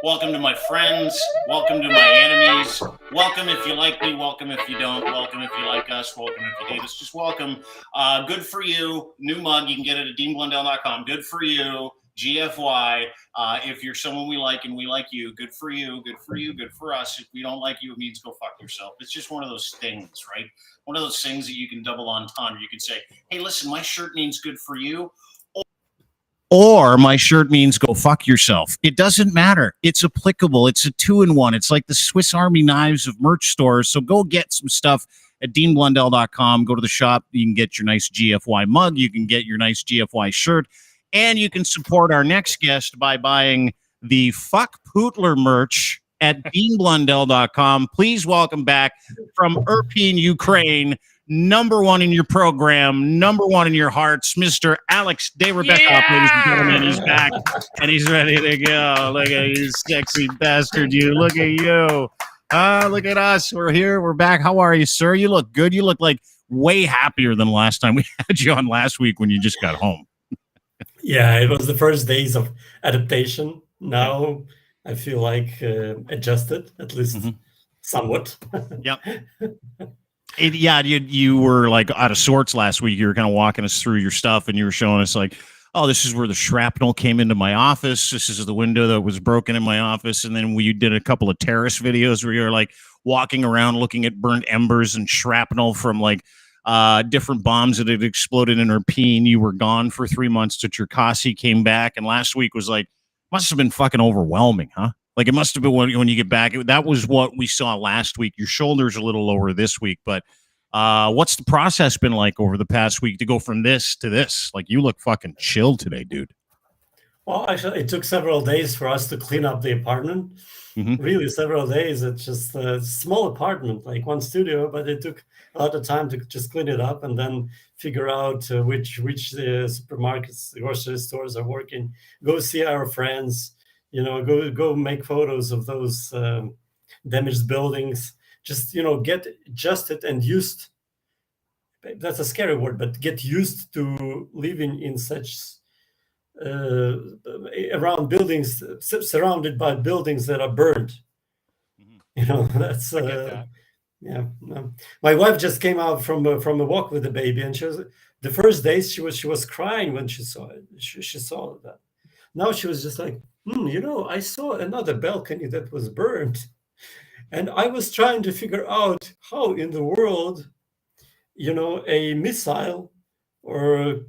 Welcome to my friends. Welcome to my enemies. Welcome if you like me. Welcome if you don't. Welcome if you like us. Welcome if you hate us. Just welcome. Good for you. New mug. You can get it at deanblundell.com. Good for you. GFY. If you're someone we like and we like you, good for you. Good for you. Good for us. If we don't like you, it means go fuck yourself. It's just one of those things, right? One of those things that you can double entendre. You can say, hey, listen, my shirt means good for you. Or my shirt means go fuck yourself. It doesn't matter. It's applicable. It's a 2-in-1. It's like the Swiss Army knives of merch stores. So go get some stuff at deanblundell.com. Go to the shop. You can get your nice GFY mug. You can get your nice GFY shirt. And you can support our next guest by buying the Fuck Pootler merch at deanblundell.com. Please welcome back from Irpin, Ukraine, number one in your program, number one in your hearts, Mr. Alex Dayrabekov, ladies and gentlemen. He's back, and he's ready to go. Look at you, sexy bastard, you. Look at you. Look at us. We're here. We're back. How are you, sir? You look good. You look like way happier than last time we had you on last week when you just got home. Yeah, it was the first days of adaptation. Now I feel like adjusted, at least somewhat. Yep. You were like out of sorts last week. You were kind of walking us through your stuff, and you were showing us like, oh, this is where the shrapnel came into my office. This is the window that was broken in my office. And then we did a couple of terrorist videos where you're like walking around looking at burnt embers and shrapnel from like different bombs that had exploded in Irpin. You were gone for 3 months to Cherkasy, came back, and last week was like, must have been fucking overwhelming, huh? Like it must have been when you get back. That was what we saw last week. Your shoulders a little lower this week, but what's the process been like over the past week to go from this to this? Like you look fucking chill today, dude. Well, actually, it took several days for us to clean up the apartment. Really, several days. It's just a small apartment, like one studio, but it took a lot of time to just clean it up and then figure out which supermarkets, grocery stores are working. Go see our friends. Go make photos of those damaged buildings. Just, get adjusted and used. That's a scary word, but get used to living in such around buildings, surrounded by buildings that are burned. That's yeah. My wife just came out from a walk with the baby, and the first days she was crying when she saw it. She saw that. Now she was just like, I saw another balcony that was burned. And I was trying to figure out how in the world, a missile or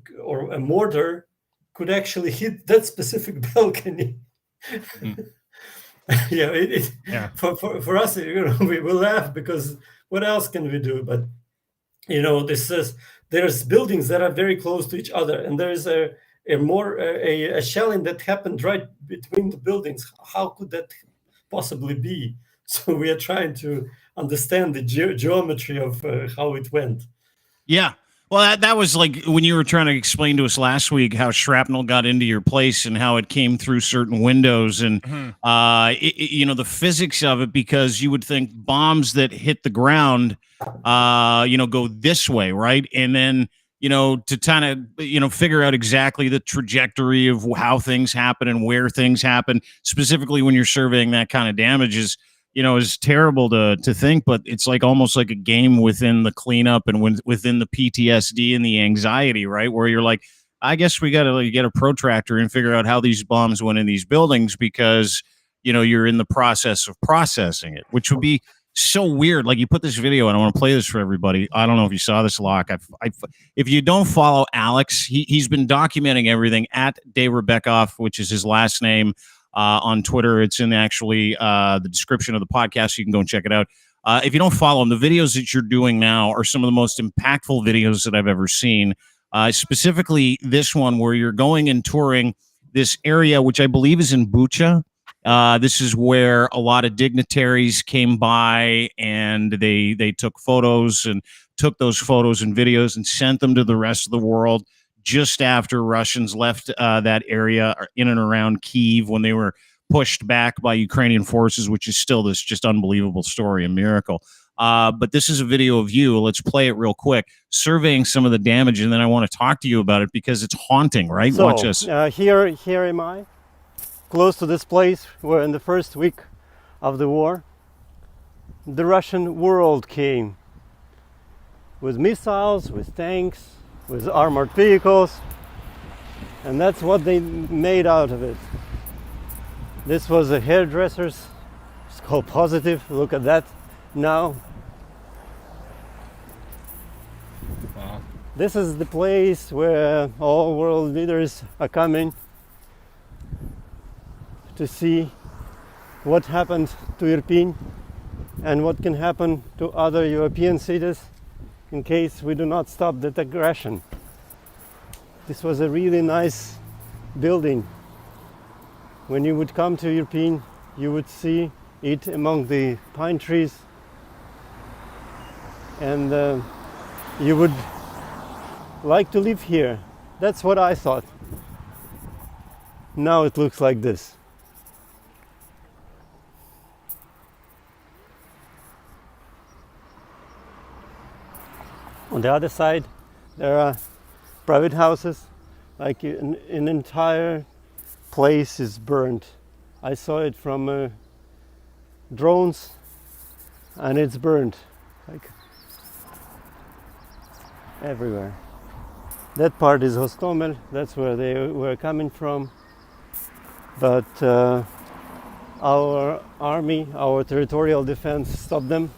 a mortar could actually hit that specific balcony. For us, we will laugh because what else can we do? But, there's buildings that are very close to each other, and there is a shelling that happened right between the buildings. How could that possibly be? So we are trying to understand the geometry of how it went. Yeah. Well, that was like when you were trying to explain to us last week how shrapnel got into your place and how it came through certain windows and, the physics of it, because you would think bombs that hit the ground, go this way, right? And then, to kind of, figure out exactly the trajectory of how things happen and where things happen, specifically when you're surveying that kind of damage is terrible to think, but it's like almost like a game within the cleanup and within the PTSD and the anxiety, right? Where you're like, I guess we got to get a protractor and figure out how these bombs went in these buildings because, you're in the process of processing it, which would be so weird. Like you put this video and I want to play this for everybody. I don't know if you saw this, Locke. If you don't follow Alex, he's been documenting everything at Dayrabekov, which is his last name. On Twitter. It's in actually the description of the podcast. You can go and check it out. If you don't follow him, the videos that you're doing now are some of the most impactful videos that I've ever seen. Specifically this one where you're going and touring this area, which I believe is in Bucha. This is where a lot of dignitaries came by and they took photos and took those photos and videos and sent them to the rest of the world. Just after Russians left that area in and around Kyiv when they were pushed back by Ukrainian forces, which is still this just unbelievable story, a miracle. But this is a video of you. Let's play it real quick, surveying some of the damage, and then I want to talk to you about it because it's haunting, right? So, watch us. Here am I. close to this place where in the first week of the war, the Russian world came with missiles, with tanks, with armored vehicles, and that's what they made out of it. This was a hairdresser's, it's called Positive, look at that now. Wow. This is the place where all world leaders are coming to see what happened to Irpin and what can happen to other European cities in case we do not stop that aggression. This was a really nice building. When you would come to Irpin, you would see it among the pine trees, and you would like to live here. That's what I thought. Now it looks like this. On the other side, there are private houses, like an entire place is burned. I saw it from drones, and it's burned, like everywhere. That part is Hostomel, that's where they were coming from. But our army, our territorial defense stopped them,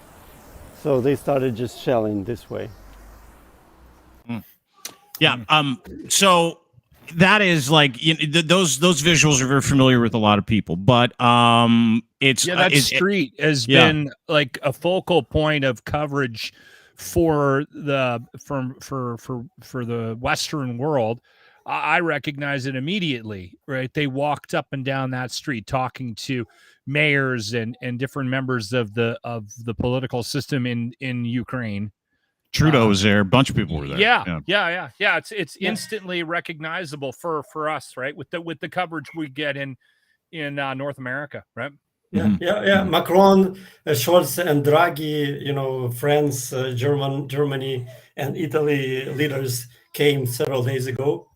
so they started just shelling this way. Yeah. So that is like those visuals are very familiar with a lot of people, but it's that street has been like a focal point of coverage for the Western world. I recognize it immediately, right? They walked up and down that street talking to mayors and different members of the political system in Ukraine. Trudeau was there. A bunch of people were there. Yeah. It's instantly recognizable for us, right? With the coverage we get in North America, right? Yeah. Macron, Scholz, and Draghi, France, Germany, and Italy leaders came several days ago.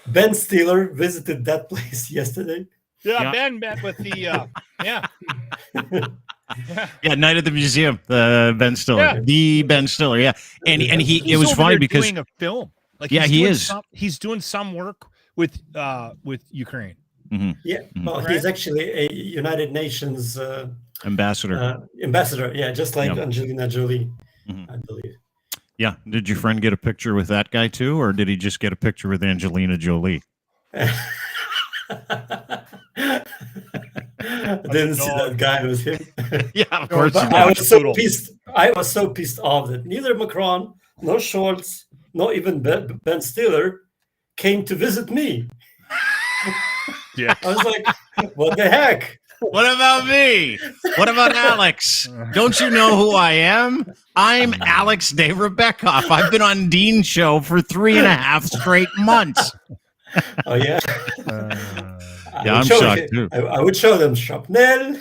Ben Stiller visited that place yesterday. Yeah. Ben met with the Night at the Museum, Ben Stiller, the Ben Stiller, and it was funny because doing a film, like he's doing some work with Ukraine. Mm-hmm. Yeah, well, he's actually a United Nations ambassador. Just like Angelina Jolie, I believe. Yeah, did your friend get a picture with that guy too, or did he just get a picture with Angelina Jolie? I didn't see that guy with him. Yeah, of course. I was so pissed. I was so pissed off that neither Macron, nor Scholz, nor even Ben Stiller came to visit me. Yeah, I was like, "What the heck? What about me? What about Alex? Don't you know who I am? I'm Alex Dayrabekov. I've been on Dean's show for 3.5 straight months." Oh yeah. I'm shocked too. I would show them shrapnel.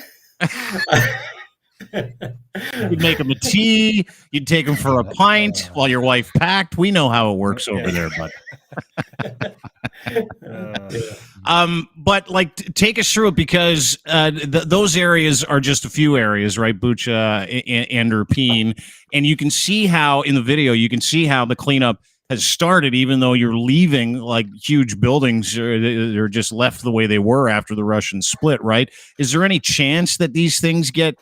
You'd make them a tea. You'd take them for a pint while your wife packed. We know how it works over there, bud. But like, take us through it, because those areas are just a few areas, right? Bucha and Irpin, and you can see how in the video the cleanup has started, even though you're leaving like huge buildings they're just left the way they were after the Russian split, right? Is there any chance that these things get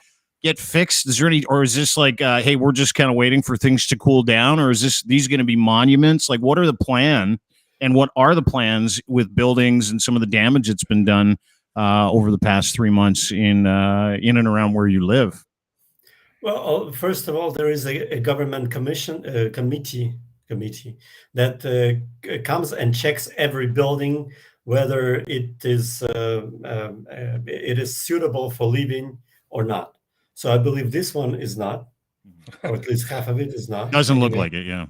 fixed? Is there any, or is this like, hey, we're just kind of waiting for things to cool down, or is these going to be monuments? Like, what are the plan, and what are the plans with buildings and some of the damage that's been done over the past 3 months in and around where you live? Well, first of all, there is a government committee that comes and checks every building whether it is suitable for living or not. So I believe this one is not, or at least half of it is not. Doesn't look like it. Yeah.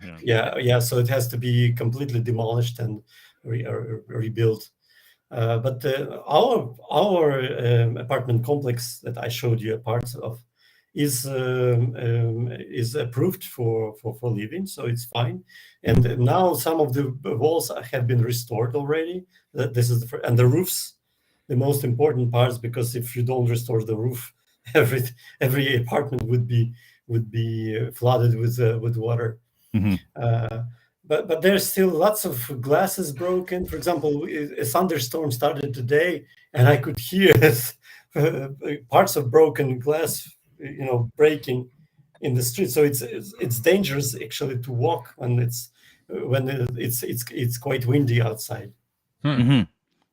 So it has to be completely demolished and rebuilt. But our apartment complex that I showed you a part of is approved for living, so it's fine. And now some of the walls have been restored already. This is and the roofs the most important parts, because if you don't restore the roof, every apartment would be flooded with water. But there's still lots of glasses broken. For example, a thunderstorm started today, and I could hear parts of broken glass, breaking in the street. So it's dangerous actually to walk when it's quite windy outside.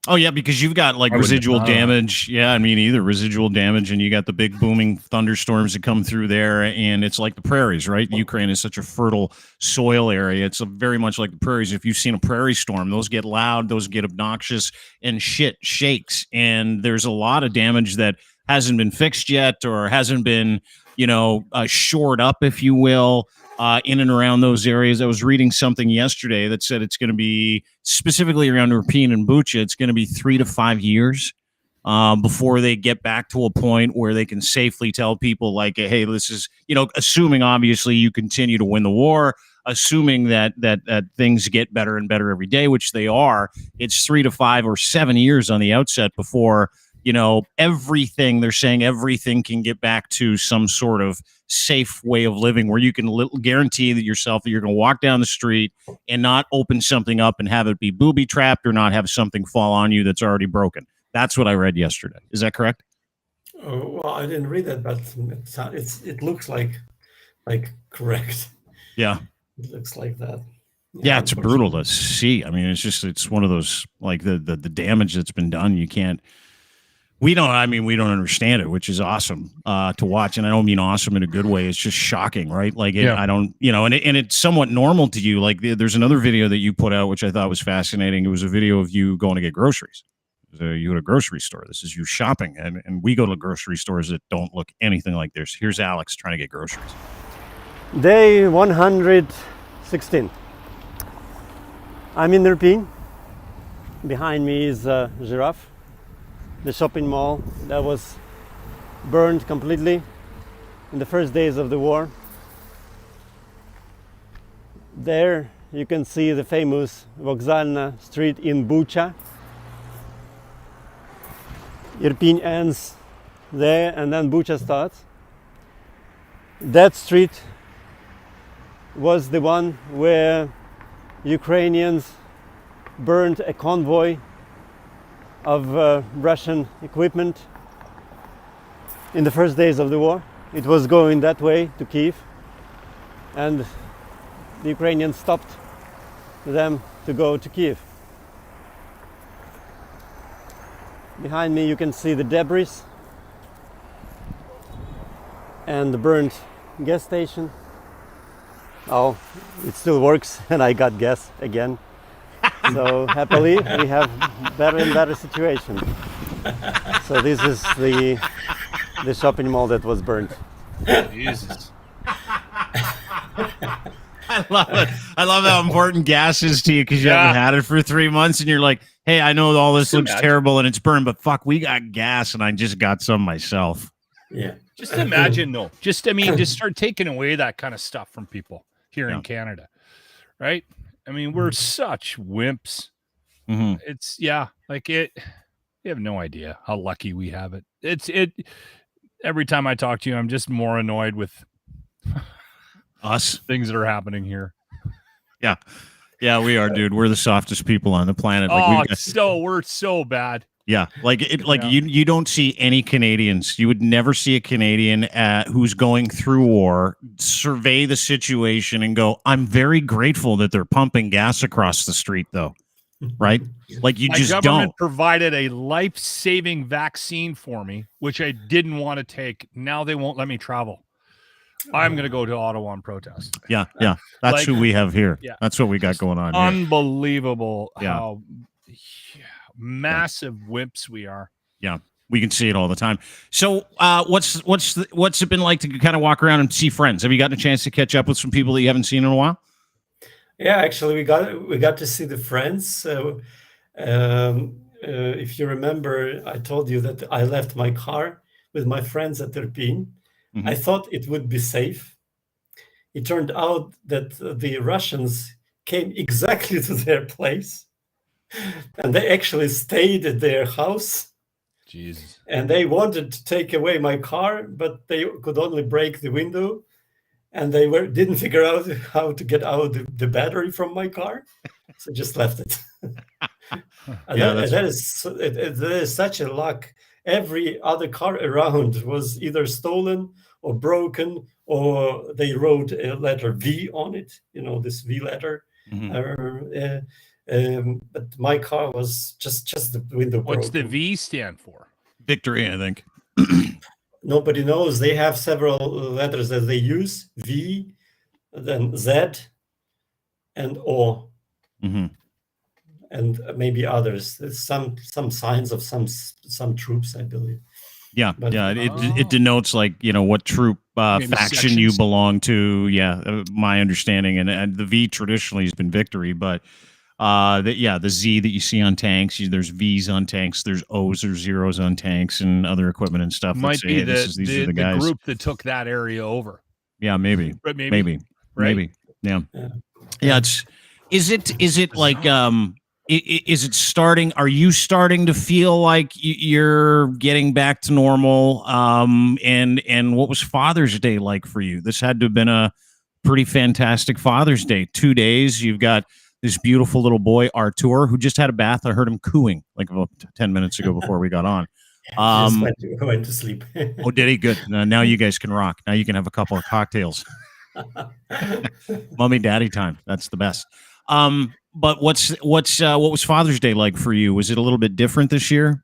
Oh yeah, because you've got like residual damage. Yeah, I mean, either residual damage, and you got the big booming thunderstorms that come through there, and it's like the prairies, right? Ukraine is such a fertile soil area. It's very much like the prairies. If you've seen a prairie storm, those get loud, those get obnoxious, and shit shakes. And there's a lot of damage that hasn't been fixed yet, or hasn't been, shored up, if you will. In and around those areas. I was reading something yesterday that said it's going to be, specifically around Irpin and Bucha, it's going to be 3 to 5 years before they get back to a point where they can safely tell people, like, hey, this is, assuming obviously you continue to win the war, assuming that things get better and better every day, which they are. It's 3 to 5 or 7 years on the outset before, everything, they're saying everything can get back to some sort of safe way of living where you can guarantee that yourself that you're going to walk down the street and not open something up and have it be booby trapped, or not have something fall on you that's already broken. That's what I read yesterday. Is that correct? Well, I didn't read that, but it looks like correct. Yeah. It looks like that. Yeah, it's brutal to see. I mean, it's one of those, like, the damage that's been done. We don't understand it, which is awesome to watch. And I don't mean awesome in a good way. It's just shocking, right? Like, I don't, and it's somewhat normal to you. Like, there's another video that you put out, which I thought was fascinating. It was a video of you going to get groceries. You go to a grocery store. This is you shopping. And we go to grocery stores that don't look anything like this. Here's Alex trying to get groceries. Day 116. I'm in Irpin. Behind me is Giraffe, the shopping mall that was burned completely in the first days of the war. There you can see the famous Vokzalna street in Bucha. Irpin ends there and then Bucha starts. That street was the one where Ukrainians burned a convoy of Russian equipment in the first days of the war. It was going that way to Kiev, and the Ukrainians stopped them to go to Kiev. Behind me you can see the debris and the burned gas station. Oh, it still works and I got gas again. So happily we have better and better situation. So this is the shopping mall that was burned. Jesus. I love it. I love how important gas is to you, because you haven't had it for 3 months and you're like, hey, I know all this looks terrible and it's burned, but fuck, we got gas and I just got some myself. Yeah. Just imagine though. Just start taking away that kind of stuff from people here in Canada. Right? I mean, we're such wimps. Mm-hmm. It's you have no idea how lucky we have it. Every time I talk to you, I'm just more annoyed with us things that are happening here. Yeah, we are, dude. We're the softest people on the planet. Like, we're so bad. Yeah, you don't see any Canadians. You would never see a Canadian who's going through war survey the situation and go, "I'm very grateful that they're pumping gas across the street, though." Right? Like, you just don't. My government provided a life-saving vaccine for me, which I didn't want to take. Now they won't let me travel. I'm going to go to Ottawa and protest. Yeah. That's who we have here. Yeah. That's what we got going on. Unbelievable how massive wimps we are. Yeah, we can see it all the time. So what's it been like to kind of walk around and see friends? Have you gotten a chance to catch up with some people that you haven't seen in a while? Yeah, actually, we got to see the friends. If you remember, I told you that I left my car with my friends at Irpin. Mm-hmm. I thought it would be safe. It turned out that the Russians came exactly to their place, and they actually stayed at their house Jesus. And they wanted to take away my car, but they could only break the window, and they didn't figure out how to get out the battery from my car, so just left it. That is such a luck. Every other car around was either stolen or broken, or they wrote a letter V on it, this V letter. But my car was just the window broken. What's the V stand for? Victory, I think. Nobody knows. They have several letters that they use: V, then Z, and O, and maybe others. There's some signs of some troops, I believe. Yeah, it denotes what troop faction you belong to. Yeah, my understanding, and the V traditionally has been victory, but the Z that you see on tanks, there's V's on tanks, there's O's or zeros on tanks and other equipment and stuff. Might be these are the guys. Group that took that area over. Yeah, maybe. Right? Maybe. Yeah. Is it like is it starting? Are you starting to feel like you're getting back to normal? And what was Father's Day like for you? This had to have been a pretty fantastic Father's Day. 2 days. You've got this beautiful little boy, Artur, who just had a bath. I heard him cooing like about 10 minutes ago before we got on. Just went to sleep. Oh, did he? Good. Now you guys can rock. Now you can have a couple of cocktails. Mommy, daddy time. That's the best. But what was Father's Day like for you? Was it a little bit different this year?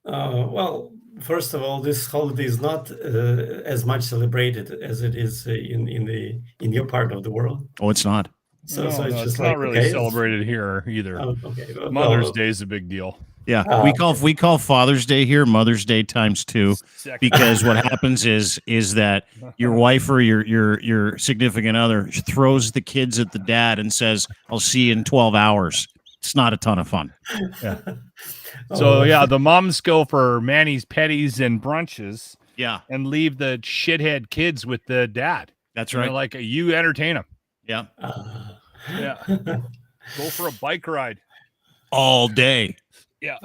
Well, first of all, this holiday is not as much celebrated as it is in your part of the world. Oh, it's not. So it's just not really celebrated here either. Okay. Mother's Day is a big deal. Yeah, we call Father's Day here Mother's Day times 2, because what happens is that your wife or your significant other throws the kids at the dad and says, "I'll see you in 12 hours." It's not a ton of fun. Yeah. So the moms go for Manny's petties and brunches. Yeah, and leave the shithead kids with the dad. That's right. Like you entertain them. Yeah. Go for a bike ride all day. Yeah.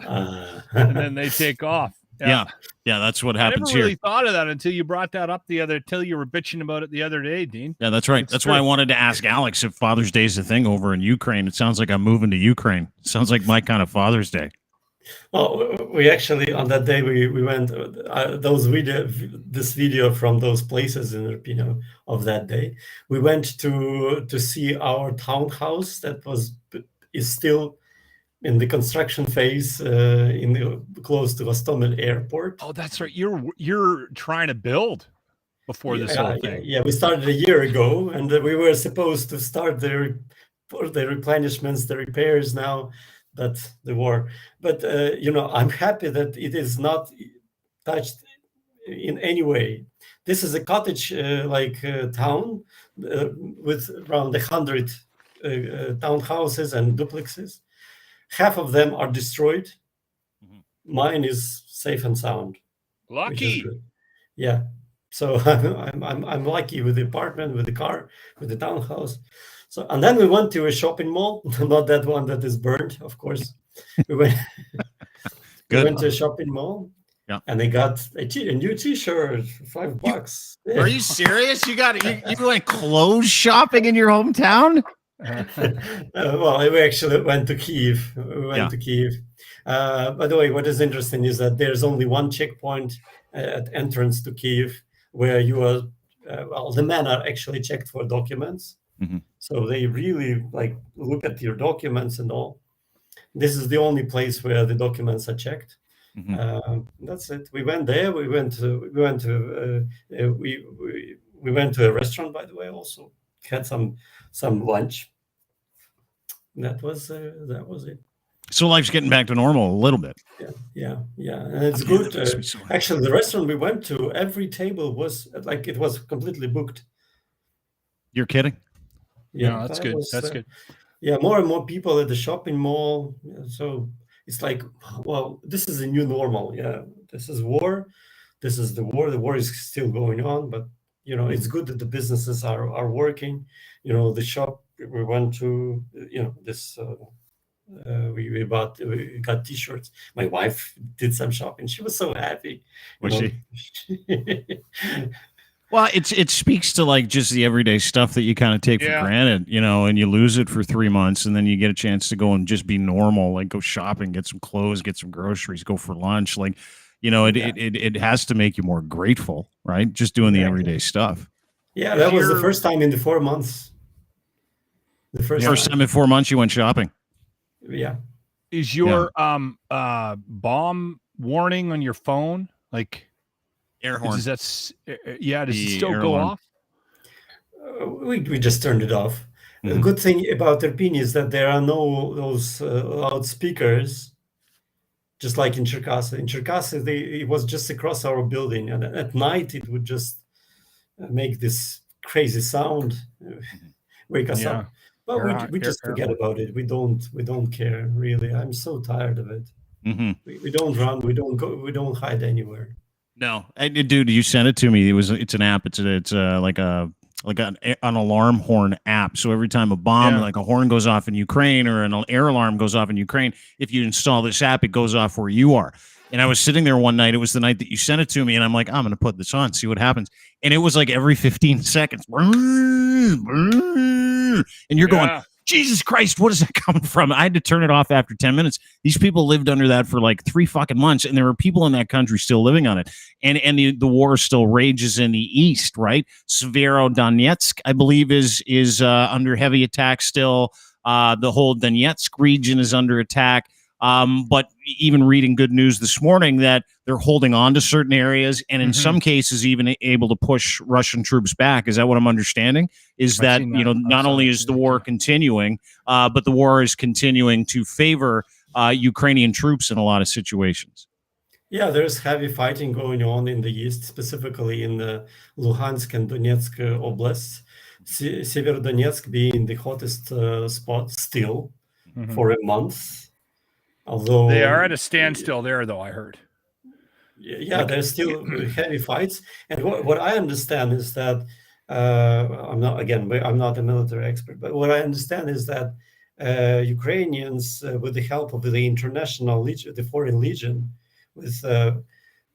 And then they take off. Yeah. That's what happens here. I never really here. thought of that until you brought that up till you were bitching about it the other day, Dean. Yeah, that's right. That's why I wanted to ask Alex if Father's Day is a thing over in Ukraine. It sounds like I'm moving to Ukraine. It sounds like my kind of Father's Day. Well, we actually, on that day, we went, this video from those places in Irpin of that day, we went to see our townhouse that is still in the construction phase close to Hostomel Airport. Oh, that's right. You're trying to build before this whole thing. Yeah, we started a year ago, and we were supposed to start the replenishments, the repairs now. That's the war. But, I'm happy that it is not touched in any way. This is a cottage town with around 100 townhouses and duplexes. Half of them are destroyed. Mm-hmm. Mine is safe and sound. Lucky. Yeah. So I'm lucky with the apartment, with the car, with the townhouse. So, and then we went to a shopping mall, not that one that is burned, of course. We went to a shopping mall, and they got a new T-shirt, $5. Are you serious? You went clothes shopping in your hometown? Well, we actually went to Kyiv. By the way, what is interesting is that there's only one checkpoint at entrance to Kyiv where you are. The men are actually checked for documents. Mm-hmm. So they really look at your documents and all. This is the only place where the documents are checked. Mm-hmm. That's it. We went there. We went to a restaurant, by the way. Also had some lunch. That was it. So life's getting back to normal a little bit. Yeah, and it's good. Actually, the restaurant we went to, every table was it was completely booked. You're kidding? Yeah, that's good. That's good. Yeah, more and more people at the shopping mall. So it's like, well, this is a new normal. Yeah, this is war. This is the war. The war is still going on, but it's good that the businesses are working. The shop we went to, this We got T-shirts. My wife did some shopping. She was so happy. Was she? Well, it speaks to like just the everyday stuff that you kind of take for granted, and you lose it for 3 months, and then you get a chance to go and just be normal, like go shopping, get some clothes, get some groceries, go for lunch. Like, it has to make you more grateful, right? Just doing the everyday stuff. Yeah, that was the first time in the 4 months. The first time in 4 months you went shopping. Yeah. Is your bomb warning on your phone like air horn? Does does it still go off? We just turned it off. The good thing about Irpin is that there are no those loudspeakers, just like in Cherkasy. In Cherkasy, it was just across our building, and at night it would just make this crazy sound, wake us up. But we just forget about it. We don't care really. I'm so tired of it. We don't run. We don't go. We don't hide anywhere. No, dude, you sent it to me. It's an app. It's like an alarm horn app. So every time a bomb, like a horn goes off in Ukraine or an air alarm goes off in Ukraine, if you install this app, it goes off where you are. And I was sitting there one night. It was the night that you sent it to me, and I'm like, I'm going to put this on, see what happens. And it was like every 15 seconds, and you're going, Jesus Christ, what is that coming from? I had to turn it off after 10 minutes. These people lived under that for like 3 fucking months, and there are people in that country still living on it. And the war still rages in the east, right? Severodonetsk, I believe, is under heavy attack still. The whole Donetsk region is under attack. But even reading good news this morning that they're holding on to certain areas and in some cases even able to push Russian troops back. Is that what I'm understanding? Is that, not only is the war continuing, but the war is continuing to favor Ukrainian troops in a lot of situations. Yeah, there's heavy fighting going on in the east, specifically in the Luhansk and Donetsk oblasts. Severodonetsk being the hottest spot still for a month. Although they are at a standstill there, though, I heard. Yeah, there's still heavy fights. And what I understand is that I'm not a military expert, but what I understand is that Ukrainians, with the help of the international legion, the foreign legion, with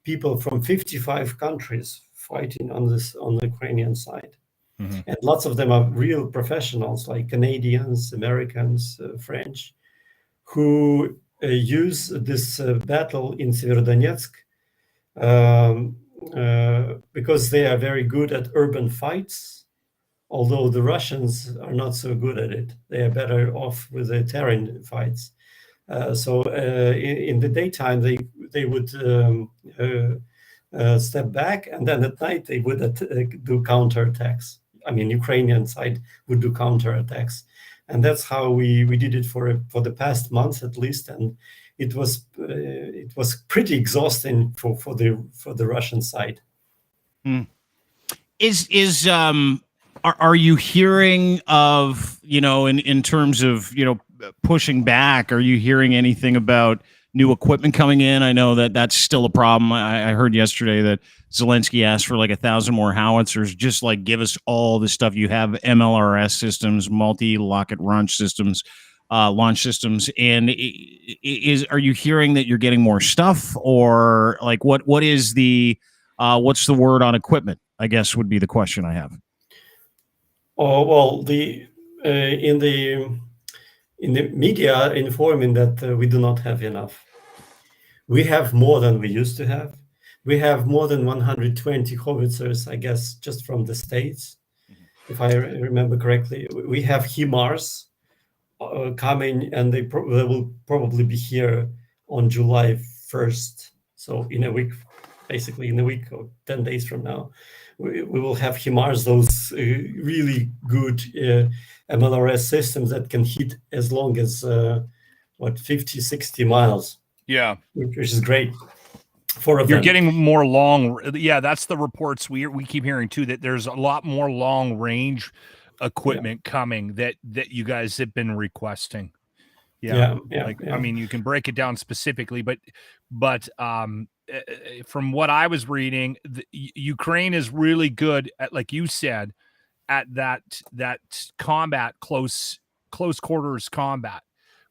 people from 55 countries fighting on the Ukrainian side, and lots of them are real professionals, like Canadians, Americans, French, who use this battle in Severodonetsk because they are very good at urban fights, although the Russians are not so good at it. They are better off with the terrain fights. So in the daytime, they would step back, and then at night they would do counterattacks. I mean, Ukrainian side would do counterattacks. And that's how we did it for the past month at least, and it was pretty exhausting for the Russian side. Are you hearing of, in terms of pushing back? Are you hearing anything about new equipment coming in? I know that that's still a problem. I heard yesterday that Zelensky asked for like 1,000 more howitzers. Just like give us all the stuff you have: MLRS systems, multi-rocket launch systems, And are you hearing that you're getting more stuff, or like what is the what's the word on equipment? I guess would be the question I have. Oh well, in the media informing that we do not have enough. We have more than we used to have. We have more than 120 howitzers, I guess, just from the States, if I remember correctly. We have HIMARS coming, and they will probably be here on July 1st. So in a week, basically in a week or 10 days from now, we will have HIMARS, those really good MLRS systems that can hit as long as 50, 60 miles. Yeah, which is great. You're getting more long. Yeah, that's the reports we keep hearing too, that there's a lot more long range equipment coming that you guys have been requesting. I mean, you can break it down specifically, but from what I was reading, Ukraine is really good at, like you said, at that combat, close quarters combat,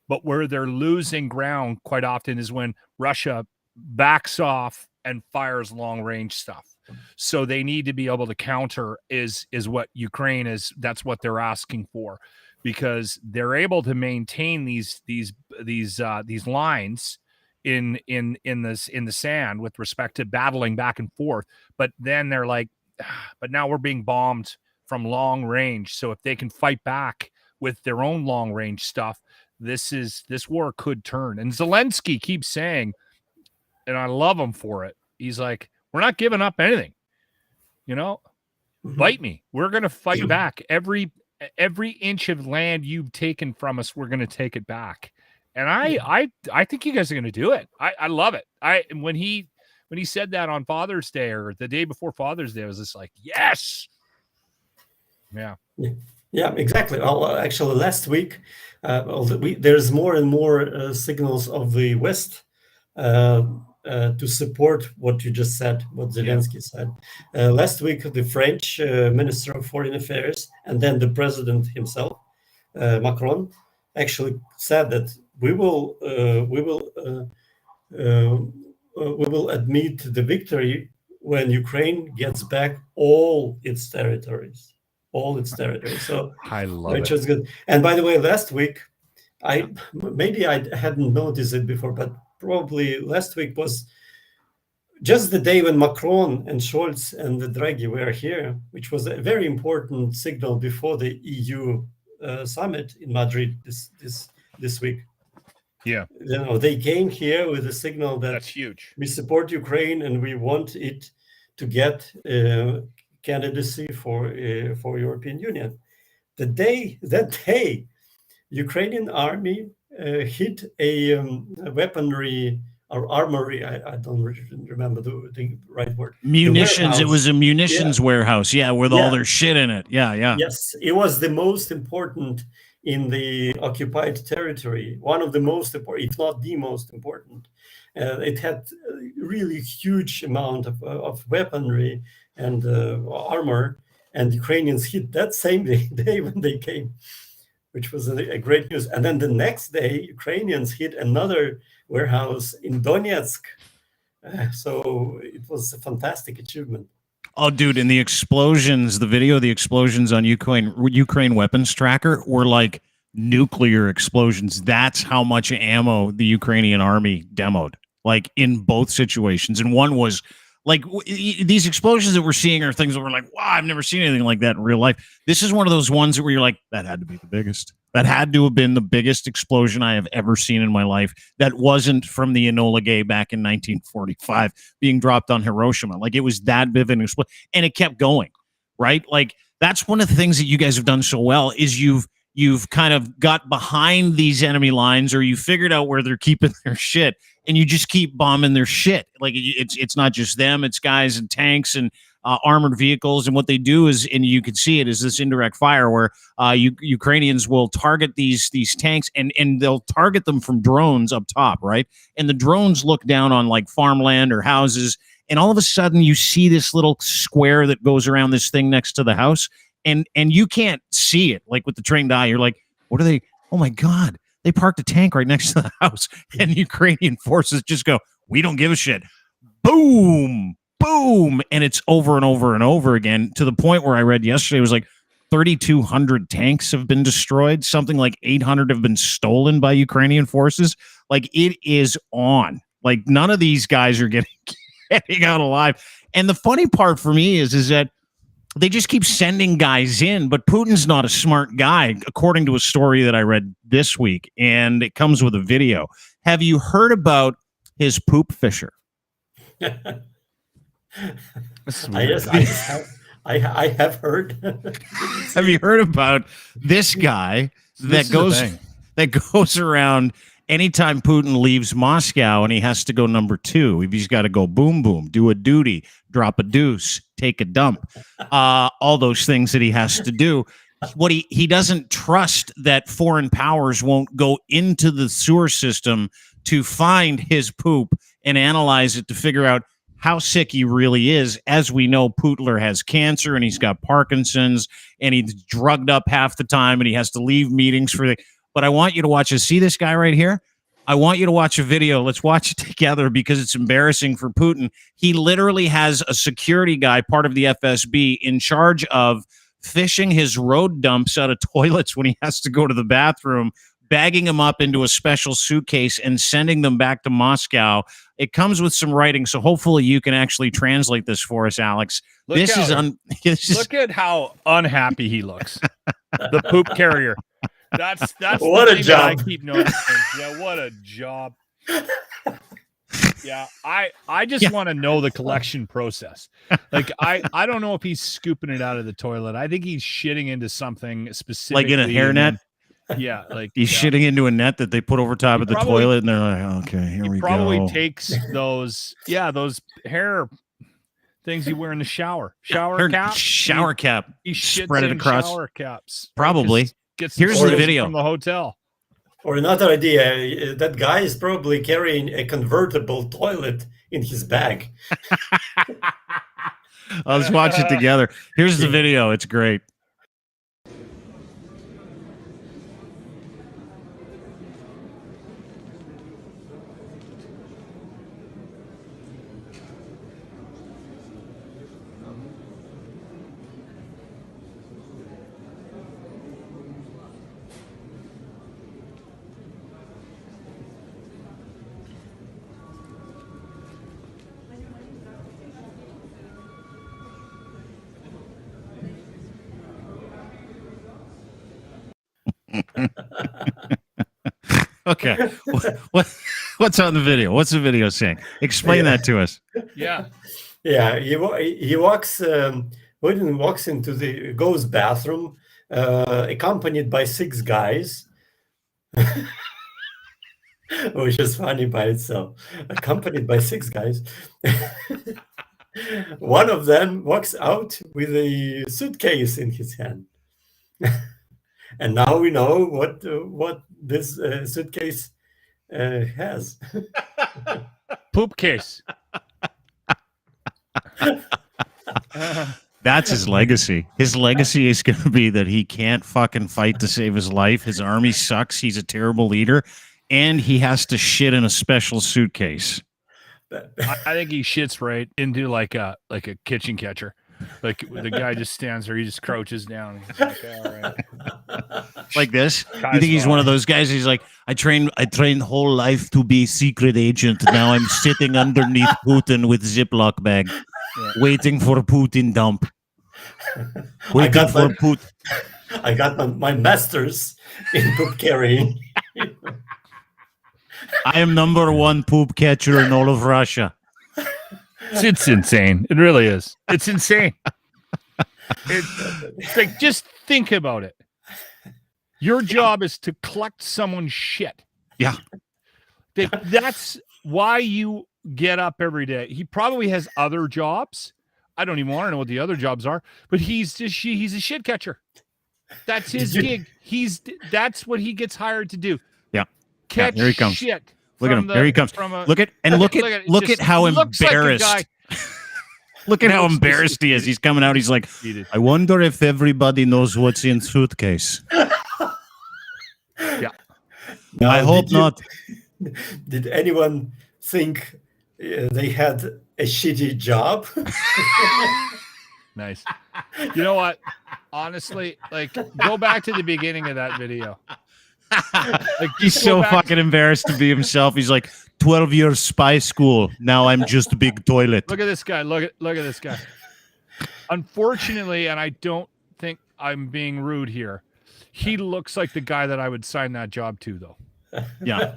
But where they're losing ground quite often is when Russia backs off and fires long range stuff. So they need to be able to counter is what Ukraine is. That's what they're asking for, because they're able to maintain these lines in the sand with respect to battling back and forth. But then they're like, but now we're being bombed from long range. So if they can fight back with their own long range stuff, this war could turn. And Zelensky keeps saying, and I love him for it, he's like, we're not giving up anything. Bite me. We're going to fight back. Every inch of land you've taken from us, we're going to take it back. And I think you guys are going to do it. I love it. When he said that on Father's Day or the day before Father's Day, I was just like, yes. Yeah. Yeah, exactly. Well, actually, last week, there's more and more signals of the West to support what you just said, what Zelensky said. Last week, the French Minister of Foreign Affairs and then the president himself, Macron, actually said that we will admit the victory when Ukraine gets back all its territories. So I love which it. was good. And by the way, last week, I hadn't noticed it before, but probably last week was just the day when Macron and Scholz and Draghi were here, which was a very important signal before the EU summit in Madrid this week. Yeah, they came here with a signal that that's huge. We support Ukraine and we want it to get candidacy for European Union. That day, Ukrainian army hit a weaponry or armory. I don't remember the right word. Munitions. It was a munitions warehouse. Yeah, with all their shit in it. Yeah. Yes, it was the most important in the occupied territory. One of the most important, if not the most important. It had a really huge amount of weaponry and armor, and Ukrainians hit that same day when they came, which was a great news. And then the next day, Ukrainians hit another warehouse in Donetsk. So it was a fantastic achievement. Oh, dude, and the explosions, the video of the explosions on Ukraine weapons tracker were like nuclear explosions. That's how much ammo the Ukrainian army demoed, like in both situations. And one was like these explosions that we're seeing are things that we're like, wow, I've never seen anything like that in real life. This is one of those ones where you're like, that had to be the biggest. That had to have been the biggest explosion I have ever seen in my life. That wasn't from the Enola Gay back in 1945 being dropped on Hiroshima. Like it was that vivid explosion, and it kept going, right? Like that's one of the things that you guys have done so well is you've kind of got behind these enemy lines, or you figured out where they're keeping their shit, and you just keep bombing their shit. Like it's not just them; it's guys and tanks and armored vehicles. And what they do is, and you can see it, is this indirect fire where Ukrainians will target these tanks and they'll target them from drones up top, right? And the drones look down on like farmland or houses, and all of a sudden you see this little square that goes around this thing next to the house, and you can't see it. Like with the trained eye, you're like, what are they? Oh my God, they parked a tank right next to the house, and Ukrainian forces just go, we don't give a shit. Boom. Boom, and it's over and over and over again, to the point where I read yesterday it was like 3,200 tanks have been destroyed, something like 800 have been stolen by Ukrainian forces. Like it is on. Like none of these guys are getting out alive. And the funny part for me is that they just keep sending guys in, but Putin's not a smart guy, according to a story that I read this week, and it comes with a video. Have you heard about his poop fisher? I have heard. Have you heard about this guy that goes around anytime Putin leaves Moscow and he has to go number 2? He's got to go boom, boom, do a duty, drop a deuce, take a dump, all those things that he has to do. What he doesn't trust that foreign powers won't go into the sewer system to find his poop and analyze it to figure out how sick he really is. As we know, Putler has cancer and he's got Parkinson's and he's drugged up half the time and he has to leave meetings but I want you to watch this. See this guy right here? I want you to watch a video. Let's watch it together because it's embarrassing for Putin. He literally has a security guy, part of the FSB, in charge of fishing his road dumps out of toilets when he has to go to the bathroom, bagging them up into a special suitcase and sending them back to Moscow. It comes with some writing, so hopefully you can actually translate this for us, Alex. Look at how unhappy he looks. The poop carrier. That's what a job. I keep noticing. Yeah, what a job. Yeah, I just want to know the collection process. Like I don't know if he's scooping it out of the toilet. I think he's shitting into something specific, like in a hairnet. Yeah, like he's shitting into a net that they put over top of the toilet, and they're like, "Okay, here we go." Probably takes those hair things you wear in the shower cap. Shower cap. He spread it across. Shower caps. Probably. Here's the video from the hotel. Or another idea, that guy is probably carrying a convertible toilet in his bag. Let's watch it together. Here's the video. It's great. Okay, what's on the video? What's the video saying? Explain that to us. Yeah. He walks. Putin walks into the goes bathroom, accompanied by 6 guys, which is funny by itself. Accompanied by 6 guys. One of them walks out with a suitcase in his hand. And now we know what this suitcase has. Poop case. That's his legacy. His legacy is going to be that he can't fucking fight to save his life. His army sucks. He's a terrible leader. And he has to shit in a special suitcase. I think he shits right into like a kitchen catcher. Like the guy just stands there, he just crouches down. He's like, all right. Like this? You think he's one of those guys? He's like, I trained whole life to be secret agent. Now I'm sitting underneath Putin with Ziploc bag, waiting for Putin dump. I got my masters in poop carrying. I am #1 poop catcher in all of Russia. It's insane. It really is. It's insane. It's like, just think about it. Your job is to collect someone's shit. Yeah. That's why you get up every day. He probably has other jobs. I don't even want to know what the other jobs are, but he's a shit catcher. That's his gig. That's what he gets hired to do. Yeah. Catch here he comes. Shit. Look at him. Here he comes. Look at how embarrassed. Look at how embarrassed he is. He's coming out. He's like, I wonder if everybody knows what's in suitcase. Yeah. Now, I hope not. Did anyone think they had a shitty job? Nice. You know what? Honestly, like, go back to the beginning of that video. Like, he's so fucking embarrassed to be himself. He's like, 12 years spy school. Now I'm just a big toilet. Look at this guy. Look at this guy. Unfortunately, and I don't think I'm being rude here, he looks like the guy that I would sign that job to, though. Yeah.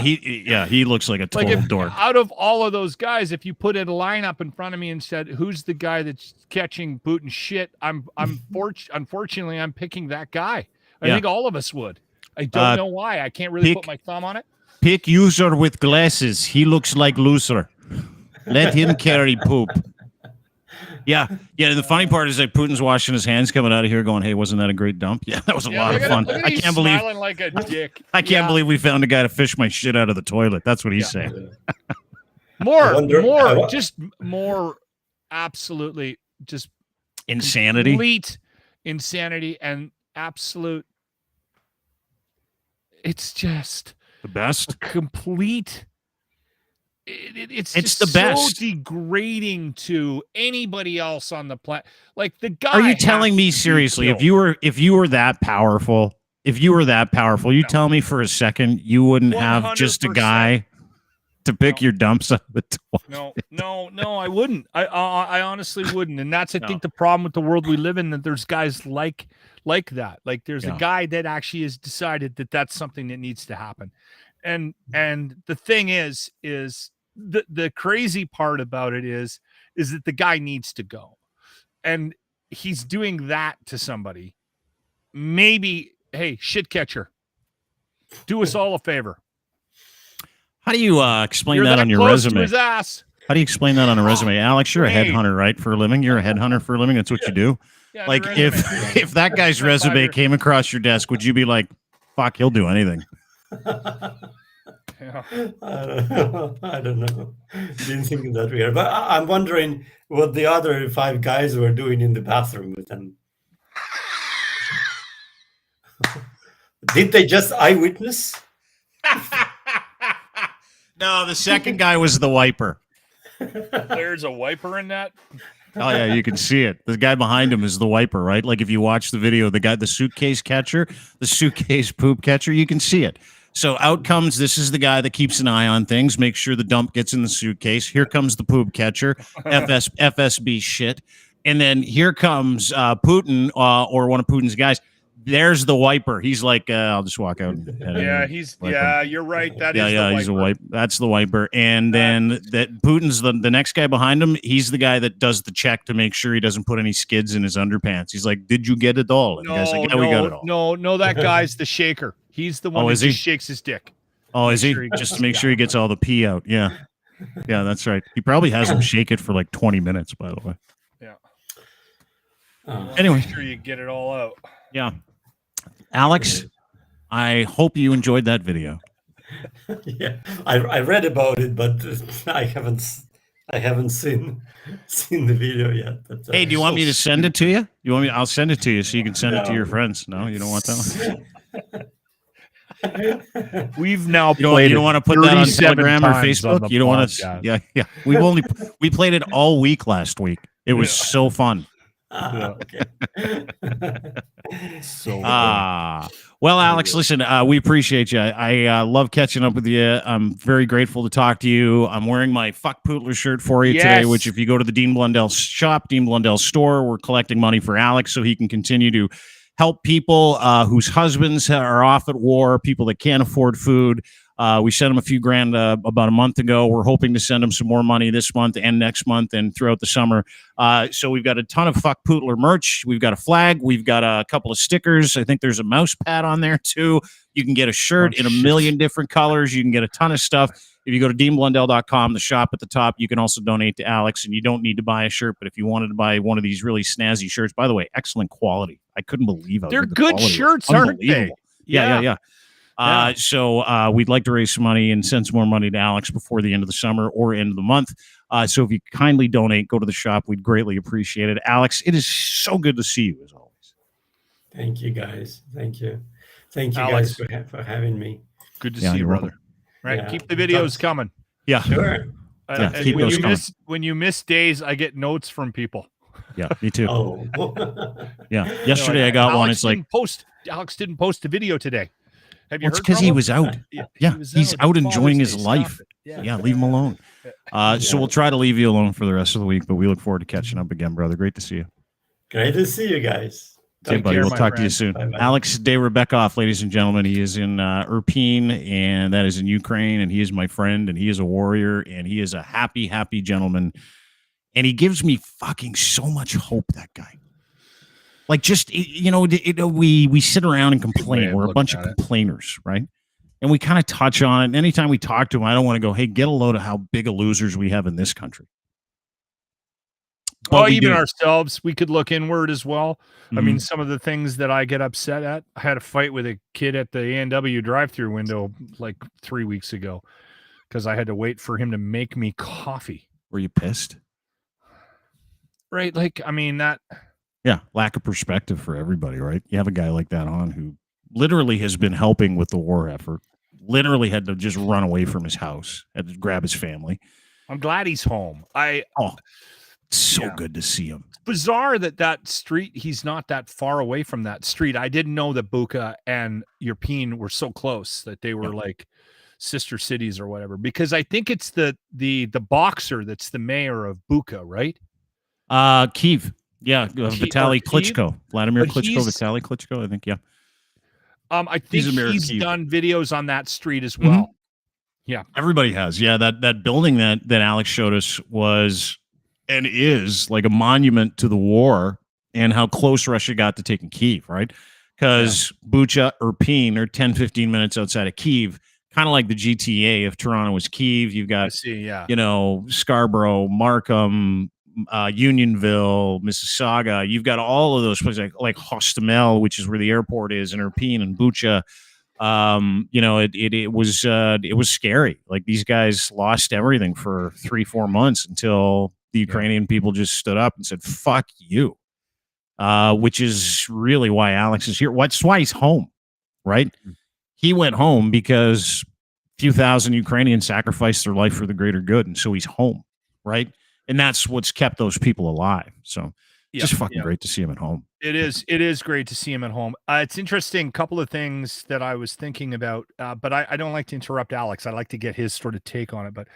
He looks like a total dork. Out of all of those guys, if you put a lineup in front of me and said, who's the guy that's catching Putin shit, unfortunately I'm picking that guy. I think all of us would. I don't know why. I can't really put my thumb on it. Pick user with glasses. He looks like loser. Let him carry poop. Yeah. The funny part is that Putin's washing his hands coming out of here going, hey, wasn't that a great dump? Yeah, that was a lot of fun. I can't believe like a dick. I can't believe we found a guy to fish my shit out of the toilet. That's what he's saying. More absolutely just insanity. Complete insanity and absolute it's just The best. complete. It's It's just the best. so degrading to anybody else on the planet. Like the guy. Are you telling me seriously? If you were that powerful, you tell me for a second you wouldn't have just a 100%. guy to pick your dumps up the toilet? No, I wouldn't. I honestly wouldn't. And that's, I think, the problem with the world we live in, that there's guys like that. Like there's a guy that actually has decided that that's something that needs to happen. And the thing is the crazy part about it is that the guy needs to go. And he's doing that to somebody. Maybe, hey, shit catcher, do us all a favor. How do you explain that on your resume? His ass. How do you explain that on a resume? Alex, you're a headhunter, right? For a living? You're a headhunter for a living? That's what you do? Yeah, like, if that guy's resume came across your desk, would you be like, fuck, he'll do anything? Yeah. I don't know. Didn't think of that weird. But I'm wondering what the other 5 guys were doing in the bathroom with them. Did they just eyewitness? No, the second guy was the wiper. There's a wiper in that. Oh yeah, you can see it. The guy behind him is the wiper, right? Like if you watch the video, the suitcase catcher, the suitcase poop catcher, you can see it. So out comes, this is the guy that keeps an eye on things, makes sure the dump gets in the suitcase. Here comes the poop catcher, FSB shit. And then here comes Putin or one of Putin's guys. There's the wiper. He's like, I'll just walk out. You're right. That is the wiper. He's a wiper. That's the wiper. And then that Putin's the next guy behind him. He's the guy that does the check to make sure he doesn't put any skids in his underpants. He's like, did you get it all? And the guy's like, yeah, we got it all. No, that guy's the shaker. He's the one that just shakes his dick. Oh, is he? Just to make sure he gets all the pee out. Yeah. Yeah, that's right. He probably has him shake it for like 20 minutes, by the way. Yeah. Anyway. Make sure you get it all out. Yeah. Alex, I hope you enjoyed that video. Yeah, I read about it, but I haven't seen the video yet. But, hey, do you want me to send it to you? You want me? I'll send it to you so you can send it to your friends. No, you don't want that one. We've now played. You don't want to put that on Telegram or Facebook. You don't want to. Yeah. We played it all week last week. It was so fun. Okay. Well, Alex, listen, we appreciate you. I love catching up with you. I'm very grateful to talk to you. I'm wearing my Fuck Pootler shirt for you today, which if you go to the Dean Blundell shop, Dean Blundell store, we're collecting money for Alex so he can continue to help people whose husbands are off at war, people that can't afford food. We sent him a few grand about a month ago. We're hoping to send him some more money this month and next month and throughout the summer. So we've got a ton of Fuck Pootler merch. We've got a flag. We've got a couple of stickers. I think there's a mouse pad on there too. You can get a shirt in a million different colors. You can get a ton of stuff. If you go to deanblundell.com, the shop at the top, you can also donate to Alex, and you don't need to buy a shirt. But if you wanted to buy one of these really snazzy shirts, by the way, excellent quality. I couldn't believe it. They're good shirts, aren't they? Yeah. So we'd like to raise some money and send some more money to Alex before the end of the summer or end of the month. So if you kindly donate, go to the shop. We'd greatly appreciate it. Alex, it is so good to see you as always. Thank you, guys. Thank you. Thank you, Alex, guys, for having me. Good to see you, brother. Right, keep the videos coming. Yeah, sure. Keep those coming. When you miss days, I get notes from people. Yeah, me too. Oh. Yeah, yesterday I got one. It's like Alex didn't post a video today. Have you heard? It's because he was out. He's out enjoying his life. Yeah, leave him alone. So we'll try to leave you alone for the rest of the week, but we look forward to catching up again, brother. Great to see you. Great to see you guys. Okay, buddy. We'll talk to you soon. Bye-bye. Alex Dayrabekov, ladies and gentlemen. He is in Irpin, and that is in Ukraine, and he is my friend, and he is a warrior, and he is a happy, happy gentleman. And he gives me fucking so much hope, that guy. Like, just, we sit around and complain. We're a bunch of complainers, right? And we kind of touch on it. And anytime we talk to him, I don't want to go, hey, get a load of how big of losers we have in this country. Well, even ourselves, we could look inward as well. Mm-hmm. I mean, some of the things that I get upset at, I had a fight with a kid at the A&W drive-through window like 3 weeks ago because I had to wait for him to make me coffee. Were you pissed? Right. Like, I mean, that. Yeah. Lack of perspective for everybody, right? You have a guy like that on who literally has been helping with the war effort. Literally had to just run away from his house, had to grab his family. I'm glad he's home. So good to see him. It's bizarre that street, he's not that far away from that street. I didn't know that Bucha and Irpin were so close, that they were like sister cities or whatever, because I think it's the boxer that's the mayor of Bucha, right? Kiev. Yeah, Vitaly Klitschko. Vladimir Klitschko, Vitaly Klitschko, I think, yeah. I think he's done videos on that street as well. Mm-hmm. Yeah. Everybody has. Yeah, that building that Alex showed us was and is like a monument to the war and how close Russia got to taking Kiev, right? Because Bucha, Irpin are 10, 15 minutes outside of Kiev, kind of like the GTA. If Toronto was Kiev, you've got, Scarborough, Markham, Unionville, Mississauga. You've got all of those places like Hostomel, which is where the airport is, and Irpin and Bucha. It was scary. Like these guys lost everything for 3-4 months until the Ukrainian people just stood up and said, fuck you. Which is really why Alex is here. That's why he's home, right? Mm-hmm. He went home because a few thousand Ukrainians sacrificed their life for the greater good. And so he's home, right? And that's what's kept those people alive. So just fucking great to see him at home. It is great to see him at home. It's interesting. Couple of things that I was thinking about, but I don't like to interrupt Alex. I like to get his sort of take on it. But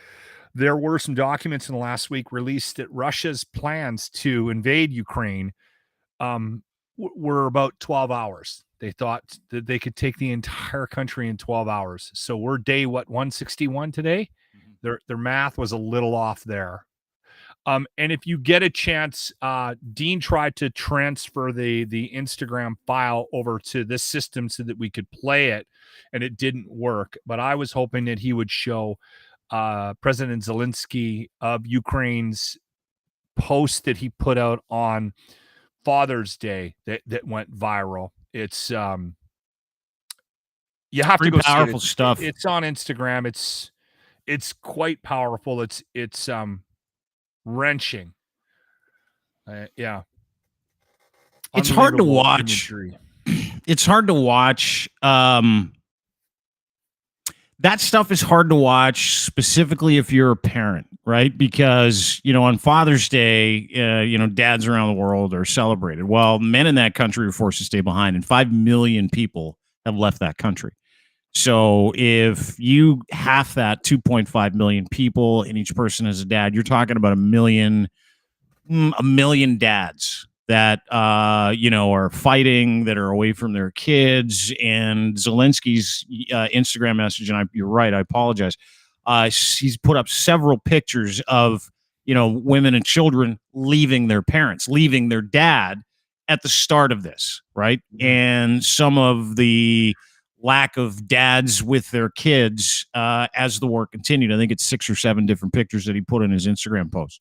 there were some documents in the last week released that Russia's plans to invade Ukraine were about 12 hours. They thought that they could take the entire country in 12 hours. So we're day 161 today. Mm-hmm. Their math was a little off there. And if you get a chance, Dean tried to transfer the Instagram file over to this system so that we could play it, and it didn't work. But I was hoping that he would show President Zelensky of Ukraine's post that he put out on Father's Day that went viral. It's you have pretty to go powerful see it. Stuff. It's on Instagram. It's quite powerful. It's wrenching. It's hard to watch. It's hard to watch. That stuff is hard to watch, specifically if you're a parent, right? Because, on Father's Day, dads around the world are celebrated. Well, men in that country are forced to stay behind, and 5 million people have left that country. So if you half that 2.5 million people and each person has a dad, you're talking about a million dads that, are fighting, that are away from their kids. And Zelensky's Instagram message, and you're right, I apologize. He's put up several pictures of, women and children leaving their parents, leaving their dad at the start of this, right? And some of the lack of dads with their kids as the war continued. I think it's 6 or 7 different pictures that he put in his Instagram post.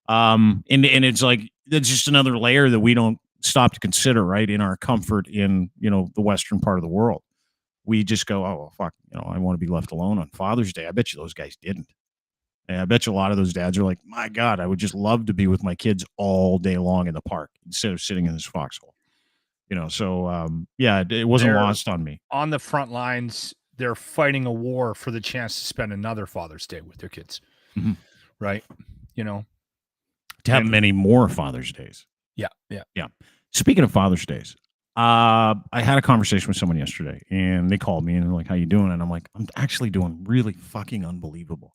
And it's like, it's just another layer that we don't stop to consider, right? In our comfort in, the Western part of the world. We just go, oh, well, fuck, I want to be left alone on Father's Day. I bet you those guys didn't. And I bet you a lot of those dads are like, my God, I would just love to be with my kids all day long in the park instead of sitting in this foxhole. It wasn't lost on me. On the front lines, they're fighting a war for the chance to spend another Father's Day with their kids. Mm-hmm. Right? To have many more Father's Days. Yeah. Speaking of Father's Days, I had a conversation with someone yesterday, and they called me and they're like, how you doing? And I'm like, I'm actually doing really fucking unbelievable.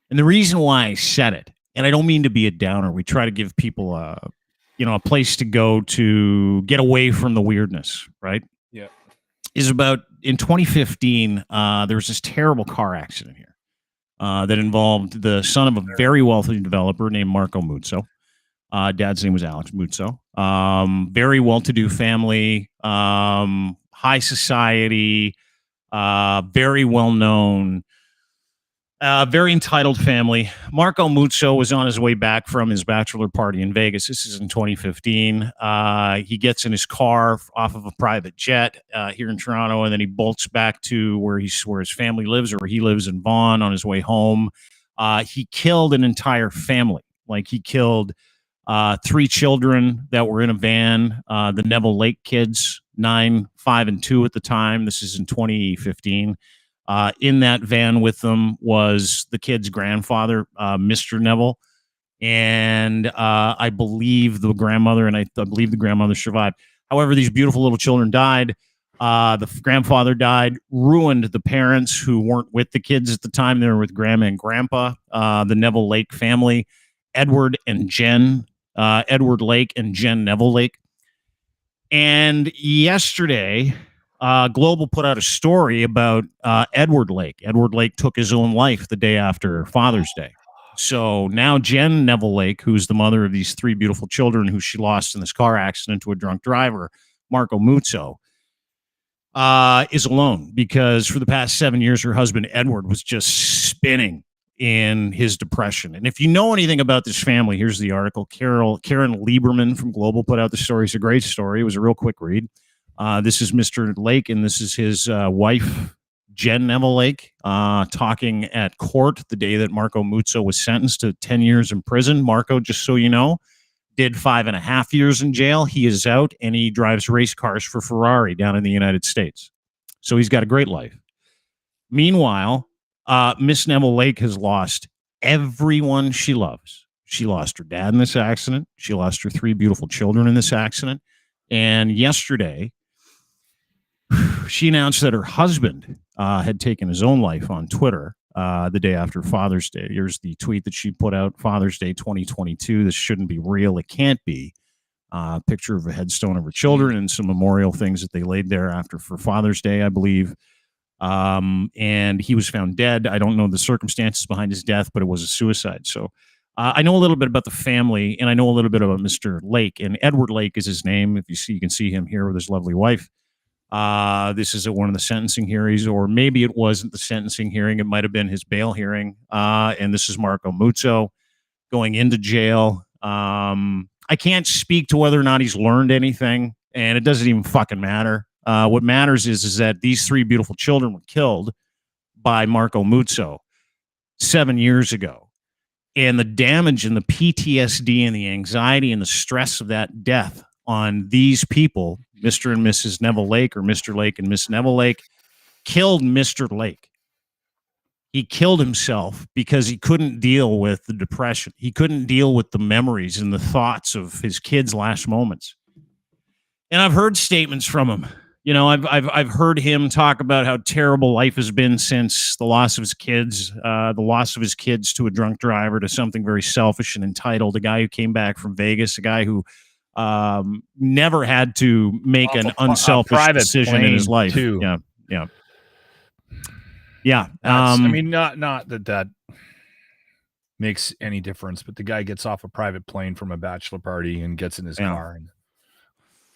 And the reason why I said it, and I don't mean to be a downer, we try to give people a place to go to get away from the weirdness, right? Yeah. Is about in 2015, there was this terrible car accident here that involved the son of a very wealthy developer named Marco Muzzo. Dad's name was Alex Muzzo. Very well-to-do family, high society, very well-known. Very entitled family. Marco Muzzo was on his way back from his bachelor party in Vegas. This is in 2015. He gets in his car off of a private jet here in Toronto, and then he bolts back to where his family lives, or where he lives in Vaughan, on his way home. He killed an entire family. Like, he killed 3 children that were in a van, the Neville Lake kids 9, 5, and 2 at the time. This is in 2015. In that van with them was the kid's grandfather, Mr. Neville, and I believe the grandmother, and I believe the grandmother survived. However, these beautiful little children died. The grandfather died, ruined the parents who weren't with the kids at the time. They were with grandma and grandpa, the Neville Lake family, Edward and Jen, Edward Lake and Jen Neville Lake. And yesterday, Global put out a story about Edward Lake. Edward Lake took his own life the day after Father's Day. So now Jen Neville Lake, who's the mother of these 3 beautiful children who she lost in this car accident to a drunk driver, Marco Muzzo, is alone because for the past 7 years, her husband, Edward, was just spinning in his depression. And if you know anything about this family, here's the article. Karen Lieberman from Global put out the story. It's a great story. It was a real quick read. This is Mr. Lake, and this is his wife, Jen Neville Lake, talking at court the day that Marco Muzzo was sentenced to 10 years in prison. Marco, just so you know, did 5.5 years in jail. He is out, and he drives race cars for Ferrari down in the United States. So he's got a great life. Meanwhile, Miss Neville Lake has lost everyone she loves. She lost her dad in this accident. She lost her 3 beautiful children in this accident. And yesterday, she announced that her husband had taken his own life on Twitter the day after Father's Day. Here's the tweet that she put out, Father's Day 2022. This shouldn't be real. It can't be. Picture of a headstone of her children and some memorial things that they laid there after for Father's Day, I believe. And he was found dead. I don't know the circumstances behind his death, but it was a suicide. So I know a little bit about the family, and I know a little bit about Mr. Lake. And Edward Lake is his name. If you see, you can see him here with his lovely wife. This is at one of the sentencing hearings, or maybe it wasn't the sentencing hearing. It might have been his bail hearing. And this is Marco Muzzo going into jail. I can't speak to whether or not he's learned anything, and it doesn't even fucking matter. What matters is that these 3 beautiful children were killed by Marco Muzzo 7 years ago. And the damage and the PTSD and the anxiety and the stress of that death on these people, Mr. and Mrs. Neville Lake, or Mr. Lake and Miss Neville Lake, killed Mr. Lake. He killed himself because he couldn't deal with the depression. He couldn't deal with the memories and the thoughts of his kids' last moments. And I've heard statements from him. You know, I've heard him talk about how terrible life has been since the loss of his kids, to a drunk driver, to something very selfish and entitled. A guy who came back from Vegas, a guy who never had to make an unselfish decision in his life. Too. Yeah. I mean, not that makes any difference, but the guy gets off a private plane from a bachelor party and gets in his car.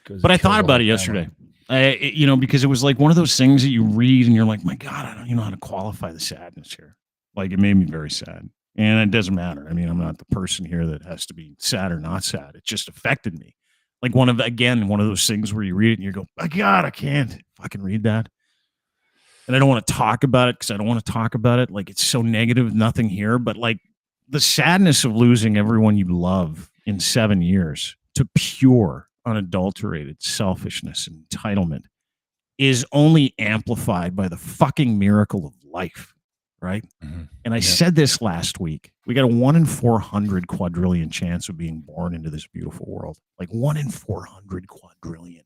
But I thought about it yesterday. Because it was like one of those things that you read and you're like, my God, I don't even know how to qualify the sadness here. Like, it made me very sad. And it doesn't matter. I mean, I'm not the person here that has to be sad or not sad. It just affected me. Like one of those things where you read it and you go, my God, I can't fucking read that. And I don't want to talk about it because I don't want to talk about it. Like, it's so negative, nothing here. But like the sadness of losing everyone you love in 7 years to pure, unadulterated selfishness and entitlement is only amplified by the fucking miracle of life, right? Mm-hmm. And I said this last week. We got a 1 in 400 quadrillion chance of being born into this beautiful world. Like 1 in 400 quadrillion.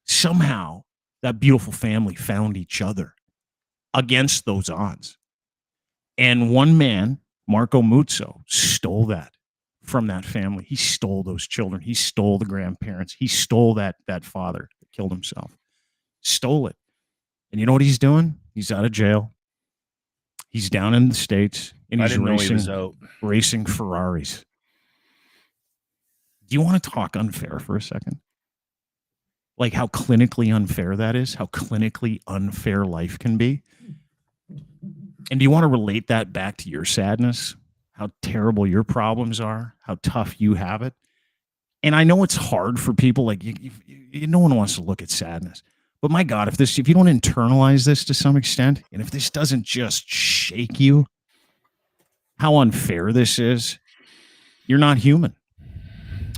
Somehow that beautiful family found each other against those odds. And one man, Marco Muzzo, stole that from that family. He stole those children. He stole the grandparents. He stole that father that killed himself. Stole it. And you know what he's doing? He's out of jail. He's down in the States, and he's racing Ferraris. Do you want to talk unfair for a second? Like how clinically unfair that is? How clinically unfair life can be? And do you want to relate that back to your sadness? How terrible your problems are, how tough you have it. And I know it's hard for people. Like no one wants to look at sadness, but my God, if you don't internalize this to some extent, and if this doesn't just shake you, how unfair this is, you're not human.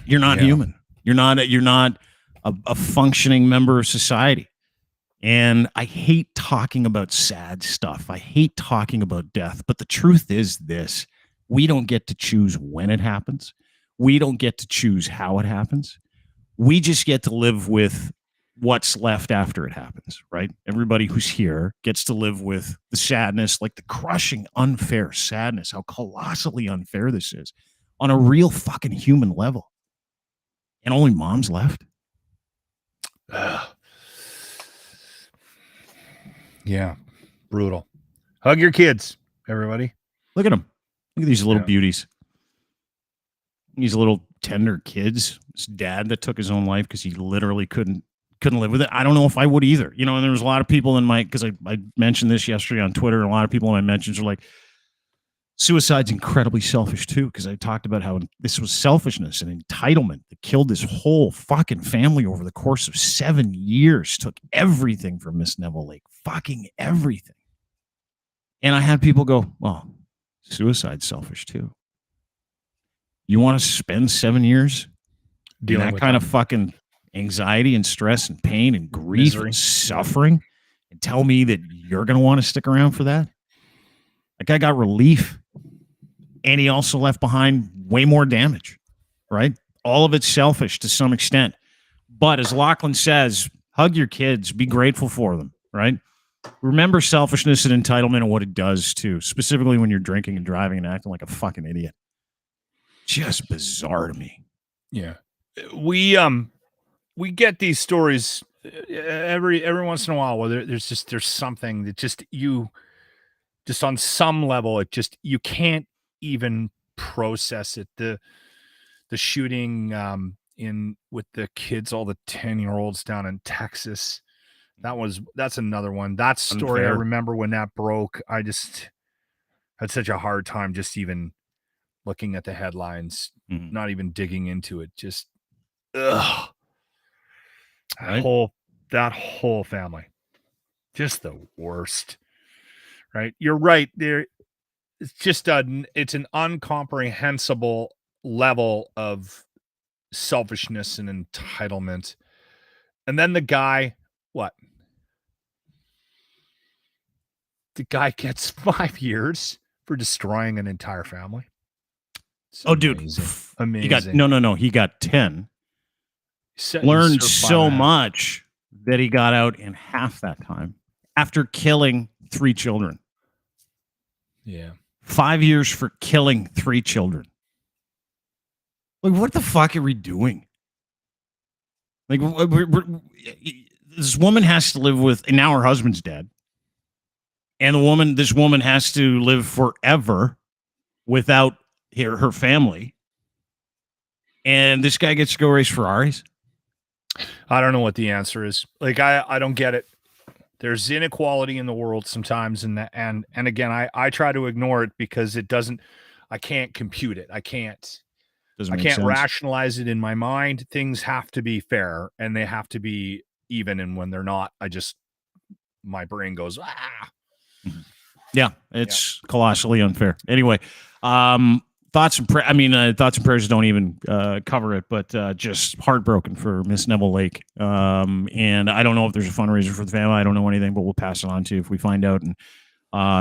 You're not human. You're not a functioning member of society. And I hate talking about sad stuff. I hate talking about death. But the truth is this: we don't get to choose when it happens. We don't get to choose how it happens. We just get to live with what's left after it happens, right? Everybody who's here gets to live with the sadness, like the crushing, unfair sadness, how colossally unfair this is on a real fucking human level. And only mom's left. Yeah, brutal. Hug your kids, everybody. Look at them. Look at these little beauties. These little tender kids. This dad that took his own life because he literally couldn't live with it. I don't know if I would either. You know, and there was a lot of people in my, because I mentioned this yesterday on Twitter, and a lot of people in my mentions are like, suicide's incredibly selfish too, because I talked about how this was selfishness and entitlement that killed this whole fucking family over the course of 7 years, took everything from Miss Neville Lake, fucking everything. And I had people go, well, suicide's selfish too. You want to spend 7 years dealing with that kind of fucking anxiety and stress and pain and grief misery and suffering, and tell me that you're going to want to stick around for that? That guy got relief, and he also left behind way more damage, right? All of it's selfish to some extent. But as Lochlin says, hug your kids, be grateful for them, right? Remember selfishness and entitlement and what it does too, specifically when you're drinking and driving and acting like a fucking idiot. Just bizarre to me. Yeah. We get these stories every once in a while where there's something that just on some level, it just, you can't even process it. The shooting in with the kids, all the 10-year-olds down in Texas, that's another one. That story, unfair. I remember when that broke, I just had such a hard time just even looking at the headlines, not even digging into it. Just ugh. Right? That whole family, just the worst. Right, you're right. There, it's just it's an incomprehensible level of selfishness and entitlement. And then the guy, what? The guy gets 5 years for destroying an entire family. It's amazing. Amazing. He got no. He got 10. Learned so much that he got out in half that time after killing 3 children. Yeah. 5 years for killing 3 children. Like, what the fuck are we doing? Like, this woman has to live with, and now her husband's dead. And this woman has to live forever without her family. And this guy gets to go race Ferraris. I don't know what the answer is. Like, I don't get it. There's inequality in the world sometimes, and again, I try to ignore it because it doesn't. I can't compute it. I can't rationalize it in my mind. Things have to be fair, and they have to be even. And when they're not, my brain goes ah. Yeah, it's colossally unfair. Anyway, thoughts and prayers don't even cover it, but just heartbroken for Miss Neville Lake. And I don't know if there's a fundraiser for the family. I don't know anything, but we'll pass it on to you if we find out. And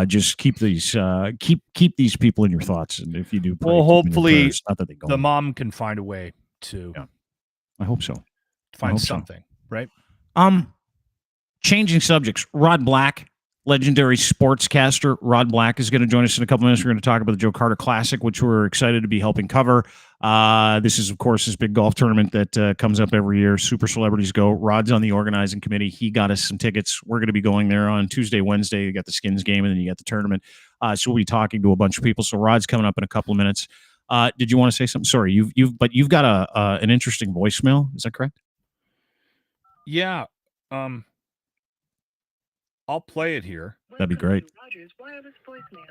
just keep these keep these people in your thoughts. And if you do, well, hopefully, not that they go the mom can find a way to. Yeah, I hope so. Find something, right? Changing subjects. Rod Black, legendary sportscaster Rod Black, is going to join us in a couple minutes. We're going to talk about the Joe Carter Classic, which we're excited to be helping cover. This is, of course, this big golf tournament that comes up every year. Super celebrities go. Rod's on the organizing committee. He got us some tickets. We're going to be going there on Tuesday, Wednesday. You got the Skins game, and then you got the tournament. So we'll be talking to a bunch of people. So Rod's coming up in a couple of minutes. Did you want to say something? Sorry, you've got an interesting voicemail. Is that correct? Yeah. I'll play it here. That'd be great. Rogers wireless voicemail.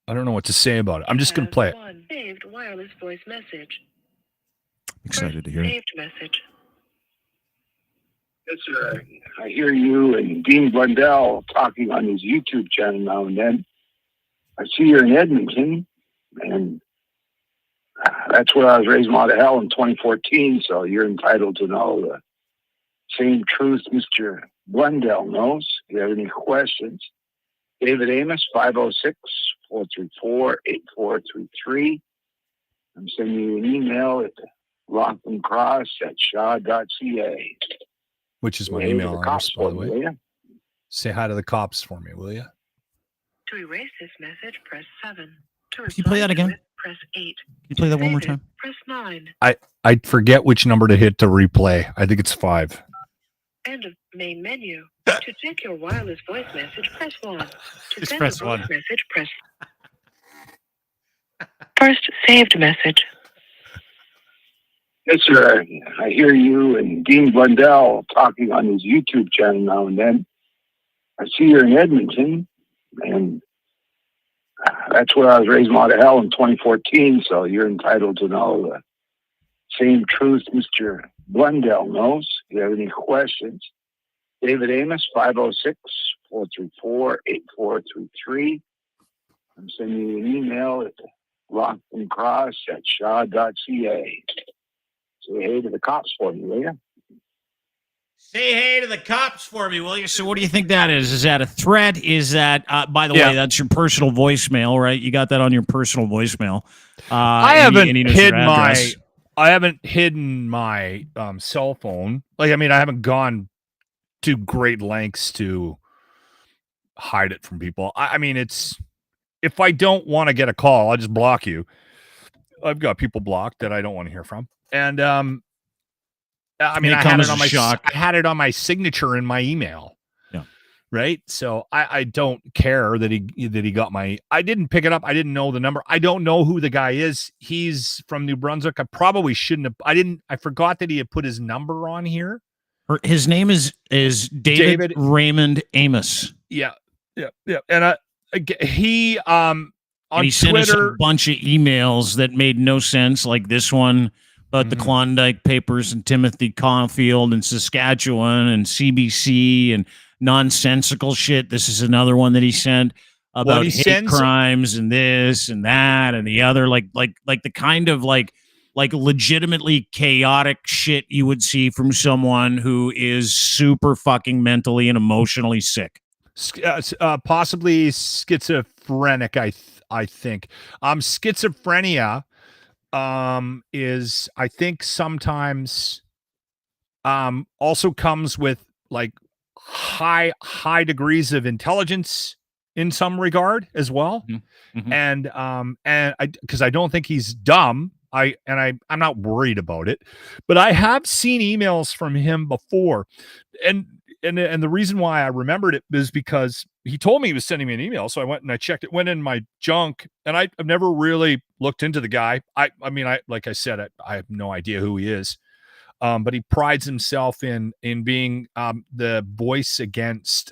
I don't know what to say about it. I'm just going to play it. One saved wireless voice message. Excited to hear it. Saved message. Yes, sir. I hear you and Dean Blundell talking on his YouTube channel now and then. I see you're in Edmonton, and That's where I was raised out of hell in 2014, so you're entitled to know the same truth Mr. Blundell knows. If you have any questions, David Amos, 506-434-8433. I'm sending you an email at lochlincross@shaw.ca. Which is my Hey, email the address, cops by the for way. me, will ya? Say hi to the cops for me, will you? To erase this message, press 7. To Can you play reply that to again? it, press 8. Can you play that one more Save it, time? Press 9. I forget which number to hit to replay. I think it's 5. End of main menu. To check your wireless voice message, press 1. To Just send press a voice 1. message, press. First saved message. Yes, sir. I hear you and Dean Blundell talking on his YouTube channel now and then. I see you're in Edmonton, and that's where I was raised out of hell in 2014, so you're entitled to know the same truth Mr. Blundell knows. If you have any questions, David Amos, 506-434-8433. I'm sending you an email at lochlincross@shaw.ca. Say hey to the cops for me, will you? Say hey to the cops for me, will you? So what do you think that is? Is that a threat? Is that, by the way, that's your personal voicemail, right? You got that on your personal voicemail. I and haven't he knows your hidden my address. cell phone. Like, I mean, I haven't gone to great lengths to hide it from people. I mean, it's, if I don't want to get a call, I'll just block you. I've got people blocked that I don't want to hear from. And I mean, I had it on my signature in my email. Yeah. Right. So I don't care that he got my, I didn't pick it up. I didn't know the number. I don't know who the guy is. He's from New Brunswick. I probably shouldn't have. I forgot that he had put his number on here. His name is David Raymond Amos. Yeah. And he on and he sent us a Twitter bunch of emails that made no sense, like this one about the Klondike Papers and Timothy Caulfield and Saskatchewan and CBC and nonsensical shit. This is another one that he sent about hate crimes and this and that and the other, like the kind of like legitimately chaotic shit you would see from someone who is super fucking mentally and emotionally sick. Possibly schizophrenic, I think. Schizophrenia is, I think, sometimes also comes with like high degrees of intelligence in some regard as well. Mm-hmm. And because I don't think he's dumb. I'm not worried about it, but I have seen emails from him before, and the reason why I remembered it is because he told me he was sending me an email. So I went and I checked it, went in my junk, and I've never really looked into the guy. I mean, like I said, I have no idea who he is. But he prides himself in being the voice against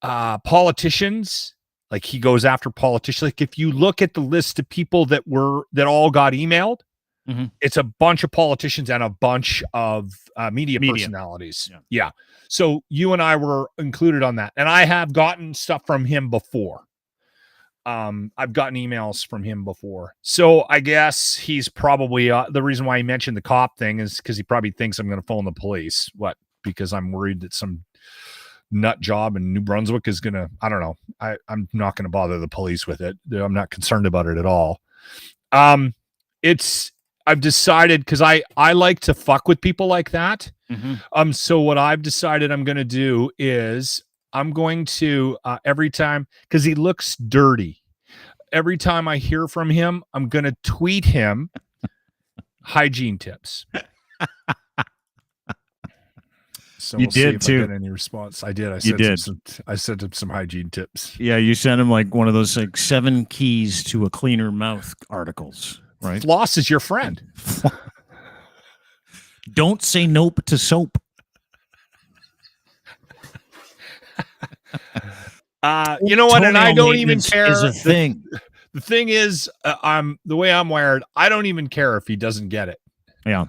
politicians. Like, he goes after politicians. Like, if you look at the list of people that all got emailed, it's a bunch of politicians and a bunch of media personalities. Yeah. So you and I were included on that. And I have gotten stuff from him before. I've gotten emails from him before. So I guess he's probably the reason why he mentioned the cop thing is because he probably thinks I'm going to phone the police. What? Because I'm worried that some nut job in New Brunswick is going to, I don't know. I'm not going to bother the police with it. I'm not concerned about it at all. I've decided, because I like to fuck with people like that. So what I've decided I'm going to do is I'm going to, every time, because he looks dirty, every time I hear from him, I'm going to tweet him hygiene tips. So you did too. I get any response? I did. I sent him some hygiene tips. Yeah, you sent him like one of those like 7 keys to a cleaner mouth articles, right? Floss is your friend. Don't say nope to soap. You know what? And I don't even care. Is a thing. The thing is, the way I'm wired, I don't even care if he doesn't get it. Yeah.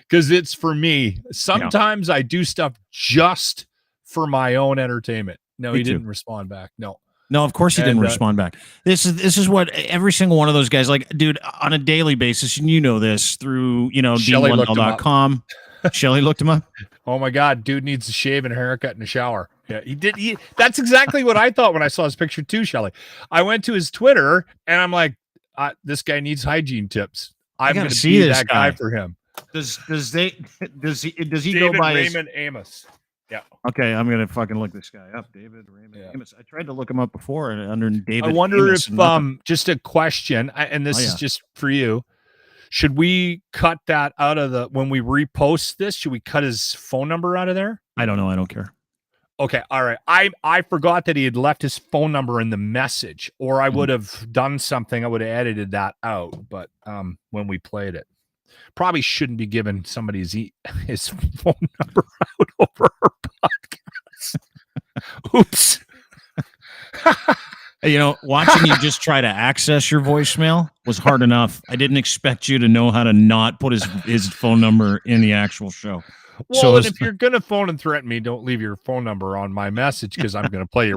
Because it's for me. Sometimes I do stuff just for my own entertainment. No, he didn't respond back. No. No, of course he didn't respond back. This is what every single one of those guys, like, dude, on a daily basis, and you know this through, DeanLundell.com. Shelley looked him up. Oh my God, dude needs a shave and a haircut and a shower. Yeah, he did. That's exactly what I thought when I saw his picture too, Shelley. I went to his Twitter and I'm like, this guy needs hygiene tips. I'm going to see that guy for him. Does he David go by Raymond Amos? Yeah. Okay, I'm gonna fucking look this guy up, David Raymond Amos. I tried to look him up before under David. I wonder Amos if just a question, and this is just for you. Should we cut that out of when we repost this? Should we cut his phone number out of there? I don't know. I don't care. Okay, all right. I forgot that he had left his phone number in the message, or I would have done something. I would have edited that out. But when we played it, probably shouldn't be giving somebody his phone number out over our podcast. Oops. Watching you just try to access your voicemail was hard enough. I didn't expect you to know how to not put his phone number in the actual show. Well, and if you're going to phone and threaten me, don't leave your phone number on my message because I'm going to play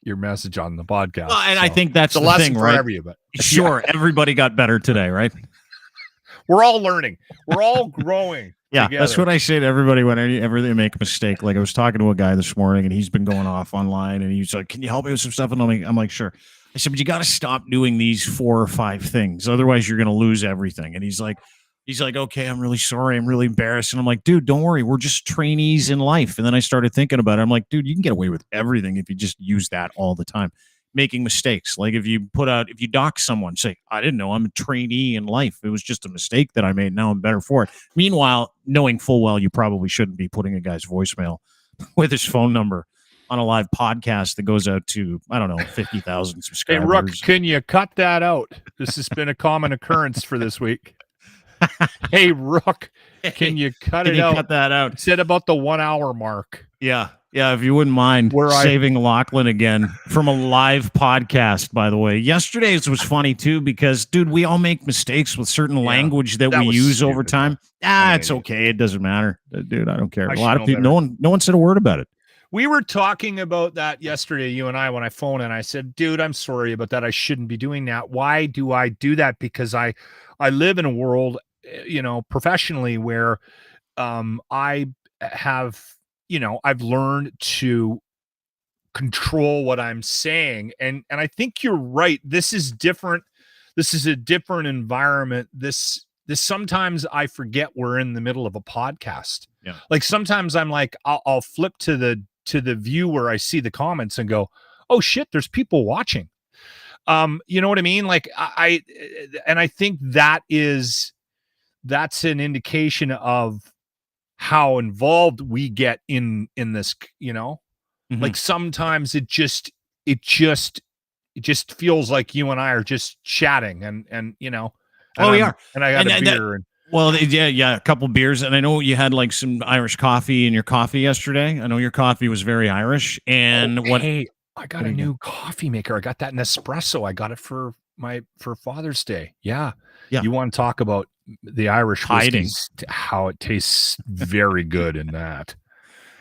your message on the podcast. Well, and I think that's the lesson thing, for right? everybody. Sure, everybody got better today, right? We're all learning. We're all growing. Yeah, together. That's what I say to everybody whenever they make a mistake. Like I was talking to a guy this morning, and he's been going off online, and he's like, "Can you help me with some stuff?" And I'm like, "Sure." I said, "But you got to stop doing these 4 or 5 things, otherwise you're going to lose everything." And he's like, "Okay, I'm really sorry. I'm really embarrassed." And I'm like, "Dude, don't worry. We're just trainees in life." And then I started thinking about it. I'm like, "Dude, you can get away with everything if you just use that all the time." Making mistakes. Like if you dox someone, say, "I didn't know I'm a trainee in life. It was just a mistake that I made. Now I'm better for it." Meanwhile, knowing full well you probably shouldn't be putting a guy's voicemail with his phone number on a live podcast that goes out to, 50,000 subscribers. Hey, Rook, can you cut that out? This has been a common occurrence for this week. Hey, Rook, can you cut it out? Cut that out. It said about the 1 hour mark. Yeah, if you wouldn't mind saving Lochlin again from a live podcast, by the way. Yesterday's was funny, too, because, dude, we all make mistakes with certain language that we use over time. It's okay. It doesn't matter. Dude, I don't care. A lot of people, no one said a word about it. We were talking about that yesterday, you and I, when I phoned, and I said, dude, I'm sorry about that. I shouldn't be doing that. Why do I do that? Because I live in a world, professionally where I have, I've learned to control what I'm saying. And I think you're right. This is different. This is a different environment. This sometimes I forget we're in the middle of a podcast. Yeah. Like sometimes I'm like, I'll flip to the view where I see the comments and go, oh shit, there's people watching. You know what I mean? Like I think that's an indication of how involved we get in this, Mm-hmm. like sometimes it just feels like you and I are just chatting and we are. And I got a beer. A couple beers. And I know you had like some Irish coffee in your coffee yesterday. I know your coffee was very Irish. And Hey, I got a new coffee maker. I got that Nespresso. I got it for Father's Day. Yeah. You want to talk about the Irish hiding, how it tastes very good in that.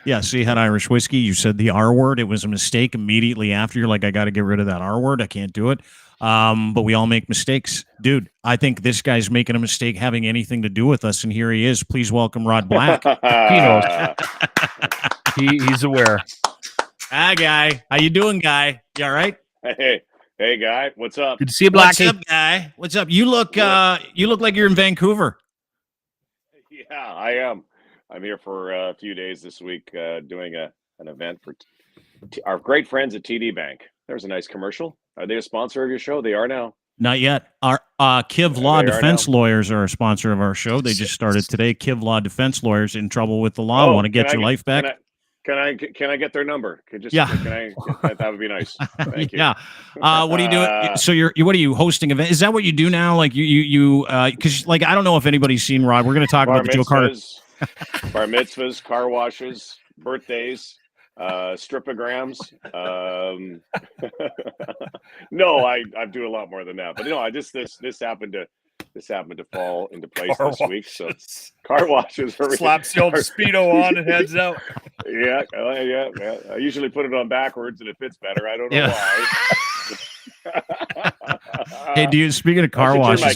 Yeah, so you had Irish whiskey. You said the R word. It was a mistake immediately after. You're like, I got to get rid of that R word. I can't do it. But we all make mistakes. Dude, I think this guy's making a mistake having anything to do with us, and here he is. Please welcome Rod Black. He knows. He's aware. Hi, Guy. How you doing, Guy? You all right? Hey, Guy. What's up? Good to see you, Blackie. What's up, Guy? What's up? You look like you're in Vancouver. Yeah, I am. I'm here for a few days this week doing an event for our great friends at TD Bank. There's a nice commercial. Are they a sponsor of your show? They are now. Not yet. Our Kiv Law Defense Lawyers are a sponsor of our show. They just started today. Kiv Law Defense Lawyers in trouble with the law. Want to get your life back? Can I get their number? That would be nice. Thank you. Yeah. What are you doing? So what are you hosting event? Is that what you do now? Like you because like I don't know if anybody's seen Rod. We're going to talk about the Joe Carter. Bar mitzvahs, car washes, birthdays, stripograms. No, I do a lot more than that. But this happened this happened to fall into place Car this week. So car washes are slaps the old Speedo on and heads out. Yeah. I usually put it on backwards and it fits better. I don't know why. Hey, speaking of car washes, I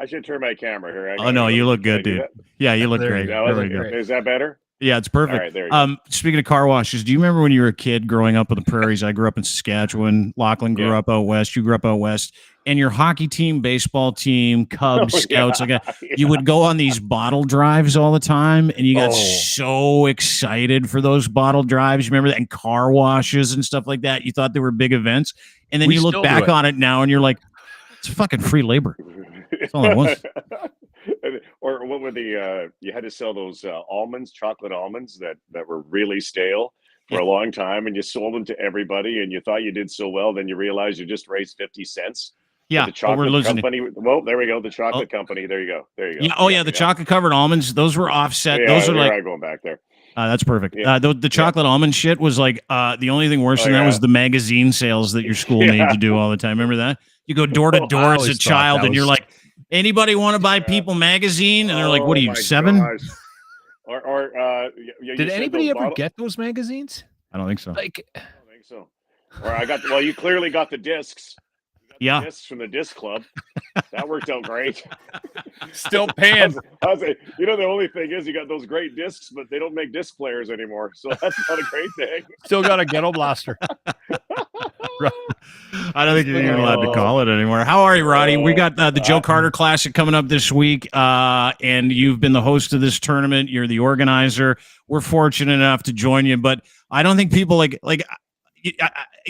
should turn my camera here. Oh no, you look good, dude. Yeah, you look great. There we go. Is that better? Yeah, it's perfect. All right, there you go. Speaking of car washes, do you remember when you were a kid growing up in the prairies? I grew up in Saskatchewan. Lochlin grew up out west. You grew up out west. And your hockey team, baseball team, Cubs, Scouts, you would go on these bottle drives all the time, and you got so excited for those bottle drives. You remember that? And car washes and stuff like that. You thought they were big events. And then you look back on it now, and you're like, it's fucking free labor. That's all it was. Or what were you had to sell those almonds, chocolate almonds that were really stale for a long time, and you sold them to everybody, and you thought you did so well, then you realized you just raised 50 cents. Yeah, the chocolate company. Well, there we go. The chocolate company. There you go. Yeah. The chocolate covered almonds. Those were offset. Those are like going back there. That's perfect. The chocolate almond shit was like the only thing worse than that was the magazine sales that your school made to do all the time. Remember that? You go door to door as a child, and you're like, anybody want to buy People magazine? And they're like, what are you, 7? Did anybody ever get those magazines? I don't think so. I don't think so. Or you clearly got the discs. Yeah, discs from the disc club. That worked out great. Still paying. The only thing is you got those great discs, but they don't make disc players anymore, so that's not a great thing. Still got a ghetto blaster. I don't think you're even allowed to call it anymore. How are you, Roddy? We got the Joe Carter Classic coming up this week, and you've been the host of this tournament. You're the organizer. We're fortunate enough to join you, but I don't think people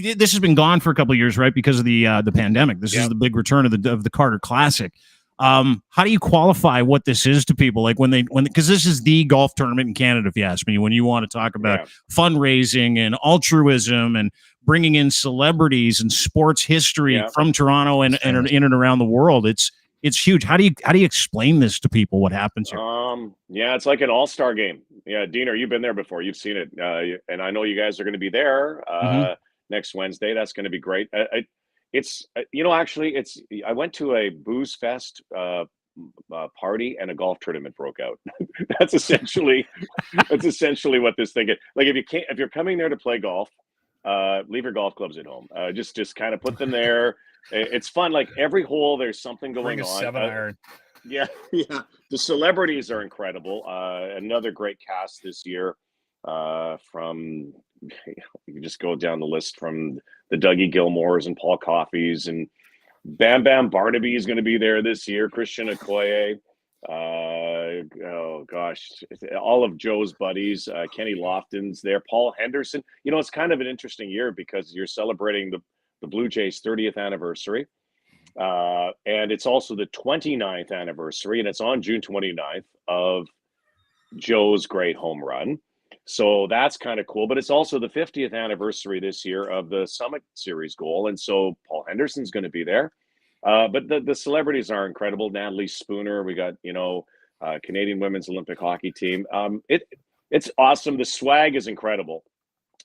this has been gone for a couple of years, right? Because of the pandemic. This is the big return of the Carter Classic. How do you qualify what this is to people? Like because this is the golf tournament in Canada, if you ask me, when you want to talk about fundraising and altruism and bringing in celebrities and sports history from Toronto and in and around the world, it's huge. How do you explain this to people? What happens here? It's like an all-star game. Yeah, Diener, you've been there before. You've seen it, and I know you guys are going to be there next Wednesday. That's going to be great. I went to a booze fest party, and a golf tournament broke out. That's essentially what this thing is. Like, if you're coming there to play golf, leave your golf clubs at home. Just kind of put them there. It's fun. Like, every hole, there's something going on. 7-iron. Yeah. The celebrities are incredible. Another great cast this year. From you can just go down the list from the Dougie Gilmores and Paul Coffeys, and Bam Bam Barnaby is going to be there this year. Christian Okoye. All of Joe's buddies. Kenny Lofton's there. Paul Henderson. It's kind of an interesting year because you're celebrating the Blue Jays' 30th anniversary. And it's also the 29th anniversary, and it's on June 29th of Joe's great home run. So that's kind of cool. But it's also the 50th anniversary this year of the Summit Series goal. And so Paul Henderson's going to be there. But the celebrities are incredible. Natalie Spooner. We got, Canadian Women's Olympic Hockey Team. It's awesome. The swag is incredible.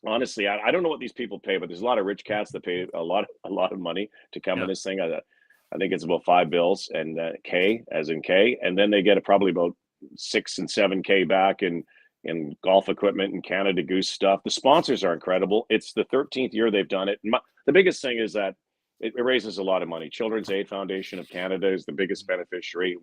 Honestly, I don't know what these people pay, but there's a lot of rich cats that pay a lot of money to come in this thing. I think it's about $5 and K as in K, and then they get probably about 6 and 7K back in golf equipment and Canada Goose stuff. The sponsors are incredible. It's the 13th year they've done it. The biggest thing is that it raises a lot of money. Children's Aid Foundation of Canada is the biggest beneficiary.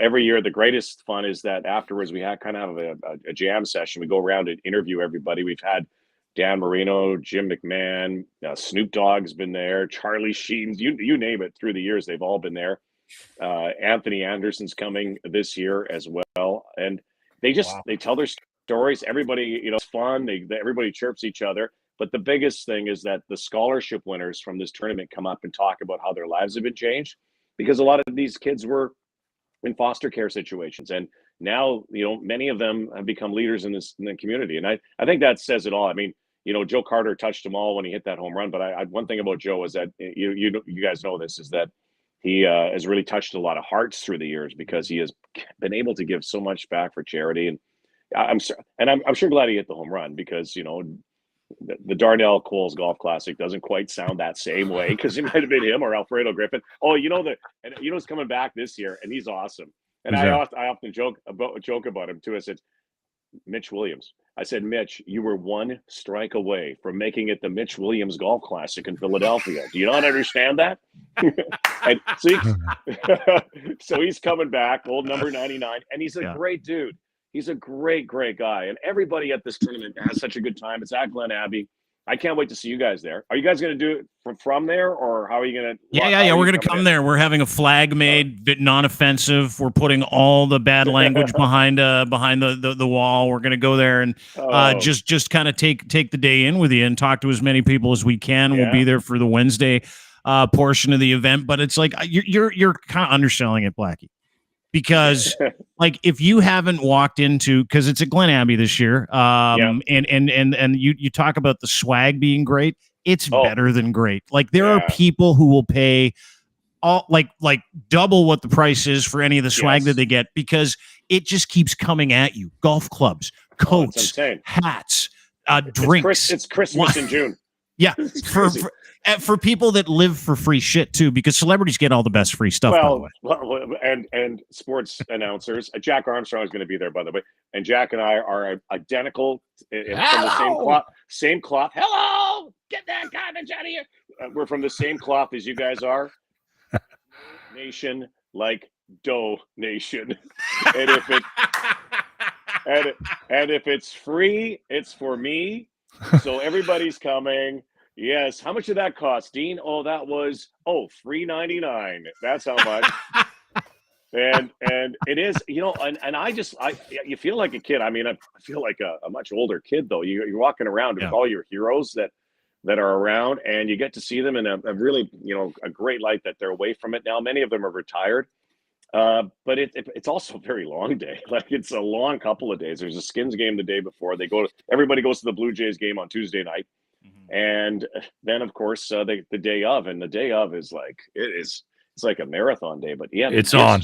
Every year, the greatest fun is that afterwards we have a jam session. We go around and interview everybody. We've had Dan Marino, Jim McMahon, Snoop Dogg's been there, Charlie Sheen's, you name it. Through the years, they've all been there. Anthony Anderson's coming this year as well, and they tell their stories. Everybody, it's fun. Everybody chirps each other. But the biggest thing is that the scholarship winners from this tournament come up and talk about how their lives have been changed, because a lot of these kids were in foster care situations, and now many of them have become leaders in the community. And I think that says it all. I mean, Joe Carter touched them all when he hit that home run. But one thing about Joe is that you guys know this, is that he has really touched a lot of hearts through the years, because he has been able to give so much back for charity. And I'm sure glad he hit the home run, because the Darnell Coles Golf Classic doesn't quite sound that same way because it might have been him or Alfredo Griffin. Oh, who's coming back this year, and he's awesome. And I often joke about him too. I said, Mitch Williams. I said, Mitch, you were one strike away from making it the Mitch Williams Golf Classic in Philadelphia. Do you not understand that? And so he's coming back, old number 99, and he's a great dude. He's a great, great guy. And everybody at this tournament has such a good time. It's at Glen Abbey. I can't wait to see you guys there. Are you guys going to do it from there, or how are you going to? Yeah. We're going to come there. We're having a flag made, non-offensive. We're putting all the bad language behind the wall. We're going to go there and just kind of take the day in with you and talk to as many people as we can. We'll be there for the Wednesday portion of the event, but it's like you're kind of underselling it, Blackie. Because like if you haven't walked into, because it's at Glen Abbey this year, and you talk about the swag being great, it's better than great. Like there are people who will pay all like double what the price is for any of the swag that they get because it just keeps coming at you. Golf clubs, coats, hats, drinks. It's Christmas in June. Yeah, for people that live for free shit too, because celebrities get all the best free stuff. Well, and sports announcers. Jack Armstrong is going to be there, by the way, and Jack and I are identical from the same cloth. Hello, get that garbage out of here. We're from the same cloth as you guys are. Nation like Doe Nation, and if it's free, it's for me. So everybody's coming. Yes. How much did that cost, Dean? Oh, that was $3.99. That's how much. and it is, and you feel like a kid. I mean, I feel like a much older kid though. You're walking around with all your heroes that are around, and you get to see them in a really, a great light that they're away from it now. Many of them are retired. But it's also a very long day. Like it's a long couple of days. There's a Skins game the day before. Everybody goes to the Blue Jays game on Tuesday night. And then of course the day of, and the day of is like, it's like a marathon day, but it's on.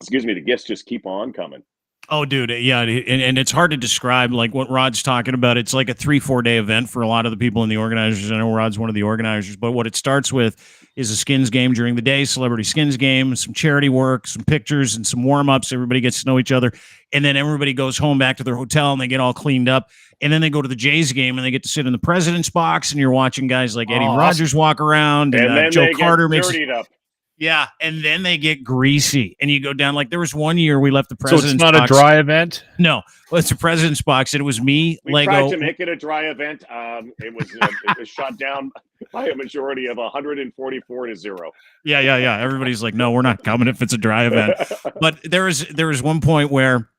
Excuse me. The gifts just keep on coming. Oh, dude. Yeah. And it's hard to describe like what Rod's talking about. It's like a 3-4 day event for a lot of the people in the organizers. I know Rod's one of the organizers, but what it starts with is a Skins game during the day, celebrity Skins game, some charity work, some pictures and some warm-ups. Everybody gets to know each other. And then everybody goes home back to their hotel and they get all cleaned up. And then they go to the Jays game and they get to sit in the president's box and you're watching guys like Eddie Rogers walk around and Joe Carter makes it up. Yeah, and then they get greasy, and you go down. Like there was one year we left the president's box. So it's not a dry event? No, well, it's a president's box, and it was me, we Lego. Tried to make it a dry event. It was shot down by a majority of 144 to 0. Yeah. Everybody's like, no, we're not coming if it's a dry event. But there was one point where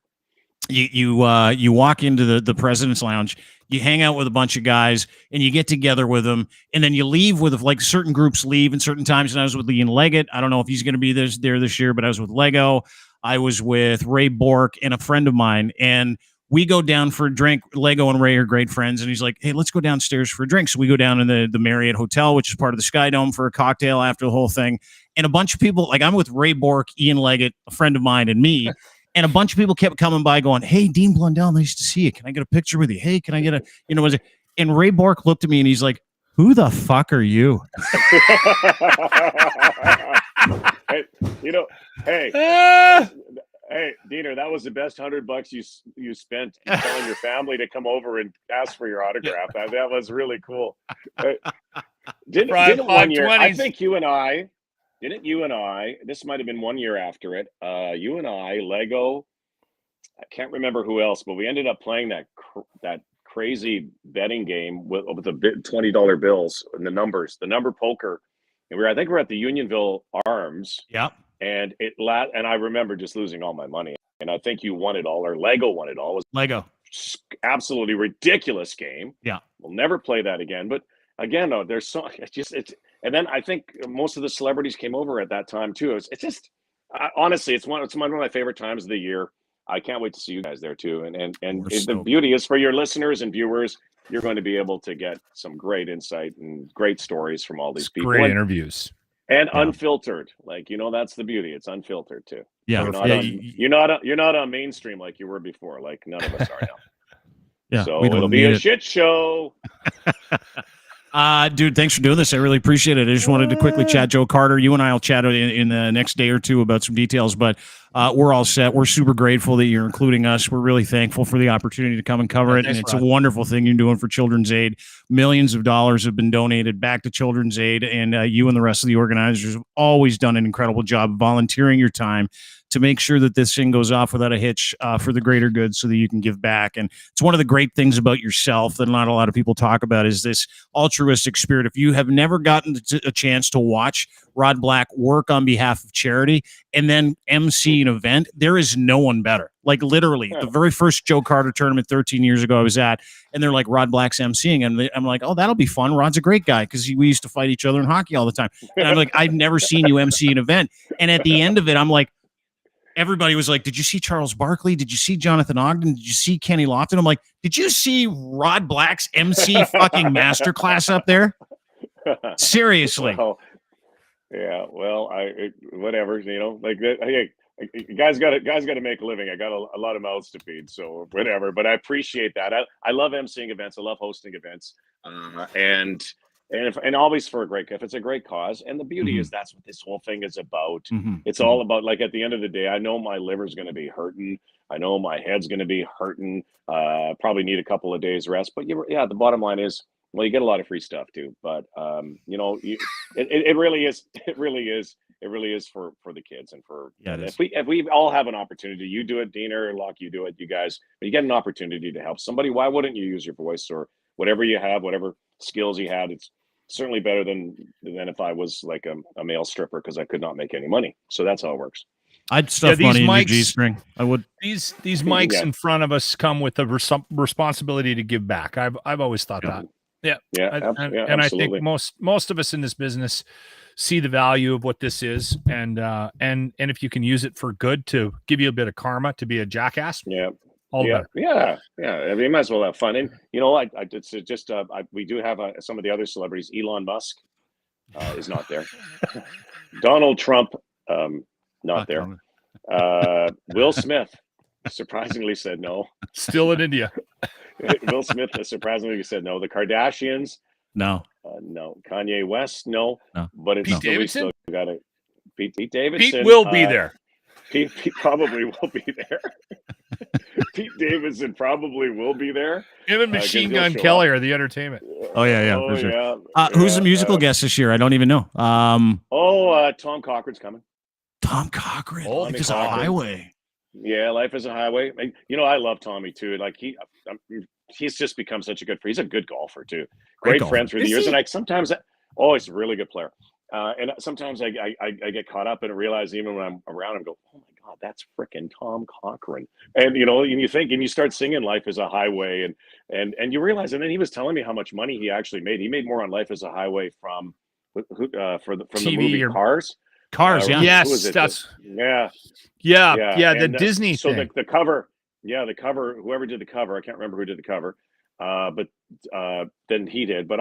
you walk into the president's lounge. You hang out with a bunch of guys and you get together with them, and then you leave with like certain groups leave in certain times. And I was with Ian Leggett. I don't know if he's going to be there this year, but I was with Lego. I was with Ray Bork and a friend of mine, and we go down for a drink. Lego and Ray are great friends, and he's like, "Hey, let's go downstairs for a drink." So we go down in the Marriott Hotel, which is part of the Sky Dome, for a cocktail after the whole thing. And a bunch of people, like I'm with Ray Bork, Ian Leggett, a friend of mine, and me. And a bunch of people kept coming by going, "Hey, Dean Blundell, nice to see you. Can I get a picture with you? Hey, can I get a, and Ray Bork looked at me and he's like, "Who the fuck are you?" Hey, Diener, that was the best $100 you spent telling your family to come over and ask for your autograph. That was really cool. Didn't one year, I think you and I, this might have been 1 year after it, you and I, Lego, I can't remember who else, but we ended up playing that crazy betting game with the $20 bills and the number poker. And I think we're at the Unionville Arms. Yeah. And and I remember just losing all my money. And I think you won it all, or Lego won it all. It was Lego. Absolutely ridiculous game. Yeah. We'll never play that again. But again, though, and then I think most of the celebrities came over at that time too. It's just honestly, it's one of my favorite times of the year. I can't wait to see you guys there too. And the beauty is, for your listeners and viewers, you're going to be able to get some great insight and great stories from all these people. Great interviews. And unfiltered, that's the beauty. It's unfiltered too. Yeah, you're not on mainstream like you were before. Like none of us are now. Yeah, so we don't it'll be need a it. shit show. Dude, thanks for doing this. I really appreciate it. I just wanted to quickly chat. Joe Carter, you and I will chat in the next day or two about some details, but we're all set. We're super grateful that you're including us. We're really thankful for the opportunity to come and cover it. And it's a wonderful thing you're doing for Children's Aid. Millions of dollars have been donated back to Children's Aid, and you and the rest of the organizers have always done an incredible job volunteering your time to make sure that this thing goes off without a hitch for the greater good so that you can give back. And it's one of the great things about yourself that not a lot of people talk about is this altruistic spirit. If you have never gotten a chance to watch Rod Black work on behalf of charity and then MC an event, there is no one better. Like literally the very first Joe Carter tournament 13 years ago I was at, and they're like, Rod Black's MCing. And I'm like, oh, that'll be fun. Rod's a great guy because we used to fight each other in hockey all the time. And I'm like, I've never seen you MC an event. And at the end of it, I'm like, everybody was like, did you see Charles Barkley? Did you see Jonathan Ogden? Did you see Kenny Lofton? I'm like, did you see Rod Black's MC fucking masterclass up there? Seriously. Well, yeah. Well, whatever, you know, like hey, guys got to make a living. I got a lot of mouths to feed, so whatever. But I appreciate that. I love emceeing events. I love hosting events, and always for a great, if it's a great cause. And the beauty is that's what this whole thing is about. It's all about, like, at the end of the day, I know my liver's going to be hurting. I know my head's going to be hurting. Probably need a couple of days rest. But the bottom line is, well, you get a lot of free stuff too. But you know, it really is. It really is for the kids and for if we all have an opportunity, you do it, Dean or Locke, you do it, you guys. But you get an opportunity to help somebody. Why wouldn't you use your voice or whatever you have, whatever skills you had? It's certainly better than if I was like a male stripper because I could not make any money. So that's how it works. I'd stuff money in your G-string. I would. These mics in front of us come with a responsibility to give back. I've always thought that. And I think most of us in this business see the value of what this is, and if you can use it for good to give you a bit of karma to be a jackass, all better. I mean, you might as well have fun. And you know, it's just we do have some of the other celebrities. Elon Musk is not there. Donald Trump not there. Will Smith surprisingly said no. Still in India. Will Smith surprisingly said no. The Kardashians, no. No. Kanye West, no. But it's Pete Davidson? Still got it. Pete Davidson. Pete will be there. Pete probably will be there. Pete Davidson probably will be there. Him and Machine Gun Kelly are the entertainment. Oh yeah, for sure. Who's the musical guest this year? I don't even know. Tom Cochran's coming. Tom Cochran. Life is a highway. Yeah, Life is a Highway. You know, I love Tommy too. Like he's just become such a good friend. He's a good golfer too. Great friend through the years. And he's a really good player. And sometimes I get caught up and realize even when I'm around him, go, oh my God, that's frickin' Tom Cochran. And you know, and you think, and you start singing Life is a Highway, and you realize, and then he was telling me how much money he actually made. He made more on Life is a Highway from the movie Cars. Cars, yes, that's the Disney so thing. the cover, whoever did the cover, I can't remember who did the cover, but then he did. But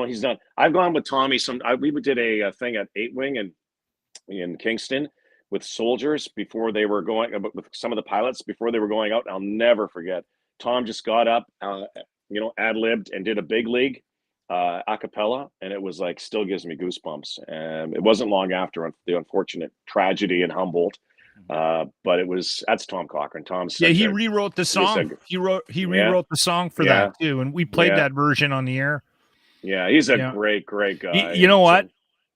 he's not. I've gone with Tommy. We did a thing at 8 Wing in Kingston with soldiers before they were going, with some of the pilots before they were going out. I'll never forget. Tom just got up, ad-libbed and did a big league a cappella, and it was like, still gives me goosebumps. And it wasn't long after the unfortunate tragedy in Humboldt, but that's Tom Cochran. He rewrote the song. He rewrote the song for that too, and we played that version on the air. Yeah, he's a great guy. You know what?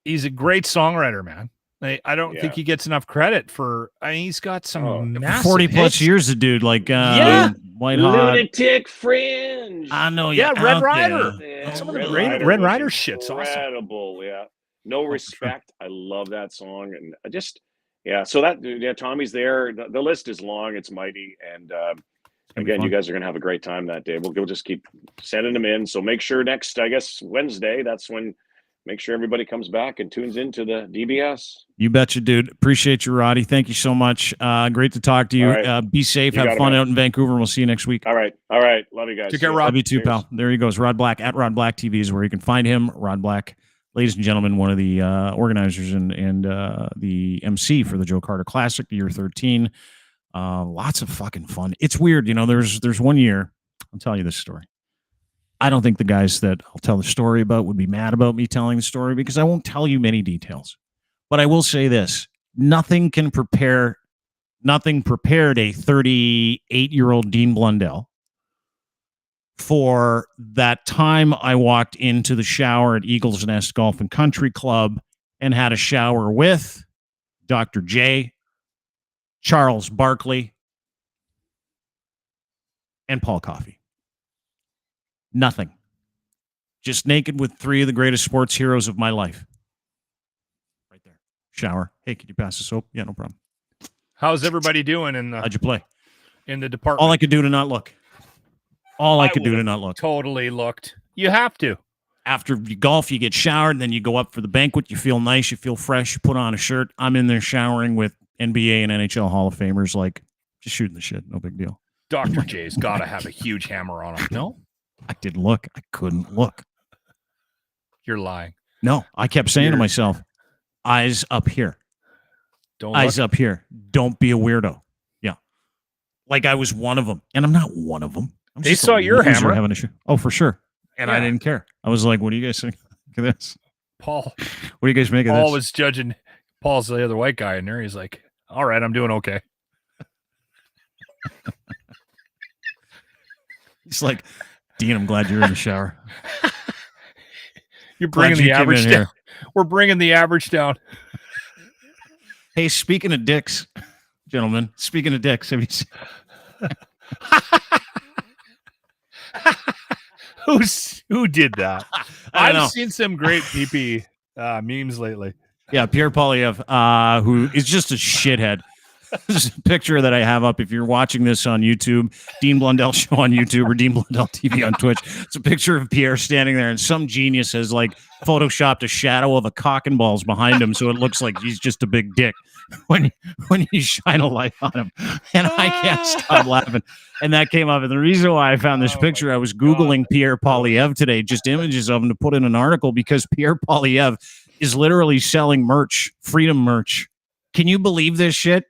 He's a great songwriter, man. I don't think he gets enough credit for. he's got some 40 plus years, the dude. Like White Hot, Lunatic Fringe. I know. Red Rider. Yeah, some of the great Red Rider shit's incredible. Awesome. Yeah, No Respect. I love that song, and I just So Tommy's there. The list is long. It's mighty, and again, you guys are gonna have a great time that day. We'll just keep sending them in. So make sure next, I guess Wednesday. That's when. Make sure everybody comes back and tunes into the DBS. You betcha, dude. Appreciate you, Roddy. Thank you so much. Great to talk to you. Right. Be safe. Have fun out in Vancouver, and we'll see you next week. All right. Love you guys. Take care, Rob. Love you too, pal. There he goes. Rod Black at Rod Black TV is where you can find him. Rod Black, ladies and gentlemen, one of the organizers and the MC for the Joe Carter Classic, year 13. Lots of fucking fun. It's weird, there's one year. I'll tell you this story. I don't think the guys that I'll tell the story about would be mad about me telling the story because I won't tell you many details. But I will say this. Nothing prepared a 38-year-old Dean Blundell for that time I walked into the shower at Eagles Nest Golf and Country Club and had a shower with Dr. J, Charles Barkley, and Paul Coffey. Nothing. Just naked with three of the greatest sports heroes of my life. Right there. Shower. Hey, can you pass the soap? Yeah, no problem. How's everybody doing How'd you play? In the department? All I could do to not look. I could do to not look. Totally looked. You have to. After you golf, you get showered, and then you go up for the banquet. You feel nice. You feel fresh. You put on a shirt. I'm in there showering with NBA and NHL Hall of Famers, like just shooting the shit. No big deal. Dr. J's got to have a huge hammer on him. No? I didn't look. I couldn't look. You're lying. No, I kept saying to myself, eyes up here. Don't eyes look. up here. Don't be a weirdo. Yeah. Like I was one of them. And I'm not one of them. They saw your hammer. Having a oh, for sure. And I didn't care. I was like, what do you guys think of this? Paul. What do you guys make of this? Paul was judging. Paul's the other white guy in there. He's like, all right, I'm doing okay. He's like, Dean, I'm glad you're in the shower. You're bringing the average down. We're bringing the average down. Hey, speaking of dicks, gentlemen, speaking of dicks, have you seen? Who did that? I've seen some great PP memes lately. Yeah, Pierre Poilievre, who is just a shithead. This is a picture that I have up. If you're watching this on YouTube, Dean Blundell Show on YouTube or Dean Blundell TV on Twitch, it's a picture of Pierre standing there, and some genius has like photoshopped a shadow of a cock and balls behind him, so it looks like he's just a big dick when you shine a light on him. And I can't stop laughing. And that came up. And the reason why I found this picture, I was Googling Pierre Poilievre today, just images of him to put in an article, because Pierre Poilievre is literally selling merch, freedom merch. Can you believe this shit?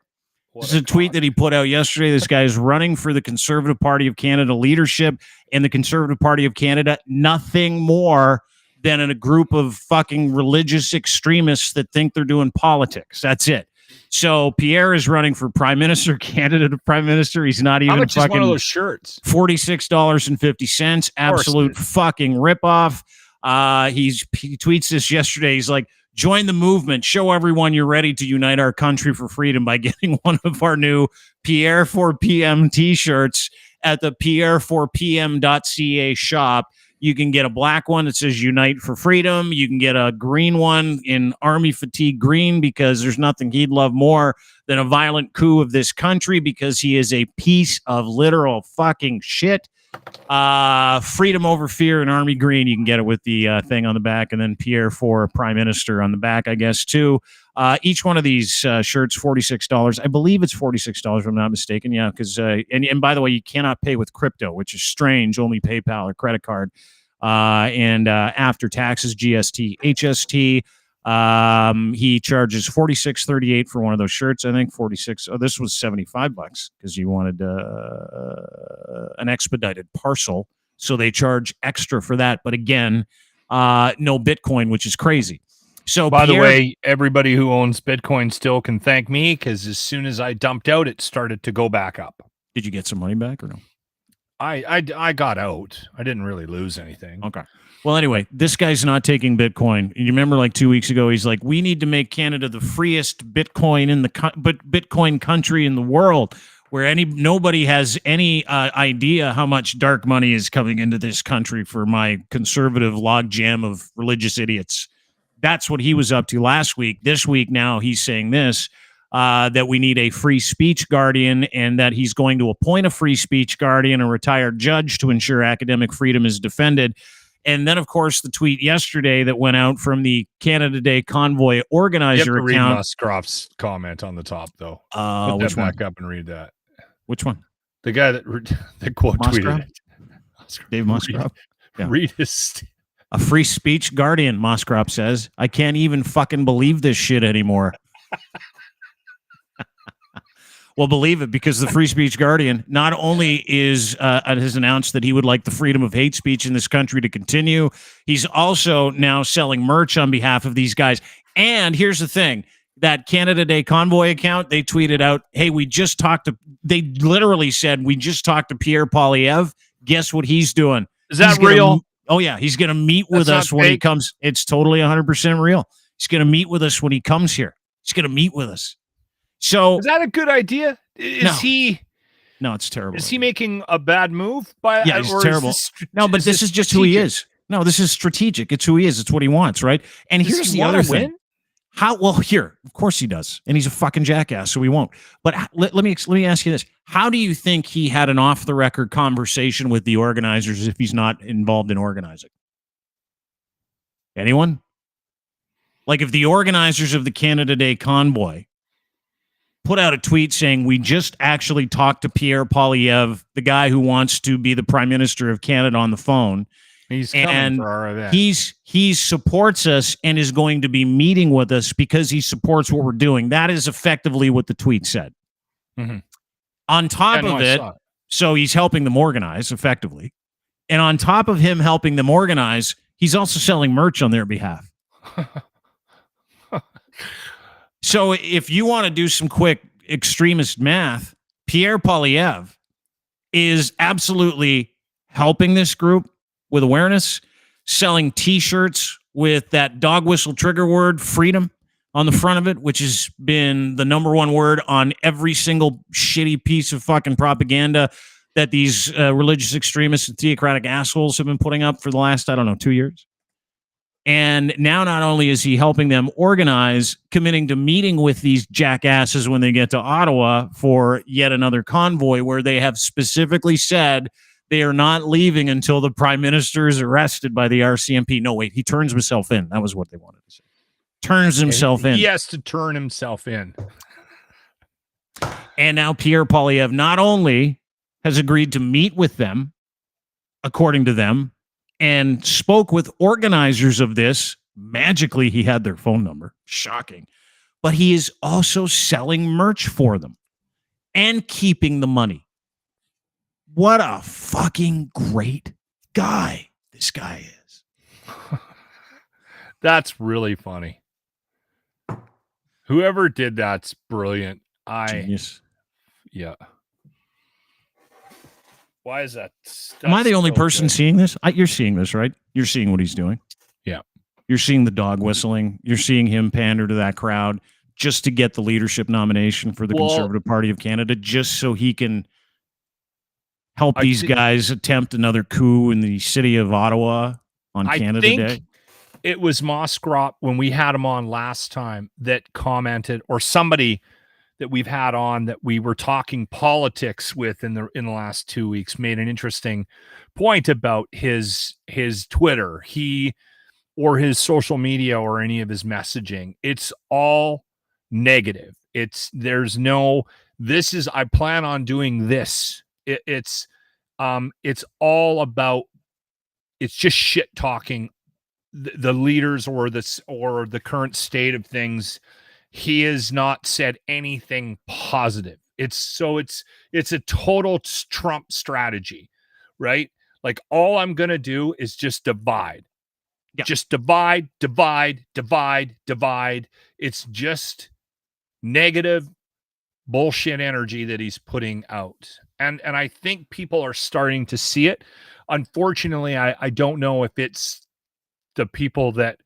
This is a tweet that he put out yesterday. This guy is running for the Conservative Party of Canada leadership, and the Conservative Party of Canada, nothing more than a group of fucking religious extremists that think they're doing politics. That's it. So Pierre is running for Prime Minister, candidate of Prime Minister. He's not even How much fucking is one of those shirts? $46.50. Absolute fucking ripoff. He tweets this yesterday. He's like, join the movement. Show everyone you're ready to unite our country for freedom by getting one of our new Pierre 4PM t-shirts at the pierre4pm.ca shop. You can get a black one that says Unite for Freedom. You can get a green one in army fatigue green, because there's nothing he'd love more than a violent coup of this country, because he is a piece of literal fucking shit. Freedom over fear in army green. You can get it with the thing on the back, and then Pierre for Prime Minister on the back, I guess, too. Each one of these shirts, $46. I believe it's $46 if I'm not mistaken. Yeah, because and by the way, you cannot pay with crypto, which is strange. Only PayPal or credit card. And after taxes, GST, HST. He charges $46.38 for one of those shirts. I think 46. Oh, this was $75 because you wanted an expedited parcel, so they charge extra for that. But again, no Bitcoin, which is crazy. So, by the way, everybody who owns Bitcoin still can thank me, because as soon as I dumped out, it started to go back up. Did you get some money back or no? I got out. I didn't really lose anything. Okay. Well, anyway, this guy's not taking Bitcoin. You remember, like 2 weeks ago, he's like, "We need to make Canada the freest Bitcoin in the Bitcoin country in the world, where nobody has any idea how much dark money is coming into this country for my conservative logjam of religious idiots." That's what he was up to last week. This week, now he's saying this. That we need a free speech guardian, and that he's going to appoint a free speech guardian, a retired judge, to ensure academic freedom is defended. And then, of course, the tweet yesterday that went out from the Canada Day convoy organizer account. Read Muscroft's comment on the top, though. Put which that one? back up and read that. Which one? The guy that quote tweeted it. Dave Muscroft. Yeah. Read his. A free speech guardian, Muscroft says. I can't even fucking believe this shit anymore. Well, believe it, because the Free Speech Guardian not only has announced that he would like the freedom of hate speech in this country to continue, he's also now selling merch on behalf of these guys. And here's the thing. That Canada Day Convoy account, they tweeted out, hey, they literally said, we just talked to Pierre Poilievre. Guess what he's doing? Is that real? Oh, yeah. He's going to meet with us when he comes. It's totally 100% real. He's going to meet with us when he comes here. He's going to meet with us. So is that a good idea? No, it's terrible. Is he making a bad move? Yeah, it's terrible. But this is just who he is. No, this is strategic. It's who he is. It's what he wants, right? And here's the other thing. Of course he does. And he's a fucking jackass, so he won't. But let me ask you this. How do you think he had an off-the-record conversation with the organizers if he's not involved in organizing? Anyone? Like if the organizers of the Canada Day Convoy put out a tweet saying, we just actually talked to Pierre Poilievre, the guy who wants to be the Prime Minister of Canada, on the phone. He's coming for our event. He supports us and is going to be meeting with us because he supports what we're doing. That is effectively what the tweet said. Mm-hmm. On top of it, so he's helping them organize effectively. And on top of him helping them organize, he's also selling merch on their behalf. So if you want to do some quick extremist math, Pierre Poilievre is absolutely helping this group with awareness, selling T-shirts with that dog whistle trigger word, freedom, on the front of it, which has been the number one word on every single shitty piece of fucking propaganda that these religious extremists and theocratic assholes have been putting up for the last, 2 years. And now not only is he helping them organize, committing to meeting with these jackasses when they get to Ottawa for yet another convoy where they have specifically said they are not leaving until the Prime Minister is arrested by the RCMP. No, wait, he turns himself in. That was what they wanted to say. Turns himself in. He has to turn himself in. And now Pierre Poilievre not only has agreed to meet with them, according to them, and spoke with organizers of this. Magically, he had their phone number. Shocking. But he is also selling merch for them and keeping the money. What a fucking great guy this guy is. That's really funny. Whoever did that's brilliant. Genius. Yeah. Why is that? Am I the only person seeing this? You're seeing this, right? You're seeing what he's doing. Yeah. You're seeing the dog whistling. You're seeing him pander to that crowd just to get the leadership nomination for the Conservative Party of Canada, just so he can help these guys attempt another coup in the city of Ottawa on Canada Day. It was Moskrop when we had him on last time that commented, or somebody that we've had on that we were talking politics with in the last 2 weeks, made an interesting point about his Twitter, or his social media, or any of his messaging. It's all negative. I plan on doing this. It's all about, it's just shit talking the leaders or the current state of things. He has not said anything positive. It's a total Trump strategy, right? Like, all I'm going to do is just divide. Yeah. Just divide. It's just negative bullshit energy that he's putting out. And I think people are starting to see it. Unfortunately, I don't know if it's the people that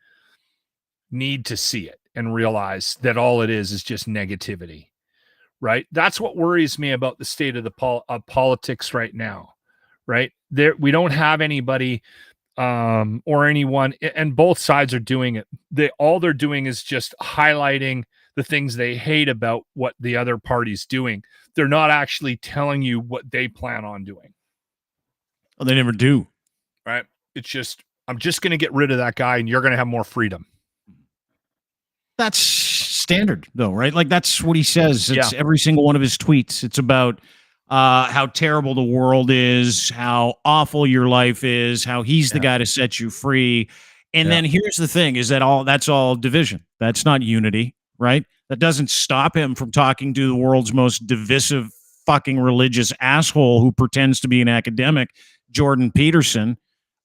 need to see it and realize that all it is just negativity, right? That's what worries me about the state of the politics right now, right? We don't have anybody or anyone, and both sides are doing it. All they're doing is just highlighting the things they hate about what the other party's doing. They're not actually telling you what they plan on doing. Well, they never do. Right? It's just, I'm just going to get rid of that guy and you're going to have more freedom. That's standard, though, right? Like, that's what he says. It's every single one of his tweets. It's about how terrible the world is, how awful your life is, how he's the guy to set you free. And then here's the thing, is that that's all division. That's not unity. right? That doesn't stop him from talking to the world's most divisive fucking religious asshole who pretends to be an academic, Jordan Peterson,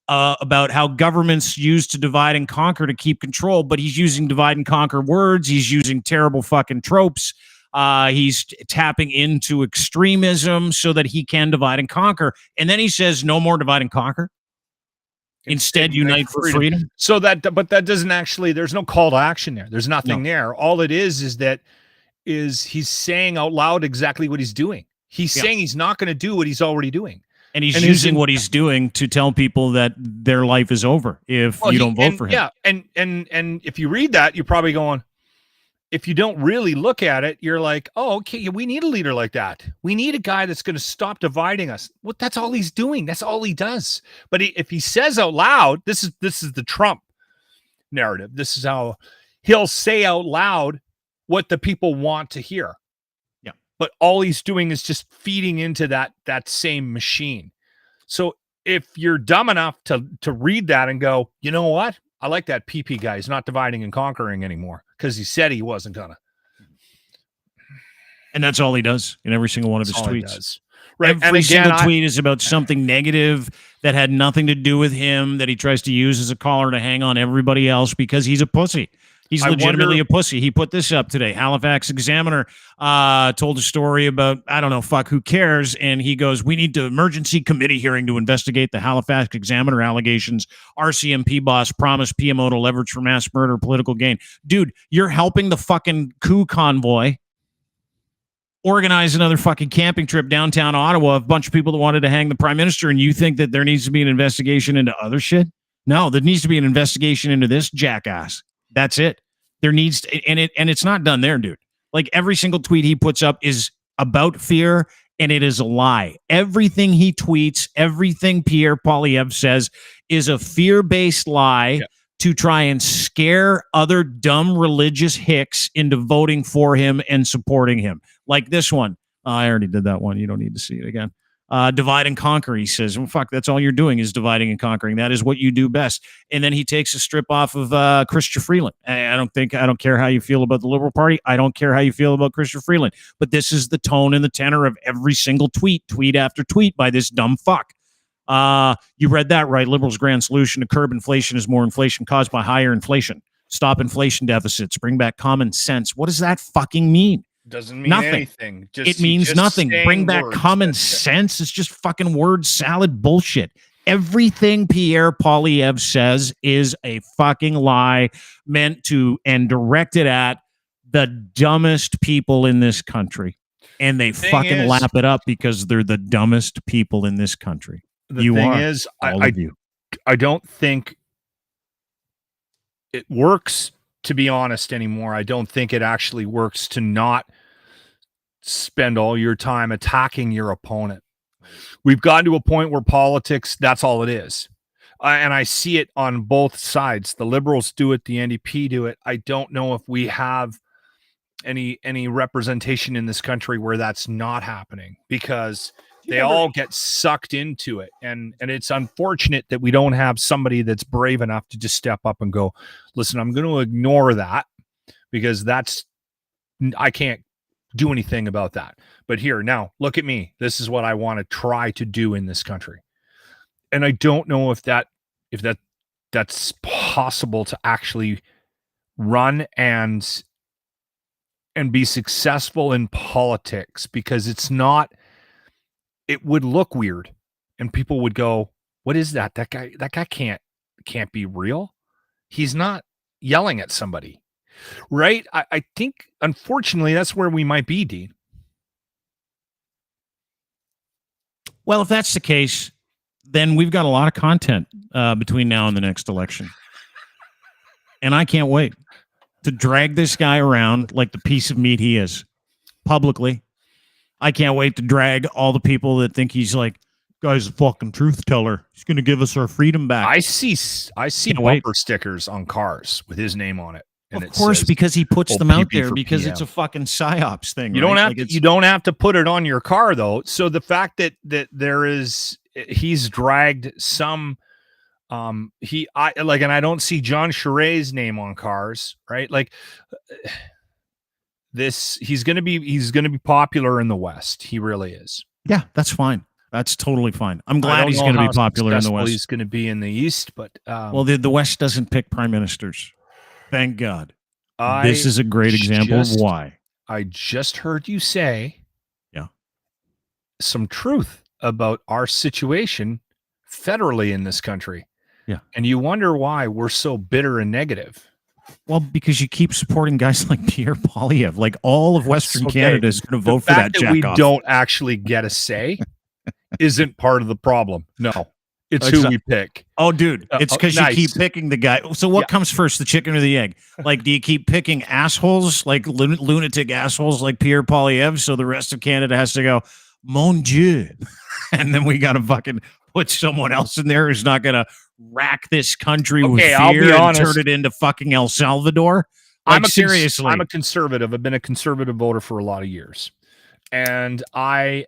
about how governments use to divide and conquer to keep control, but he's using divide and conquer words. He's using terrible fucking tropes. He's tapping into extremism so that he can divide and conquer. And then he says, no more divide and conquer. Instead, unite for freedom. So but that doesn't actually, there's no call to action there. There's nothing there. All it is he's saying out loud exactly what he's doing. He's saying he's not going to do what he's already doing. And he's using what he's doing to tell people that their life is over if you don't vote for him. Yeah. And if you read that, you're probably going, if you don't really look at it, you're like, oh, okay, we need a leader like that. We need a guy that's going to stop dividing us. Well, that's all he's doing. That's all he does. But if he says out loud, this is the Trump narrative. This is how he'll say out loud what the people want to hear. Yeah. But all he's doing is just feeding into that same machine. So if you're dumb enough to read that and go, you know what? I like that PP guy. He's not dividing and conquering anymore because he said he wasn't gonna. And that's all he does in every single one of his tweets. Right. Every single tweet is about something negative that had nothing to do with him, that he tries to use as a collar to hang on everybody else because he's a pussy. He's legitimately a pussy. He put this up today. Halifax Examiner told a story about, I don't know, who cares? And he goes, we need the emergency committee hearing to investigate the Halifax Examiner allegations. RCMP boss promised PMO to leverage for mass murder, political gain. Dude, you're helping the fucking coup convoy organize another fucking camping trip downtown Ottawa, a bunch of people that wanted to hang the prime minister, and you think that there needs to be an investigation into other shit? No, there needs to be an investigation into this jackass. That's it. There needs to, and it's not done there, dude. Like every single tweet he puts up is about fear, and it is a lie. Everything he tweets, everything Pierre Poilievre says is a fear-based lie to try and scare other dumb religious hicks into voting for him and supporting him. Like this one. I already did that one. You don't need to see it again. Divide and conquer, he says. Well, fuck, that's all you're doing is dividing and conquering. That is what you do best. And then he takes a strip off of Chrystia Freeland. I don't care how you feel about the Liberal Party. I don't care how you feel about Chrystia Freeland. But this is the tone and the tenor of every single tweet after tweet by this dumb fuck. You read that right. Liberals' grand solution to curb inflation is more inflation caused by higher inflation. Stop inflation deficits. Bring back common sense. What does that fucking mean? Doesn't mean nothing. Anything. It means nothing. Bring back common sense. It's just fucking word salad bullshit. Everything Pierre Poilievre says is a fucking lie meant to and directed at the dumbest people in this country. And they fucking lap it up because they're the dumbest people in this country. The thing is, I don't think it works, to be honest, anymore. I don't think it actually works to not spend all your time attacking your opponent. We've gotten to a point where politics, that's all it is. And I see it on both sides. The Liberals do it, the NDP do it. I don't know if we have any representation in this country where that's not happening, because they all get sucked into it. And it's unfortunate that we don't have somebody that's brave enough to just step up and go, listen, I'm going to ignore that because I can't do anything about that. But here, now, look at me. This is what I want to try to do in this country. And I don't know if that's possible to actually run and be successful in politics, because it's not. It would look weird and people would go, what is that? That guy can't be real. He's not yelling at somebody, right? I think, unfortunately, that's where we might be, Dean. Well, if that's the case, then we've got a lot of content between now and the next election. And I can't wait to drag this guy around like the piece of meat he is publicly. I can't wait to drag all the people that think he's like, guy's a fucking truth teller. He's going to give us our freedom back. I see bumper stickers on cars with his name on it. And of course, because he puts them out there because PM. It's a fucking psyops thing. You don't have to. You don't have to put it on your car though. So the fact that he's dragged some, and I don't see John Charest's name on cars, right? Like, he's going to be popular in the West. He really is. Yeah, that's fine. That's totally fine. I'm glad he's going to be popular in the West. He's going to be in the East, but well, the West doesn't pick prime ministers. Thank God. This is a great example of why. I just heard you say, yeah, some truth about our situation federally in this country. Yeah, and you wonder why we're so bitter and negative. Well, because you keep supporting guys like Pierre Poilievre, like all of Western Canada is going to vote for that jack-off. We off. Don't actually get a say isn't part of the problem. No, it's who we pick. Oh, dude, it's because you keep picking the guy. So what comes first, the chicken or the egg? Like, do you keep picking assholes, like lunatic assholes like Pierre Poilievre, so the rest of Canada has to go, mon Dieu, and then we got to fucking put someone else in there who's not going to rack this country with fear and turn it into fucking El Salvador? Like, seriously. I'm a conservative. I've been a conservative voter for a lot of years. And I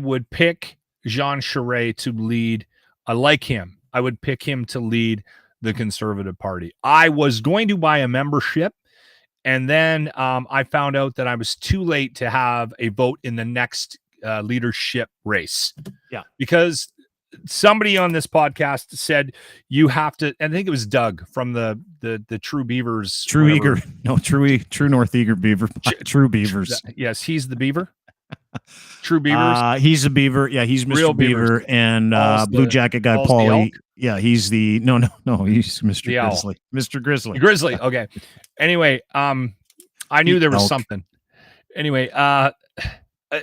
would pick Jean Charest to lead. I like him. I would pick him to lead the Conservative Party. I was going to buy a membership, and then I found out that I was too late to have a vote in the next leadership race. Yeah. Because somebody on this podcast said you have to, I think it was Doug from the True Beavers. True North Eager Beaver. True Beavers. Yes, he's the Beaver. True Beavers. He's a Beaver. Yeah, he's Mr. Real Beaver. And Blue Jacket guy Paulie. Yeah, he's the no, he's Mr. Grizzly. Mr. Grizzly. Grizzly. Okay. Anyway, I knew there was something. Anyway,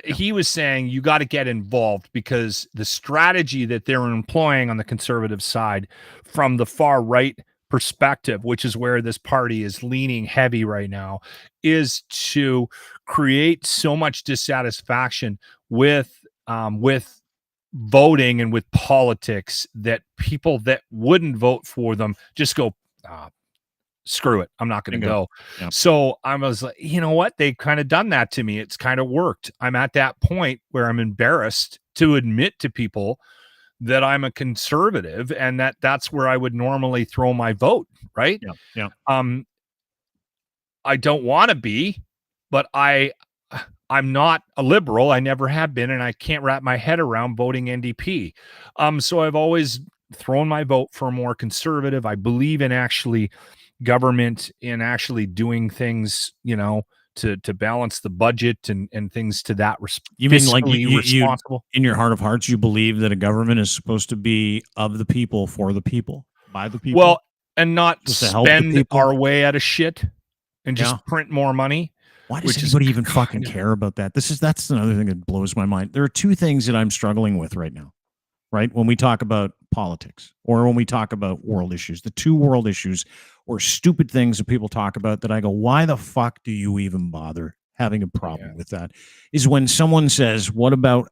he was saying you got to get involved because the strategy that they're employing on the conservative side from the far right perspective, which is where this party is leaning heavy right now, is to create so much dissatisfaction with voting and with politics that people that wouldn't vote for them just go, screw it, I'm not going to go. Yeah. So I was like, you know what? They've kind of done that to me. It's kind of worked. I'm at that point where I'm embarrassed to admit to people that I'm a conservative and that's where I would normally throw my vote. Right. Yeah. I don't want to be, but I'm not a liberal. I never have been, and I can't wrap my head around voting NDP. So I've always thrown my vote for a more conservative. I believe in actually government, in actually doing things, to balance the budget and things to that respect. You mean like you in your heart of hearts, you believe that a government is supposed to be of the people, for the people, by the people? Well, and not spend our way out of shit and just print more money. Why does anybody even fucking care about that? That's another thing that blows my mind. There are two things that I'm struggling with right now, right? When we talk about politics or when we talk about world issues, the two world issues or stupid things that people talk about that I go, why the fuck do you even bother having a problem with that? Is when someone says, what about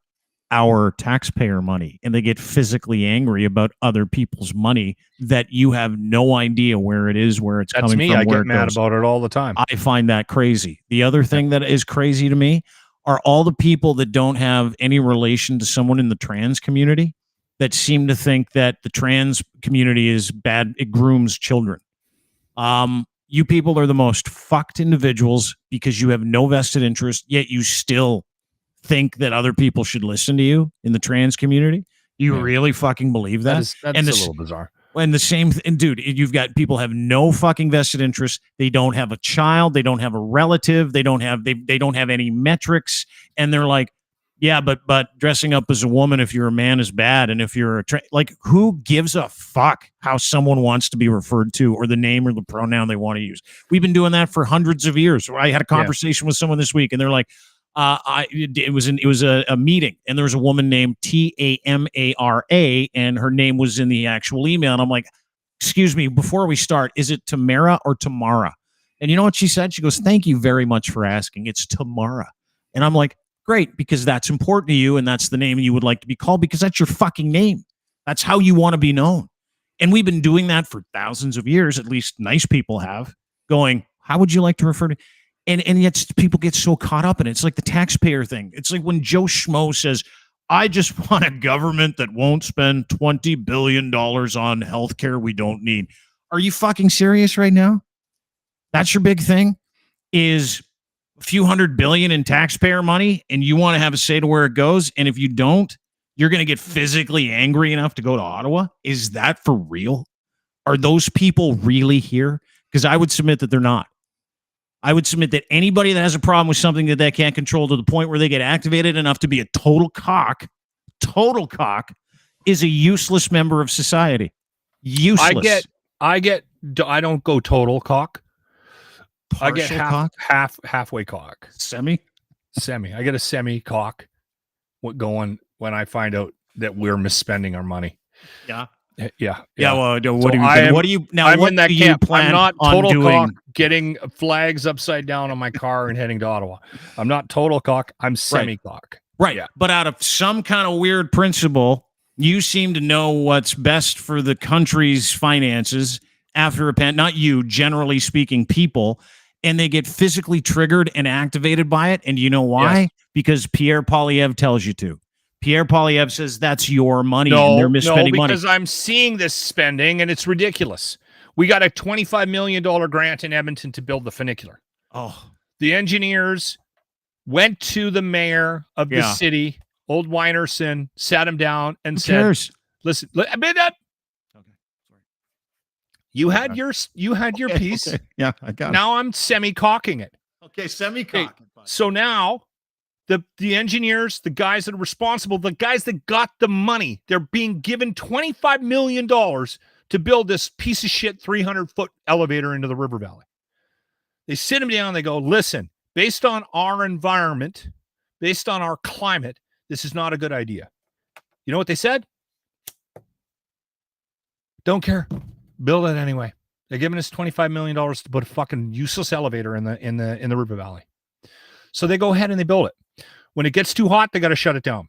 our taxpayer money? And they get physically angry about other people's money that you have no idea where it is, where it's coming from. I get mad about it all the time. I find that crazy. The other thing that is crazy to me are all the people that don't have any relation to someone in the trans community that seem to think that the trans community is bad. It grooms children. You people are the most fucked individuals because you have no vested interest, yet you still think that other people should listen to you in the trans community. You really fucking believe that? That's a little bizarre. And the same thing, dude, you've got people have no fucking vested interest. They don't have a child. They don't have a relative. They don't have any metrics. And they're like, yeah, but dressing up as a woman if you're a man is bad, and if you're who gives a fuck how someone wants to be referred to or the name or the pronoun they want to use? We've been doing that for hundreds of years. I had a conversation with someone this week, and they're like, it was a meeting, and there was a woman named Tamara, and her name was in the actual email, and I'm like, excuse me, before we start, is it Tamara or Tamara? And you know what she said? She goes, thank you very much for asking. It's Tamara. And I'm like, great, because that's important to you, and that's the name you would like to be called, because that's your fucking name. That's how you want to be known. And we've been doing that for thousands of years, at least nice people have, going, how would you like to refer to? And yet people get so caught up in it. It's like the taxpayer thing. It's like when Joe Schmo says, I just want a government that won't spend $20 billion on healthcare we don't need. Are you fucking serious right now? That's your big thing? Is a few $100 billion in taxpayer money and you want to have a say to where it goes, and if you don't, you're going to get physically angry enough to go to Ottawa? Is that for real? Are those people really here? Because I would submit that they're not. I would submit that anybody that has a problem with something that they can't control to the point where they get activated enough to be a total cock, is a useless member of society. Useless. I don't go total cock. I get Partial cock? halfway cock. Semi. I get a semi cock. What going when I find out that we're misspending our money? Yeah. Yeah. Well, I'm in that camp. I'm not total cock getting flags upside down on my car and heading to Ottawa. I'm not total cock. I'm semi cock. Right. Yeah. But out of some kind of weird principle, you seem to know what's best for the country's finances after a not you, generally speaking, people, and they get physically triggered and activated by it. And you know why? Yes. Because Pierre Poilievre tells you to. Pierre Poilievre says that's your money and they're misspending money. Because I'm seeing this spending and it's ridiculous. We got a $25 million grant in Edmonton to build the funicular. Oh, the engineers went to the mayor of the city, Old Winerson, sat him down and said, listen, you had your piece. Okay. Yeah, I got it. Now I'm semi-cocking it. Okay, semi-cocking. So now the engineers, the guys that are responsible, the guys that got the money, they're being given $25 million to build this piece of shit 300-foot elevator into the river valley. They sit them down, they go, listen, based on our environment, based on our climate, this is not a good idea. You know what they said? Don't care. Build it anyway. They're giving us $25 million to put a fucking useless elevator in the river valley. So they go ahead and they build it. When it gets too hot, they got to shut it down.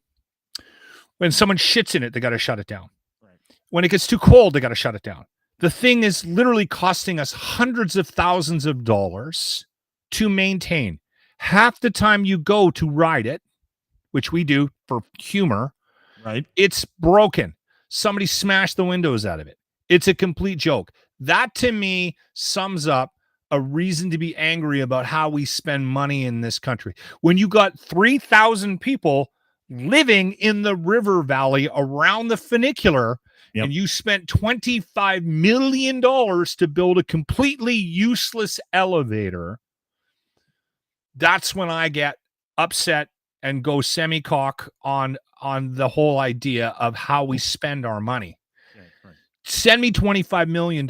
When someone shits in it, they got to shut it down. Right. When it gets too cold, they got to shut it down. The thing is literally costing us hundreds of thousands of dollars to maintain. Half the time you go to ride it, which we do for humor, right? It's broken. Somebody smashed the windows out of it. It's a complete joke. That to me sums up a reason to be angry about how we spend money in this country. When you got 3,000 people living in the river valley around the funicular, and you spent $25 million to build a completely useless elevator, that's when I get upset and go semi-cock on the whole idea of how we spend our money. Right. Send me $25 million,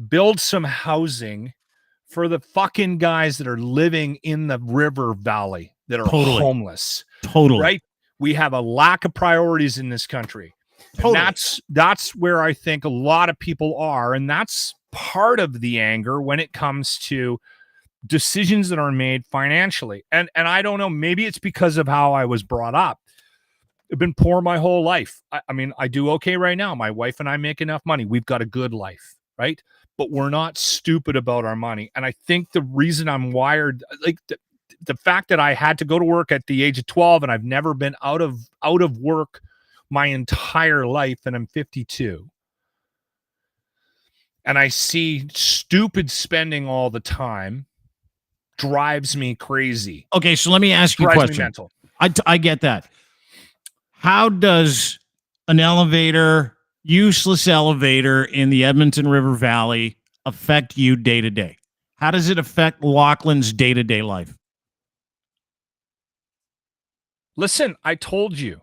build some housing for the fucking guys that are living in the river valley that are homeless. Totally. Right? We have a lack of priorities in this country. Totally. And that's where I think a lot of people are. And that's part of the anger when it comes to decisions that are made financially. And I don't know, maybe it's because of how I was brought up. I've been poor my whole life. I mean, I do okay right now. My wife and I make enough money. We've got a good life, right? But we're not stupid about our money. And I think the reason I'm wired, like the fact that I had to go to work at the age of 12 and I've never been out of work my entire life, and I'm 52. And I see stupid spending all the time drives me crazy. Okay, so let me ask you a question. I get that. How does an useless elevator in the Edmonton River Valley affect you day to day? How does it affect Lochlin's day-to-day life? Listen, I told you,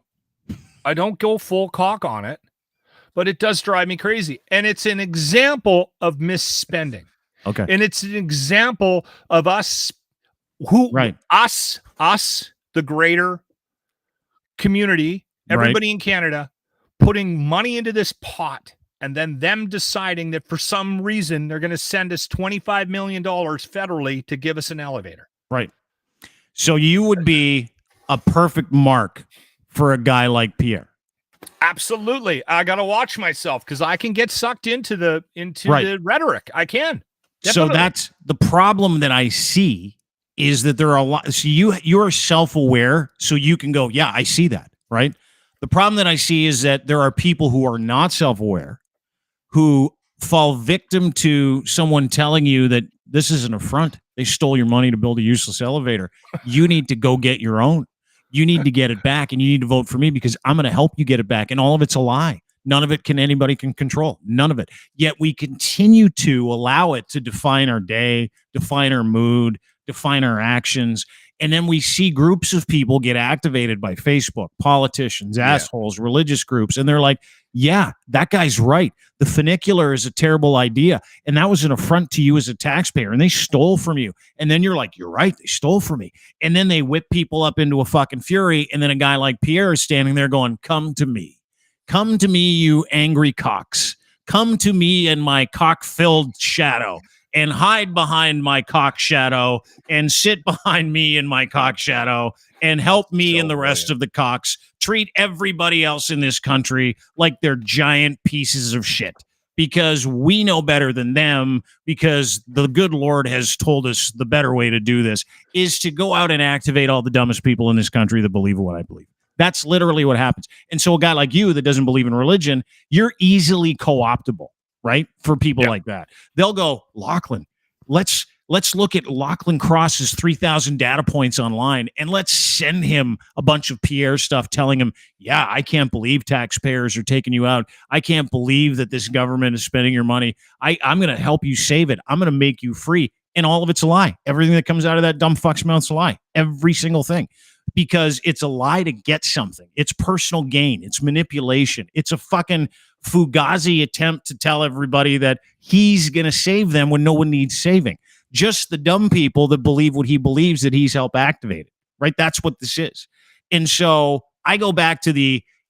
I don't go full cock on it, but it does drive me crazy. And it's an example of misspending. Okay. And it's an example of us, the greater community, everybody in Canada, putting money into this pot and then them deciding that for some reason they're going to send us $25 million federally to give us an elevator. Right. So you would be a perfect mark for a guy like Pierre. Absolutely. I got to watch myself because I can get sucked into the rhetoric. I can. Definitely. So that's the problem that I see, is that there are a lot. So you're self-aware, so you can go, yeah, I see that, right? The problem that I see is that there are people who are not self-aware, who fall victim to someone telling you that this is an affront. They stole your money to build a useless elevator. You need to go get your own. You need to get it back, and you need to vote for me because I'm going to help you get it back. And all of it's a lie. None of it anybody can control. None of it. Yet we continue to allow it to define our day, define our mood, define our actions. And then we see groups of people get activated by Facebook, politicians, assholes, religious groups. And they're like, yeah, that guy's right. The funicular is a terrible idea. And that was an affront to you as a taxpayer. And they stole from you. And then you're like, you're right. They stole from me. And then they whip people up into a fucking fury. And then a guy like Pierre is standing there going, come to me. Come to me, you angry cocks. Come to me in my cock-filled shadow and hide behind my cock shadow and sit behind me in my cock shadow and help me and the rest of the cocks treat everybody else in this country like they're giant pieces of shit because we know better than them because the good Lord has told us the better way to do this is to go out and activate all the dumbest people in this country that believe what I believe. That's literally what happens. And so a guy like you that doesn't believe in religion, you're easily co-optable, right? For people like that. They'll go, Lochlin, let's look at Lochlin Cross's 3,000 data points online and let's send him a bunch of Pierre stuff telling him, yeah, I can't believe taxpayers are taking you out. I can't believe that this government is spending your money. I'm going to help you save it. I'm going to make you free. And all of it's a lie. Everything that comes out of that dumb fuck's mouth's a lie. Every single thing. Because it's a lie to get something. It's personal gain. It's manipulation. It's a fucking Fugazi attempt to tell everybody that he's going to save them when no one needs saving. Just the dumb people that believe what he believes that he's helped activate it, right? That's what this is. And so I go back to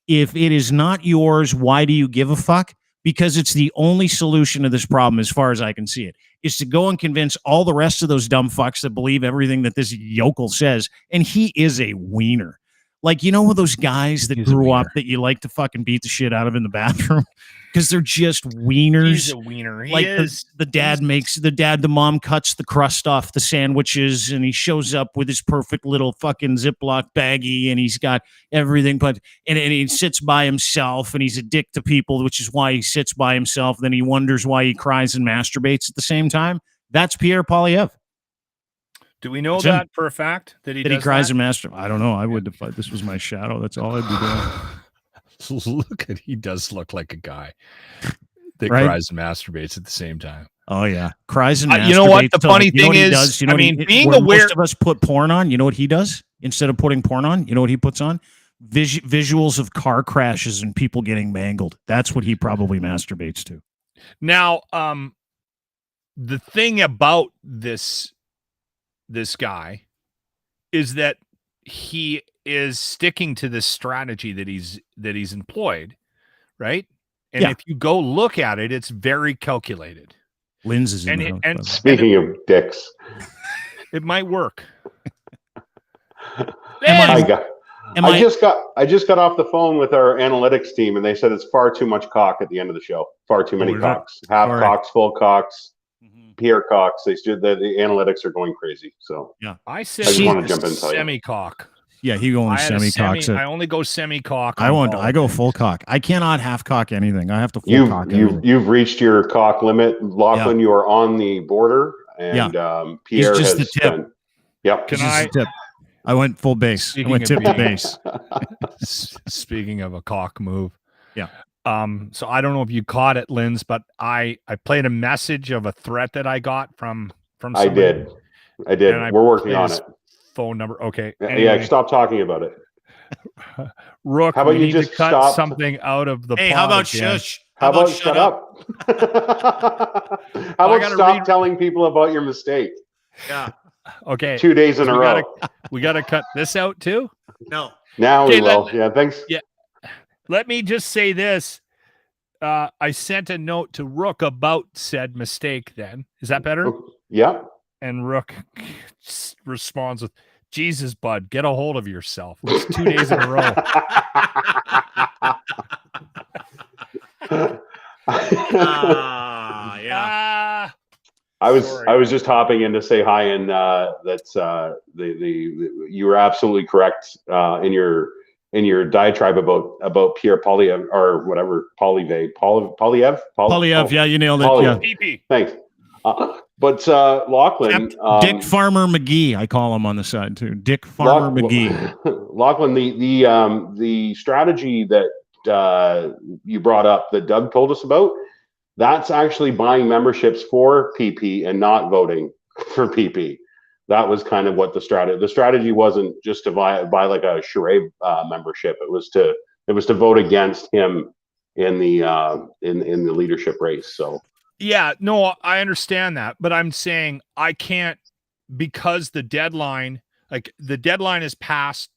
if it is not yours, why do you give a fuck? Because it's the only solution to this problem as far as I can see it, is to go and convince all the rest of those dumb fucks that believe everything that this yokel says. And he is a wiener. Like, you know, those guys that grew up that you like to fucking beat the shit out of in the bathroom because they're just wieners. He's a wiener. He like is. The mom cuts the crust off the sandwiches and he shows up with his perfect little fucking Ziploc baggie and he's got everything. But and he sits by himself and he's a dick to people, which is why he sits by himself. Then he wonders why he cries and masturbates at the same time. That's Pierre Poilievre. Do we know that for a fact that he cries and masturbates? I don't know. I would if this was my shadow. That's all I'd be doing. He does look like a guy that cries and masturbates at the same time. Oh yeah, cries and masturbates. You know what the funny thing is? Being aware. Most of us put porn on. You know what he does instead of putting porn on? You know what he puts on? Visuals of car crashes and people getting mangled. That's what he probably masturbates to. Now, the thing about this guy is that he is sticking to this strategy that he's employed, right? And if you go look at it, it's very calculated. Lynn's is in the house. Speaking of dicks, it might work. I just got off the phone with our analytics team, and they said it's far too much cock at the end of the show. Far too many cocks. Half cocks, full cocks. Pierre Cox, the analytics are going crazy. So I said I just want to jump in and tell you. Semi-cock. Yeah, he going semi-cock. I only go semi-cock. I go full cock. I cannot half cock anything. I have to full cock. You've reached your cock limit, Lochlin. You are on the border, and Pierre He's just has the tip. done. Yep. I went full base. I went tip to base. Speaking of a cock move, yeah. So I don't know if you caught it, Linz, but I played a message of a threat that I got from somebody. I did. We're working on it. Phone number. Okay. Anyway. Yeah. Stop talking about it. Rook, how about you just cut something out of the? Hey, how about shush? How about shut up? How about stop telling people about your mistake? Yeah. Okay. 2 days in a row. We got to cut this out too. No. Now we will. Yeah. Thanks. Yeah. Let me just say this. I sent a note to Rook about said mistake then. Is that better? Yeah. And Rook responds with, Jesus, bud, get a hold of yourself. It's 2 days in a row. Yeah. I was just hopping in to say hi, and that's you were absolutely correct in your diatribe about Pierre Poilievre or whatever Poilievre. Yeah, you nailed it. Poilievre. Yeah. Thanks. But Lochlin, Dick Farmer McGee, I call him on the side too. Dick Farmer McGee. Lochlin, the strategy that you brought up that Doug told us about, that's actually buying memberships for PP and not voting for PP. That was kind of what the strategy wasn't just to buy like a charade membership. It was to vote against him in the leadership race. So yeah, no, I understand that, but I'm saying I can't, because the deadline is passed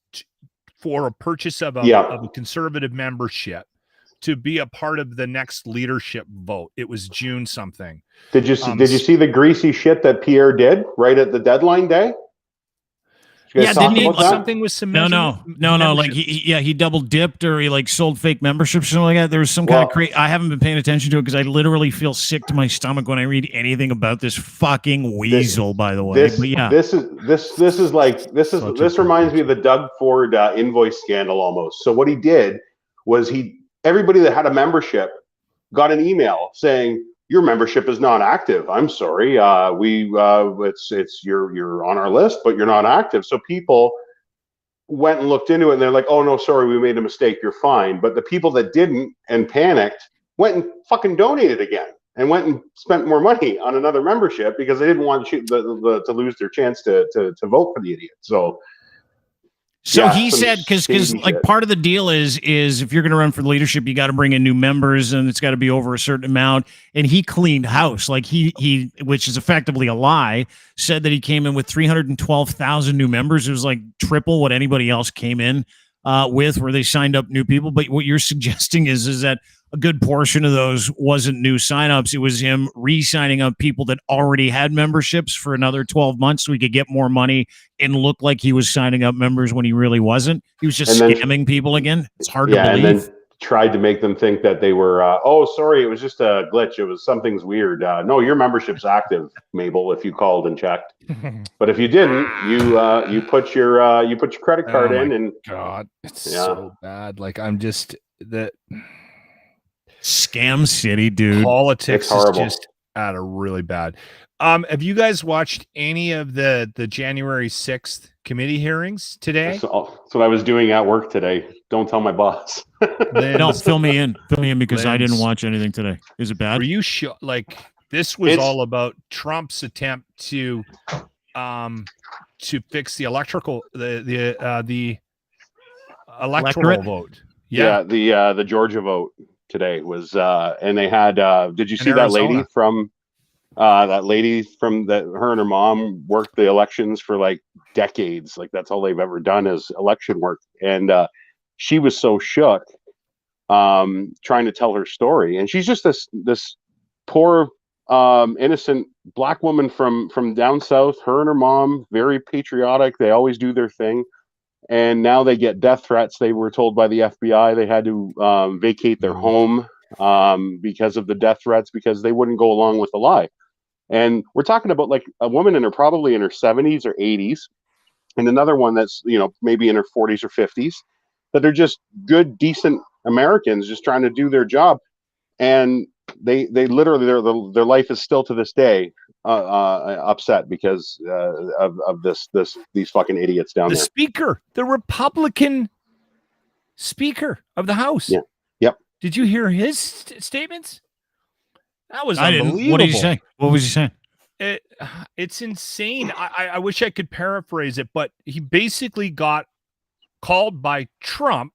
for a purchase of a conservative membership to be a part of the next leadership vote. It was June something. Did you see the greasy shit that Pierre did right at the deadline day? Yeah, didn't he? Something with some no. Like he double dipped, or he like sold fake memberships or something like that. There was some kind of crazy. I haven't been paying attention to it because I literally feel sick to my stomach when I read anything about this fucking weasel. By the way, but yeah, this reminds me of the Doug Ford invoice scandal almost. So what he did was everybody that had a membership got an email saying, your membership is not active. I'm sorry. You're on our list, but you're not active. So people went and looked into it and they're like, oh no, sorry, we made a mistake. You're fine. But the people that didn't and panicked went and fucking donated again and went and spent more money on another membership because they didn't want to lose their chance to vote for the idiot. So he said, because like part of the deal is if you're going to run for leadership, you got to bring in new members and it's got to be over a certain amount. And he cleaned house, like he, which is effectively a lie, said that he came in with 312,000 new members. It was like triple what anybody else came in with, where they signed up new people. But what you're suggesting is that a good portion of those wasn't new signups. It was him re-signing up people that already had memberships for another 12 months so he could get more money and look like he was signing up members when he really wasn't. He was just scamming people again. It's hard to believe. And then tried to make them think that they were, oh, sorry, it was just a glitch. It was something's weird. No, your membership's active, Mabel, if you called and checked. But if you didn't, you put your credit card in. And God, it's so bad. Like I'm just that. Scam city, dude. Politics is just at a really bad. Have you guys watched any of the January 6th committee hearings today? That's what I was doing at work today. Don't tell my boss. No, fill me in because I didn't watch anything today. Is it bad? Were you like this was all about Trump's attempt to fix the electoral vote? Yeah, the Georgia vote today was and they had did you see that lady from her and her mom worked the elections for like decades, like that's all they've ever done is election work, and she was so shook trying to tell her story, and she's just this poor innocent black woman from down south, her and her mom, very patriotic, they always do their thing. And now they get death threats. They were told by the FBI they had to vacate their home because of the death threats, because they wouldn't go along with the lie. And we're talking about like a woman probably in her 70s or 80s, and another one that's maybe in her 40s or 50s, that are just good, decent Americans just trying to do their job. And they literally their life is still to this day upset because of these fucking idiots down there. The Republican Speaker of the House. Yeah. Yep. Did you hear his statements? That was unbelievable. Didn't. What did he say? What was he saying? It's insane. I wish I could paraphrase it, but he basically got called by Trump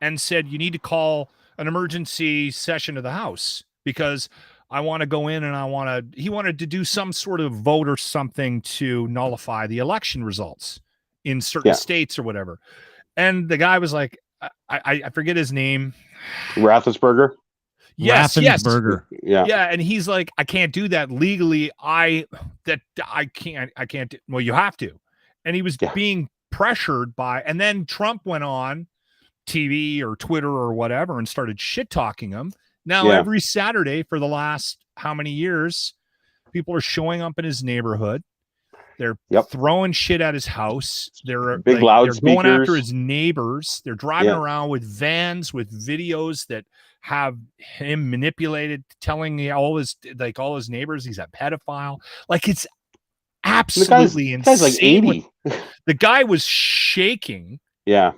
and said, you need to call an emergency session of the House because I want to go in and he wanted to do some sort of vote or something to nullify the election results in certain states or whatever. And the guy was like, I forget his name. Raffensperger. Yes. Yeah. Yeah. And he's like, I can't do that legally. I can't. Well, you have to. And he was being pressured by, and then Trump went on TV or Twitter or whatever and started shit talking him. Now, every Saturday for the last how many years, people are showing up in his neighborhood They're Yep. throwing shit at his house. They're Big they're loudspeakers. going after his neighbors. They're driving Yeah. around with vans with videos that have him manipulated, telling all his neighbors he's a pedophile. Like, it's absolutely insane. Guy's like 80. The guy was shaking. Yeah.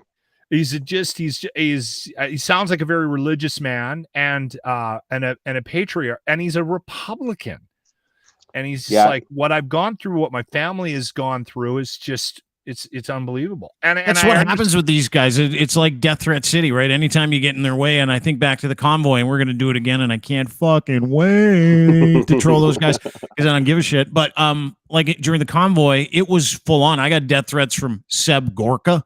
He sounds like a very religious man and a patriarch, and he's a Republican. And he's just like, what I've gone through, what my family has gone through is just, it's unbelievable. And that's what happens with these guys. It's like Death Threat City, right? Anytime you get in their way, and I think back to the convoy, and we're going to do it again, and I can't fucking wait to troll those guys because I don't give a shit. But like during the convoy, it was full on. I got death threats from Seb Gorka.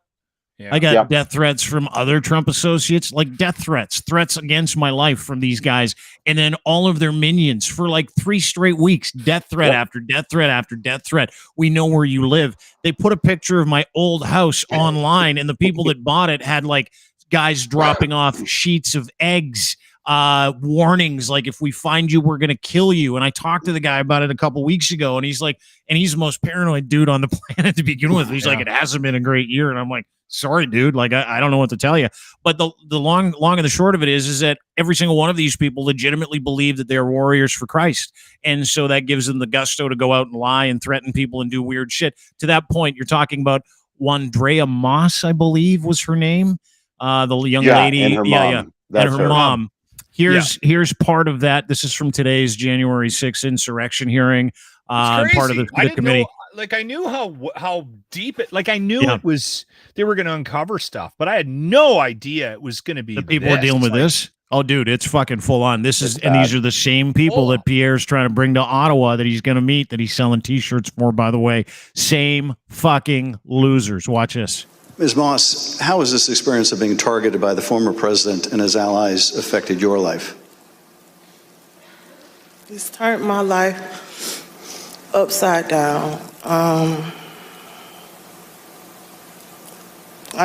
I got death threats from other Trump associates, like death threats against my life from these guys. And then all of their minions for like 3 straight weeks, death threat after death threat after death threat. We know where you live. They put a picture of my old house online, and the people that bought it had like guys dropping off sheets of eggs, warnings like, if we find you, we're going to kill you. And I talked to the guy about it a couple weeks ago, and he's like, and he's the most paranoid dude on the planet to begin with. He's like, it hasn't been a great year. And I'm like, sorry, dude. Like, I don't know what to tell you. But the long and the short of it is that every single one of these people legitimately believe that they're warriors for Christ. And so that gives them the gusto to go out and lie and threaten people and do weird shit. To that point, you're talking about Wandrea Moss, I believe was her name. The young lady. And her mom. And her mom. Here's part of that. This is from today's January 6th insurrection hearing. Part of the committee. I knew how deep it. Like, I knew it was. They were going to uncover stuff, but I had no idea it was going to be. The people are dealing with this. Oh, dude, it's fucking full on. This is, and these are the same people that Pierre's trying to bring to Ottawa that he's going to meet, that he's selling T-shirts for. By the way, same fucking losers. Watch this. Ms. Moss, how has this experience of being targeted by the former president and his allies affected your life? It's turned my life upside down. I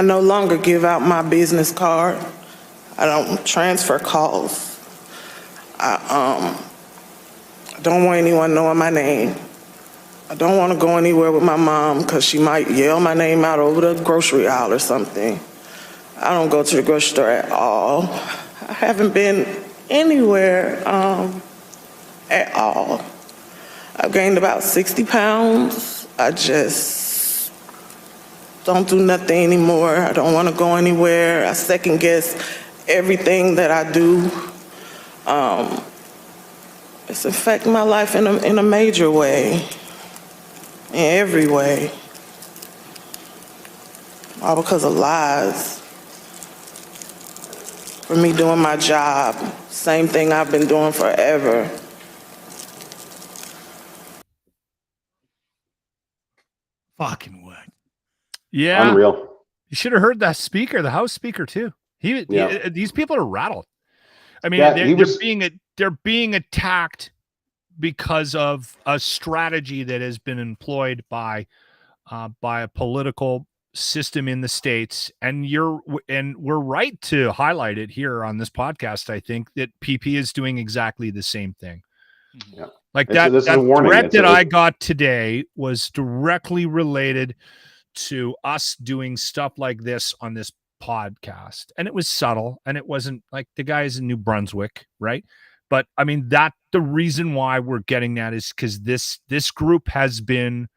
no longer give out my business card. I don't transfer calls. I don't want anyone knowing my name. I don't want to go anywhere with my mom because she might yell my name out over the grocery aisle or something. I don't go to the grocery store at all. I haven't been anywhere at all. I've gained about 60 pounds. I just don't do nothing anymore. I don't want to go anywhere. I second guess everything that I do. It's affecting my life in a major way. In every way. All because of lies. For me doing my job. Same thing I've been doing forever. Fucking what? Yeah. Unreal. You should have heard that speaker, the House Speaker, too. These people are rattled. I mean, they're being attacked because of a strategy that has been employed by a political system in the States. And we're right to highlight it here on this podcast. I think that PP is doing exactly the same thing. Yeah. Like that threat that I got today was directly related to us doing stuff like this on this podcast. And it was subtle, and it wasn't like the guy's in New Brunswick, right? But I mean, the reason why we're getting that is because this group has been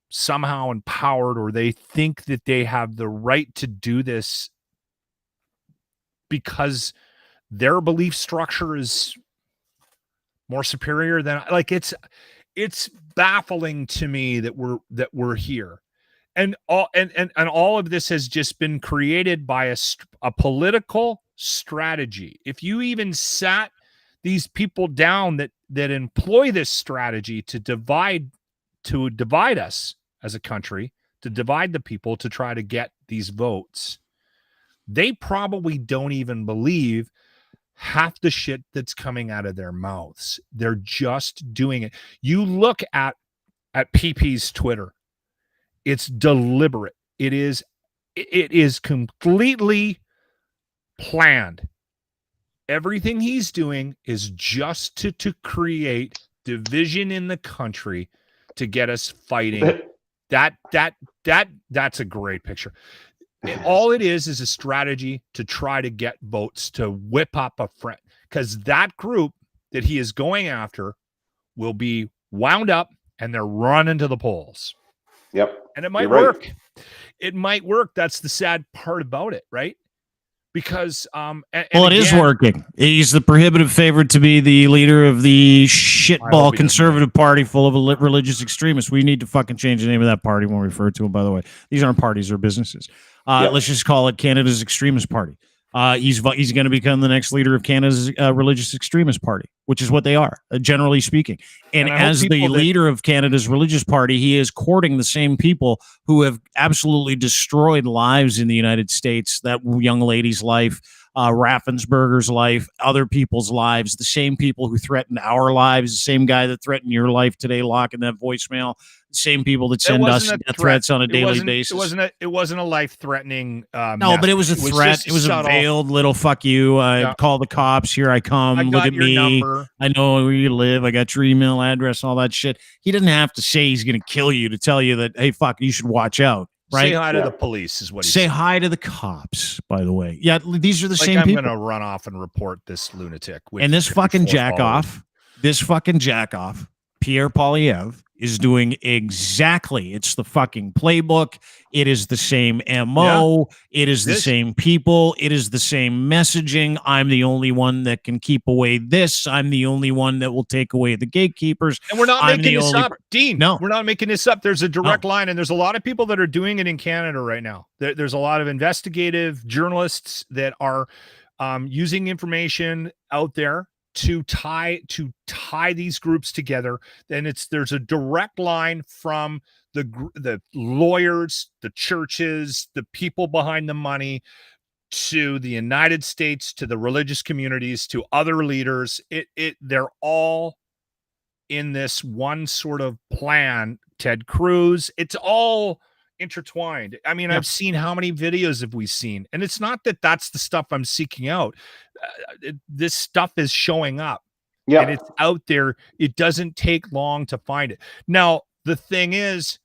somehow empowered, or they think that they have the right to do this because their belief structure is more superior than, like, it's baffling to me that we're here. And all of this has just been created by a political strategy. If you even sat these people down that employ this strategy to divide us as a country, to divide the people, to try to get these votes, they probably don't even believe half the shit that's coming out of their mouths. They're just doing it. You look at PP's Twitter. It's deliberate. It is completely planned. Everything he's doing is just to create division in the country to get us fighting. That's a great picture. All it is a strategy to try to get votes to whip up a friend, because that group that he is going after will be wound up and they're running to the polls. Yep. And it might work. It might work. That's the sad part about it, right? Because it is working. He's the prohibitive favorite to be the leader of the shitball conservative party full of religious extremists. We need to fucking change the name of that party when we refer to them, by the way. These aren't parties, they're businesses. Let's just call it Canada's extremist party. He's going to become the next leader of Canada's religious extremist party, which is what they are, generally speaking. And as the leader of Canada's religious party, he is courting the same people who have absolutely destroyed lives in the United States, that young lady's life, Raffensperger's life, other people's lives, the same people who threatened our lives, the same guy that threatened your life today, locking that voicemail, the same people that send us death threats on a daily basis. It wasn't a life-threatening no, but it was a threat. It was a veiled little fuck you. Call the cops. Here I come. Look at me. Number. I know where you live. I got your email address, all that shit. He didn't have to say he's going to kill you to tell you that, hey, fuck, you should watch out. Right? Say hi to the police is what he said. Say said. Hi to the cops, by the way. Yeah, these are the same people. I'm going to run off and report this lunatic. And this fucking jack off, Pierre Poilievre, is doing exactly. It's the fucking playbook. It is the same MO. Yeah. It is the same people. It is the same messaging. I'm the only one that can keep away this. I'm the only one that will take away the gatekeepers. And we're not making this up, Dean. No, we're not making this up. There's a direct line, and there's a lot of people that are doing it in Canada right now. There's a lot of investigative journalists that are using information out there to tie these groups together. Then there's a direct line from the lawyers, the churches, the people behind the money, to the United States, to the religious communities, to other leaders. They're all in this one sort of plan. Ted Cruz, it's all intertwined. I mean, I've seen, how many videos have we seen? And it's not that that's the stuff I'm seeking out. This stuff is showing up. Yeah, and it's out there. It doesn't take long to find it. Now, the thing is,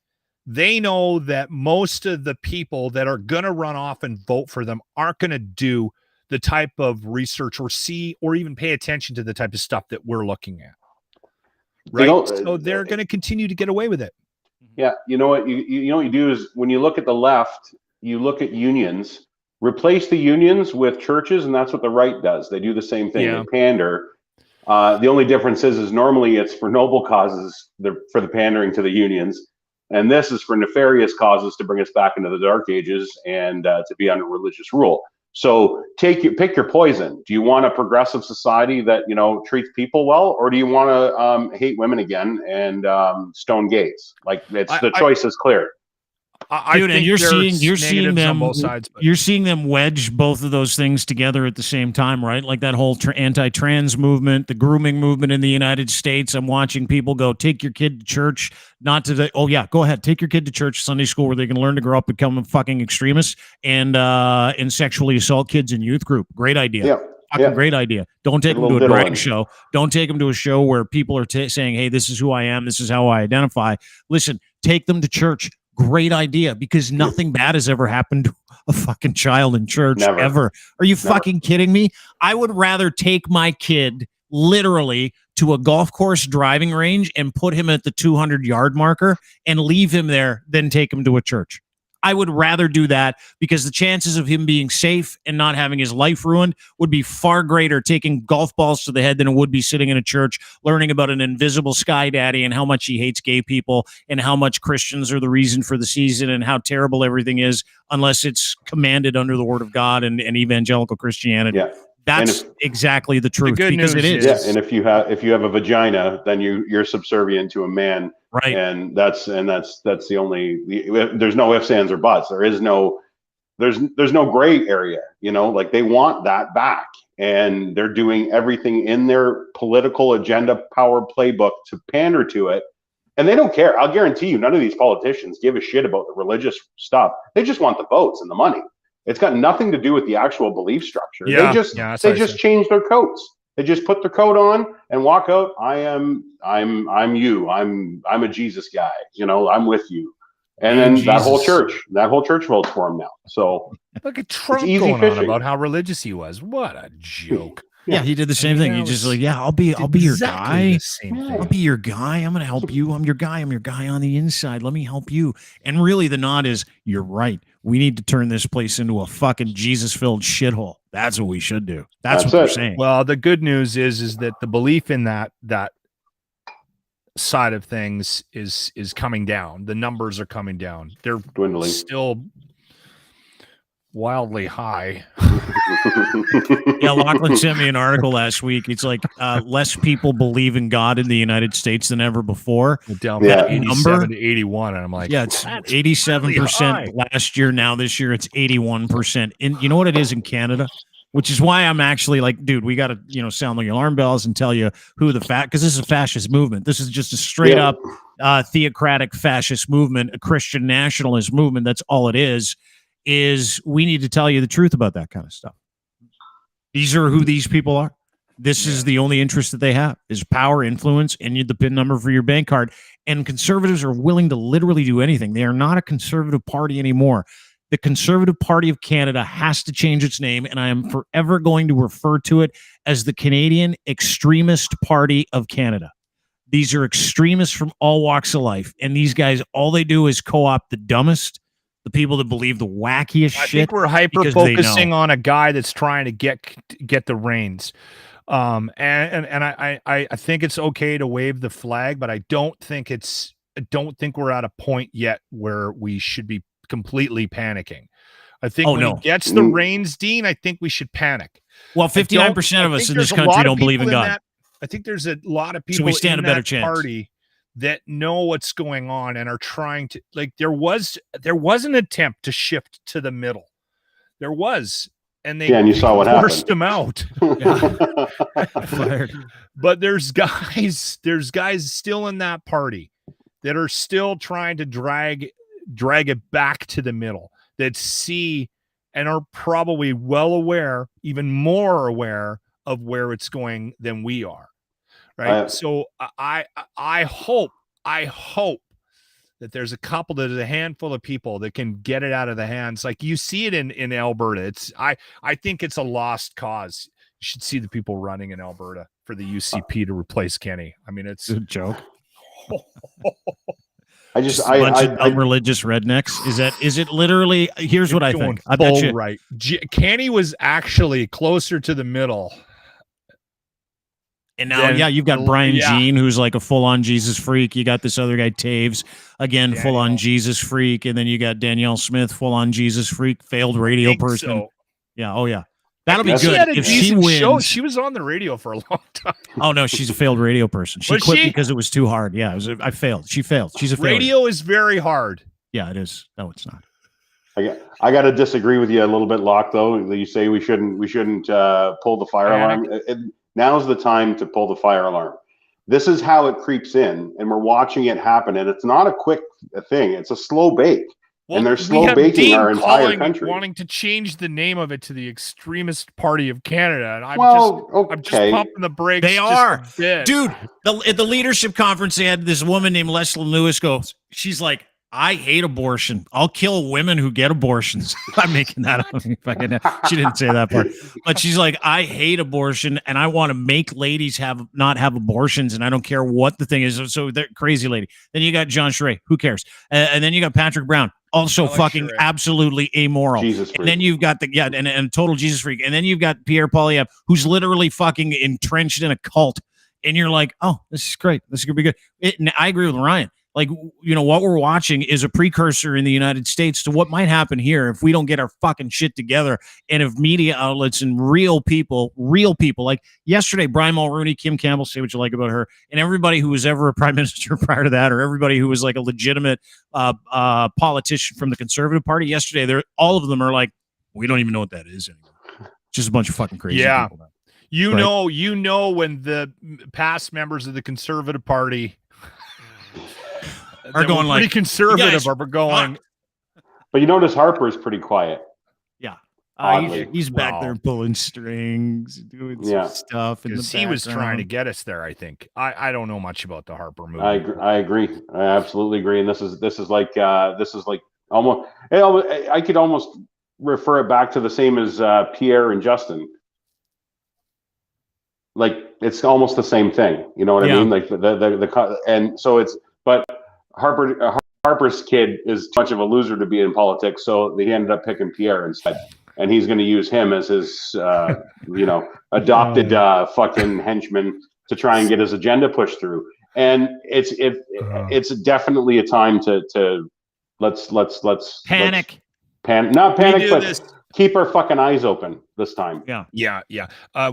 they know that most of the people that are going to run off and vote for them aren't going to do the type of research or see or even pay attention to the type of stuff that we're looking at. Right. So they're going to continue to get away with it. Yeah. You know what you do is, when you look at the left, you look at unions, replace the unions with churches. And that's what the right does. They do the same thing. They pander. The only difference is normally it's for noble causes, for the pandering to the unions. And this is for nefarious causes to bring us back into the dark ages and to be under religious rule. So pick your poison. Do you want a progressive society that, treats people well, or do you want to hate women again and stone gays? Like, the choice is clear. Dude, and you're seeing them on both sides, you're seeing them wedge both of those things together at the same time, right? Like that whole anti-trans movement, the grooming movement in the United States. I'm watching people go, take your kid to church, go ahead, take your kid to church, Sunday school, where they can learn to grow up, become a fucking extremist, and sexually assault kids in youth group. Great idea. Yeah. Great idea. Don't take them to a drag show. Don't take them to a show where people are saying, hey, this is who I am. This is how I identify. Listen, take them to church. Great idea, because nothing bad has ever happened to a fucking child in church. Ever. Are you fucking kidding me? I would rather take my kid literally to a golf course driving range and put him at the 200-yard marker and leave him there than take him to a church. I would rather do that, because the chances of him being safe and not having his life ruined would be far greater taking golf balls to the head than it would be sitting in a church learning about an invisible sky daddy and how much he hates gay people and how much Christians are the reason for the season and how terrible everything is unless it's commanded under the word of God and evangelical Christianity. Yeah. That's exactly the truth. The good news it is. Yeah, and if you have a vagina, then you're subservient to a man, right? And that's the only. There's no ifs, ands, or buts. There's no gray area. Like, they want that back, and they're doing everything in their political agenda, power playbook to pander to it, and they don't care. I'll guarantee you, none of these politicians give a shit about the religious stuff. They just want the votes and the money. It's got nothing to do with the actual belief structure. They just change their coats. They just put their coat on and walk out. I'm you. I'm a Jesus guy. You know, I'm with you. And then that whole church votes for him now. So look at Trump easy going fishing. on about how religious he was. What a joke. Yeah, he did the same thing. He just like, yeah, I'll be your guy. Exactly I'll be your guy. I'm going to help you. I'm your guy. I'm your guy on the inside. Let me help you. And really the nod is, you're right. We need to turn this place into a fucking Jesus-filled shithole. That's what we should do. That's what they're saying. Well, the good news is that the belief in that side of things is coming down. The numbers are coming down. They're dwindling. Still wildly high. Yeah, Lochlin sent me an article last week. It's like less people believe in God in the United States than ever before. Down from 87 to 81, and I'm like, yeah, it's 87% really last year. Now this year it's 81%. And you know what it is in Canada? Which is why I'm actually like, dude, we got to, sound the alarm bells and tell you who because this is a fascist movement. This is just a straight up theocratic fascist movement, a Christian nationalist movement. That's all it is we need to tell you the truth about that kind of stuff. These are who these people are. This is the only interest that they have is power, influence, and the PIN number for your bank card. And conservatives are willing to literally do anything. They are not a conservative party anymore. The Conservative Party of Canada has to change its name, and I am forever going to refer to it as the Canadian Extremist Party of Canada. These are extremists from all walks of life, and these guys, all they do is co-opt the dumbest, the people that believe the wackiest shit. I think we're hyper-focusing on a guy that's trying to get the reins. And I think it's okay to wave the flag, but I don't think we're at a point yet where we should be completely panicking. I think when he gets the reins, Dean, I think we should panic. Well, 59% of us in this country don't believe in God. I think there's a lot of people so we stand in a better that chance. Party that know what's going on and are trying to, like, there was an attempt to shift to the middle. There was, and they and you saw what forced happened. them out. Fired. But there's guys still in that party that are still trying to drag it back to the middle, that see and are probably well aware, even more aware of where it's going than we are. Right. So I hope that there's a handful of people that can get it out of the hands. Like you see it in Alberta. I think it's a lost cause. You should see the people running in Alberta for the UCP to replace Kenny. I mean, it's a joke. I bunch of religious rednecks. Is it literally? Here's what I think. I bet you. Right. Kenny was actually closer to the middle. And now, you've got Brian Jean, who's like a full-on Jesus freak. You got this other guy, Taves, again, full-on Jesus freak. And then you got Danielle Smith, full-on Jesus freak, failed radio person. So. Yeah. Oh, yeah. That'll be good if she wins. Show. She was on the radio for a long time. Oh no, she's a failed radio person. She quit because it was too hard. Yeah, I failed. She failed. She's a failure. Radio is very hard. Yeah, it is. No, it's not. I got to disagree with you a little bit, Locke. Though you say we shouldn't pull the fire alarm. Now's the time to pull the fire alarm. This is how it creeps in, and we're watching it happen. And it's not a quick thing; it's a slow bake. Well, and they're slow baking our entire country. Wanting to change the name of it to the Extremist Party of Canada, and I'm just pumping the brakes. They are, dude. At the leadership conference, they had this woman named Lochlin Lewis she's like, I hate abortion. I'll kill women who get abortions. I'm making that up. She didn't say that part, but she's like, I hate abortion, and I want to make ladies not have abortions, and I don't care what the thing is. So they're crazy lady. Then you got John Schray. Who cares? And then you got Patrick Brown. Also fucking Schray. Absolutely amoral. And then you've got and a total Jesus freak. And then you've got Pierre Poilievre, who's literally fucking entrenched in a cult. And you're like, oh, this is great. This is going to be good. And I agree with Ryan. Like, what we're watching is a precursor in the United States to what might happen here if we don't get our fucking shit together. And if media outlets and real people, like yesterday, Brian Mulroney, Kim Campbell, say what you like about her, and everybody who was ever a prime minister prior to that, or everybody who was like a legitimate politician from the Conservative Party yesterday, all of them are like, we don't even know what that is anymore. Just a bunch of fucking crazy people. You know when the past members of the Conservative Party are going pretty conservative are going. But you notice Harper is pretty quiet. Yeah. He's back there pulling strings, doing some stuff. Because he was trying to get us there, I think. I don't know much about the Harper movie. I agree. I absolutely agree. And this is like almost. I could almost refer it back to the same as Pierre and Justin. Like it's almost the same thing. You know what I mean? Like and so it's but Harper's kid is too much of a loser to be in politics, so he ended up picking Pierre instead. And he's going to use him as his, adopted fucking henchman to try and get his agenda pushed through. And it's definitely a time to let's panic. Not panic, but keep our fucking eyes open this time. Yeah.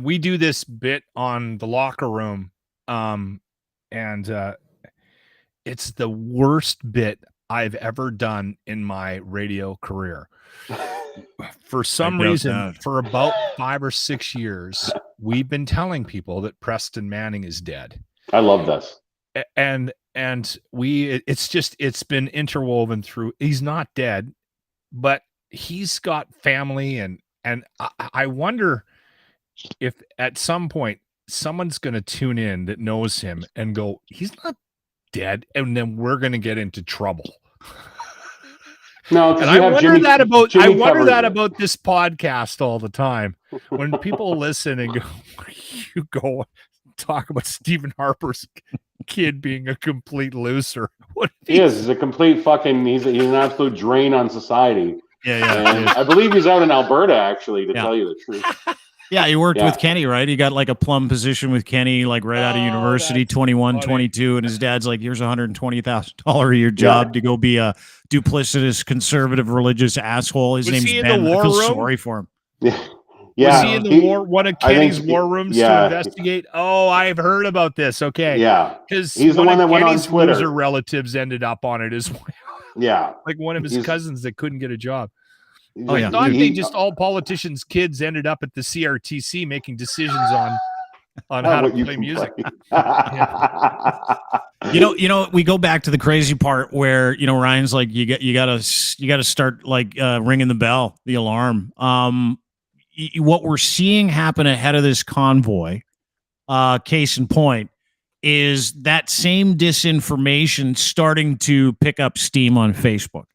We do this bit on the locker room, and it's the worst bit I've ever done in my radio career. For some reason, for about 5 or 6 years, we've been telling people that Preston Manning is dead. I love this. And it's been interwoven through. He's not dead, but he's got family, and I wonder if at some point someone's going to tune in that knows him and go, he's not dead, and then we're going to get into trouble. No, and I wonder that about this podcast all the time. When people listen and go, you go talk about Stephen Harper's kid being a complete loser. What he is? He's a complete fucking. He's an absolute drain on society. Yeah. And I believe he's out in Alberta, actually, to tell you the truth. Yeah, he worked with Kenny, right? He got like a plum position with Kenny, like right out of university, 21, 22, and his dad's like, here's $120,000 a year job to go be a duplicitous, conservative, religious asshole. His name's Ben. I feel sorry for him. Was he in the one of Kenny's war rooms to investigate? Oh, I've heard about this. Okay. Yeah. Because he's the one that went on Twitter. Loser relatives ended up on it as well. Yeah. Like one of his cousins that couldn't get a job. I thought all politicians' kids ended up at the CRTC making decisions on how to play music. You know, we go back to the crazy part where, Ryan's like, you gotta start like ringing the bell, the alarm. What we're seeing happen ahead of this convoy, case in point, is that same disinformation starting to pick up steam on Facebook.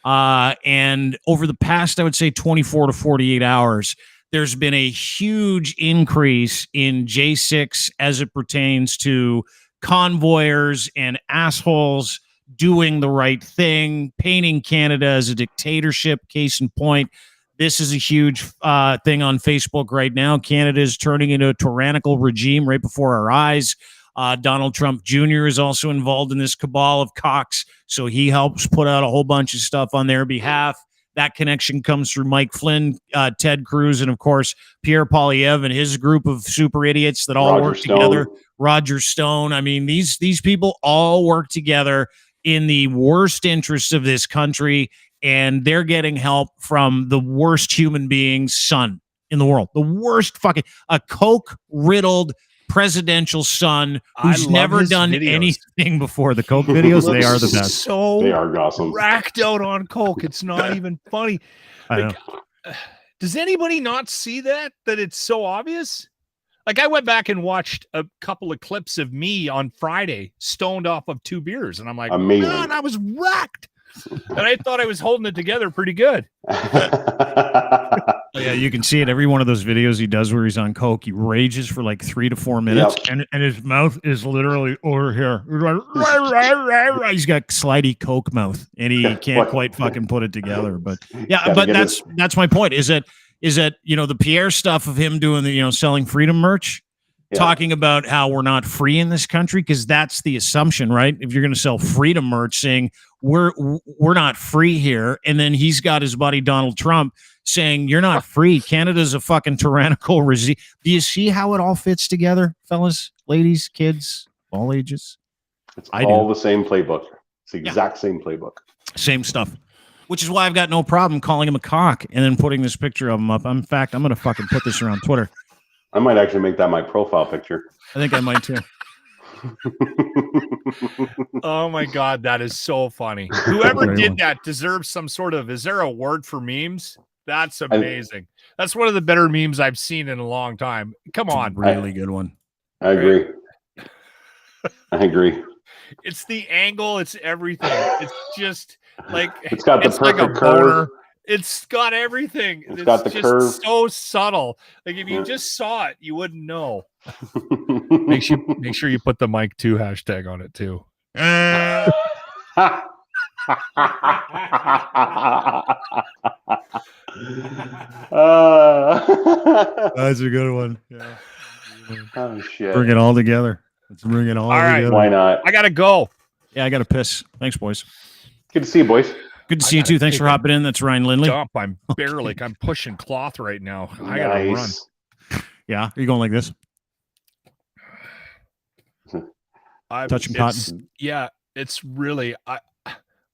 And over the past, I would say 24 to 48 hours, there's been a huge increase in J6 as it pertains to convoyers and assholes doing the right thing, painting Canada as a dictatorship. Case in point, this is a huge thing on Facebook right now. Canada is turning into a tyrannical regime right before our eyes. Donald Trump Jr. is also involved in this cabal of cocks, so he helps put out a whole bunch of stuff on their behalf. That connection comes through Mike Flynn, Ted Cruz, and of course Pierre Poilievre and his group of super idiots that all work together. Roger Stone. I mean, these people all work together in the worst interests of this country, and they're getting help from the worst human being's son in the world. The worst fucking coke-riddled presidential son who's never done anything before. The coke videos, they are the best. So they are awesome. Racked out on coke, it's not even funny. Does anybody not see that it's so obvious? Like, I went back and watched a couple of clips of me on Friday stoned off of 2 beers, and I'm like, amazing. Man, I was wrecked. And I thought I was holding it together pretty good. Yeah, you can see it. Every one of those videos he does where he's on coke, he rages for like 3 to 4 minutes, and his mouth is literally over here. He's got slidey coke mouth, and he can't quite fucking put it together. But yeah, but that's my point. Is that the Pierre stuff of him doing the selling freedom merch, talking about how we're not free in this country, because that's the assumption, right? If you're going to sell freedom merch, saying we're not free here, and then he's got his buddy Donald Trump saying you're not free. Canada's a fucking tyrannical regime. Do you see how it all fits together, fellas, ladies, kids, all ages? It's all the same playbook. It's the exact same playbook. Same stuff. Which is why I've got no problem calling him a cock and then putting this picture of him up. In fact, I'm going to fucking put this around Twitter. I might actually make that my profile picture. I think I might too. Oh my God, that is so funny. Whoever did that deserves some sort of, is there a word for memes? That's amazing. That's one of the better memes I've seen in a long time. Come on. Really good one. I agree. I agree. It's the angle. It's everything. It's just like it's got the perfect like a curve. boner. It's got everything. It's got the just curve. so subtle. Like if you just saw it, you wouldn't know. make sure you put the Mike 2 hashtag on it too. That's a good one. Yeah. Oh shit. Bring it all together. Let's bring it all together. Why not? I gotta go. Yeah, I gotta piss. Thanks, boys. Good to see you, boys. Good to see you too. Thanks for hopping in. That's Ryan Lindley. I'm barely. I'm pushing cloth right now. I gotta run. Yeah, are you going like this? Touching cotton. Yeah, it's really.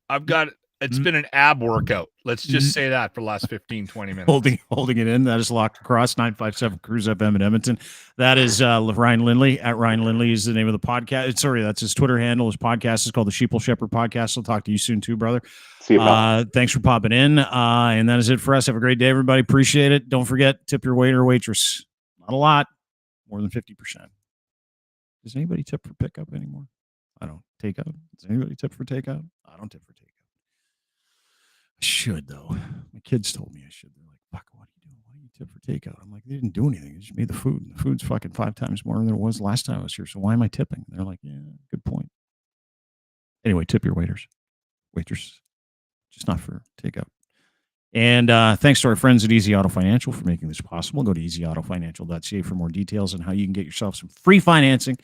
I've got. It's been an ab workout. Let's just say that for the last 15, 20 minutes. Holding it in. That is Locked Across 957 Cruise FM in Edmonton. That is Ryan Lindley. At Ryan Lindley is the name of the podcast. Sorry, that's his Twitter handle. His podcast is called the Sheeple Shepherd Podcast. I'll talk to you soon too, brother. See you, pal. Thanks for popping in. And that is it for us. Have a great day, everybody. Appreciate it. Don't forget, tip your waiter or waitress. Not a lot. More than 50%. Does anybody tip for pickup anymore? I don't. Takeout? Does anybody tip for takeout? I don't tip for takeout. I should, though. My kids told me I should. They're like, fuck, what are you doing? Why do you tip for takeout? I'm like, they didn't do anything. They just made the food. And the food's fucking 5 times more than it was last time I was here. So why am I tipping? They're like, yeah, good point. Anyway, tip your waiters. Waitresses. Just not for takeout. And thanks to our friends at Easy Auto Financial for making this possible. Go to easyautofinancial.ca for more details on how you can get yourself some free financing.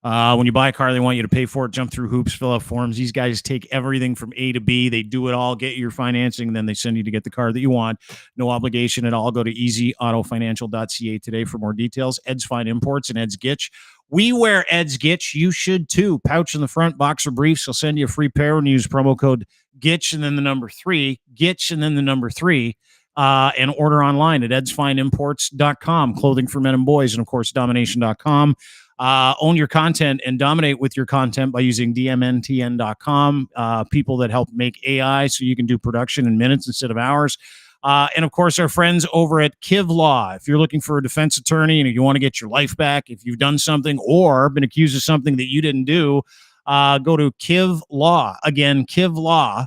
When you buy a car, they want you to pay for it, jump through hoops, fill out forms. These guys take everything from A to B. They do it all, get your financing, and then they send you to get the car that you want. No obligation at all. Go to easyautofinancial.ca today for more details. Ed's Fine Imports and Ed's Gitch. We wear Ed's Gitch. You should too. Pouch in the front, boxer briefs. They'll send you a free pair when you use promo code Gitch and then the number 3. Gitch and then the number 3. And order online at edsfineimports.com. Clothing for men and boys. And, of course, domination.com. Own your content and dominate with your content by using dmntn.com. People that help make AI so you can do production in minutes instead of hours. And, of course, our friends over at Kiv Law. If you're looking for a defense attorney and you want to get your life back, if you've done something or been accused of something that you didn't do, go to Kiv Law. Again, Kiv Law,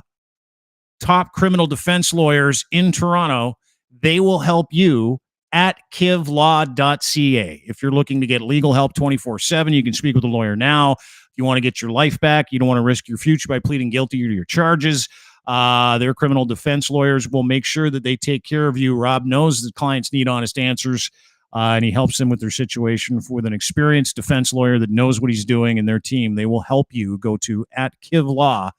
top criminal defense lawyers in Toronto. They will help you at kivlaw.ca. If you're looking to get legal help 24/7, you can speak with a lawyer now. If you want to get your life back, you don't want to risk your future by pleading guilty to your charges. Their criminal defense lawyers will make sure that they take care of you. Rob knows that clients need honest answers, and he helps them with their situation with an experienced defense lawyer that knows what he's doing, and their team. They will help you. Go to at kivlaw.ca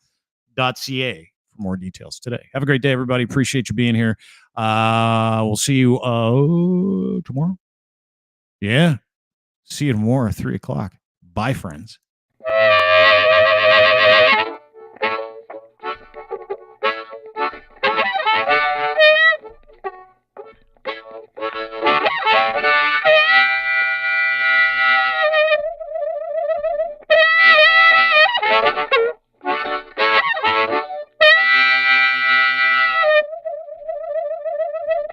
for more details today. Have a great day, everybody. Appreciate you being here. We'll see you tomorrow. Yeah. See you tomorrow at 3:00. Bye, friends.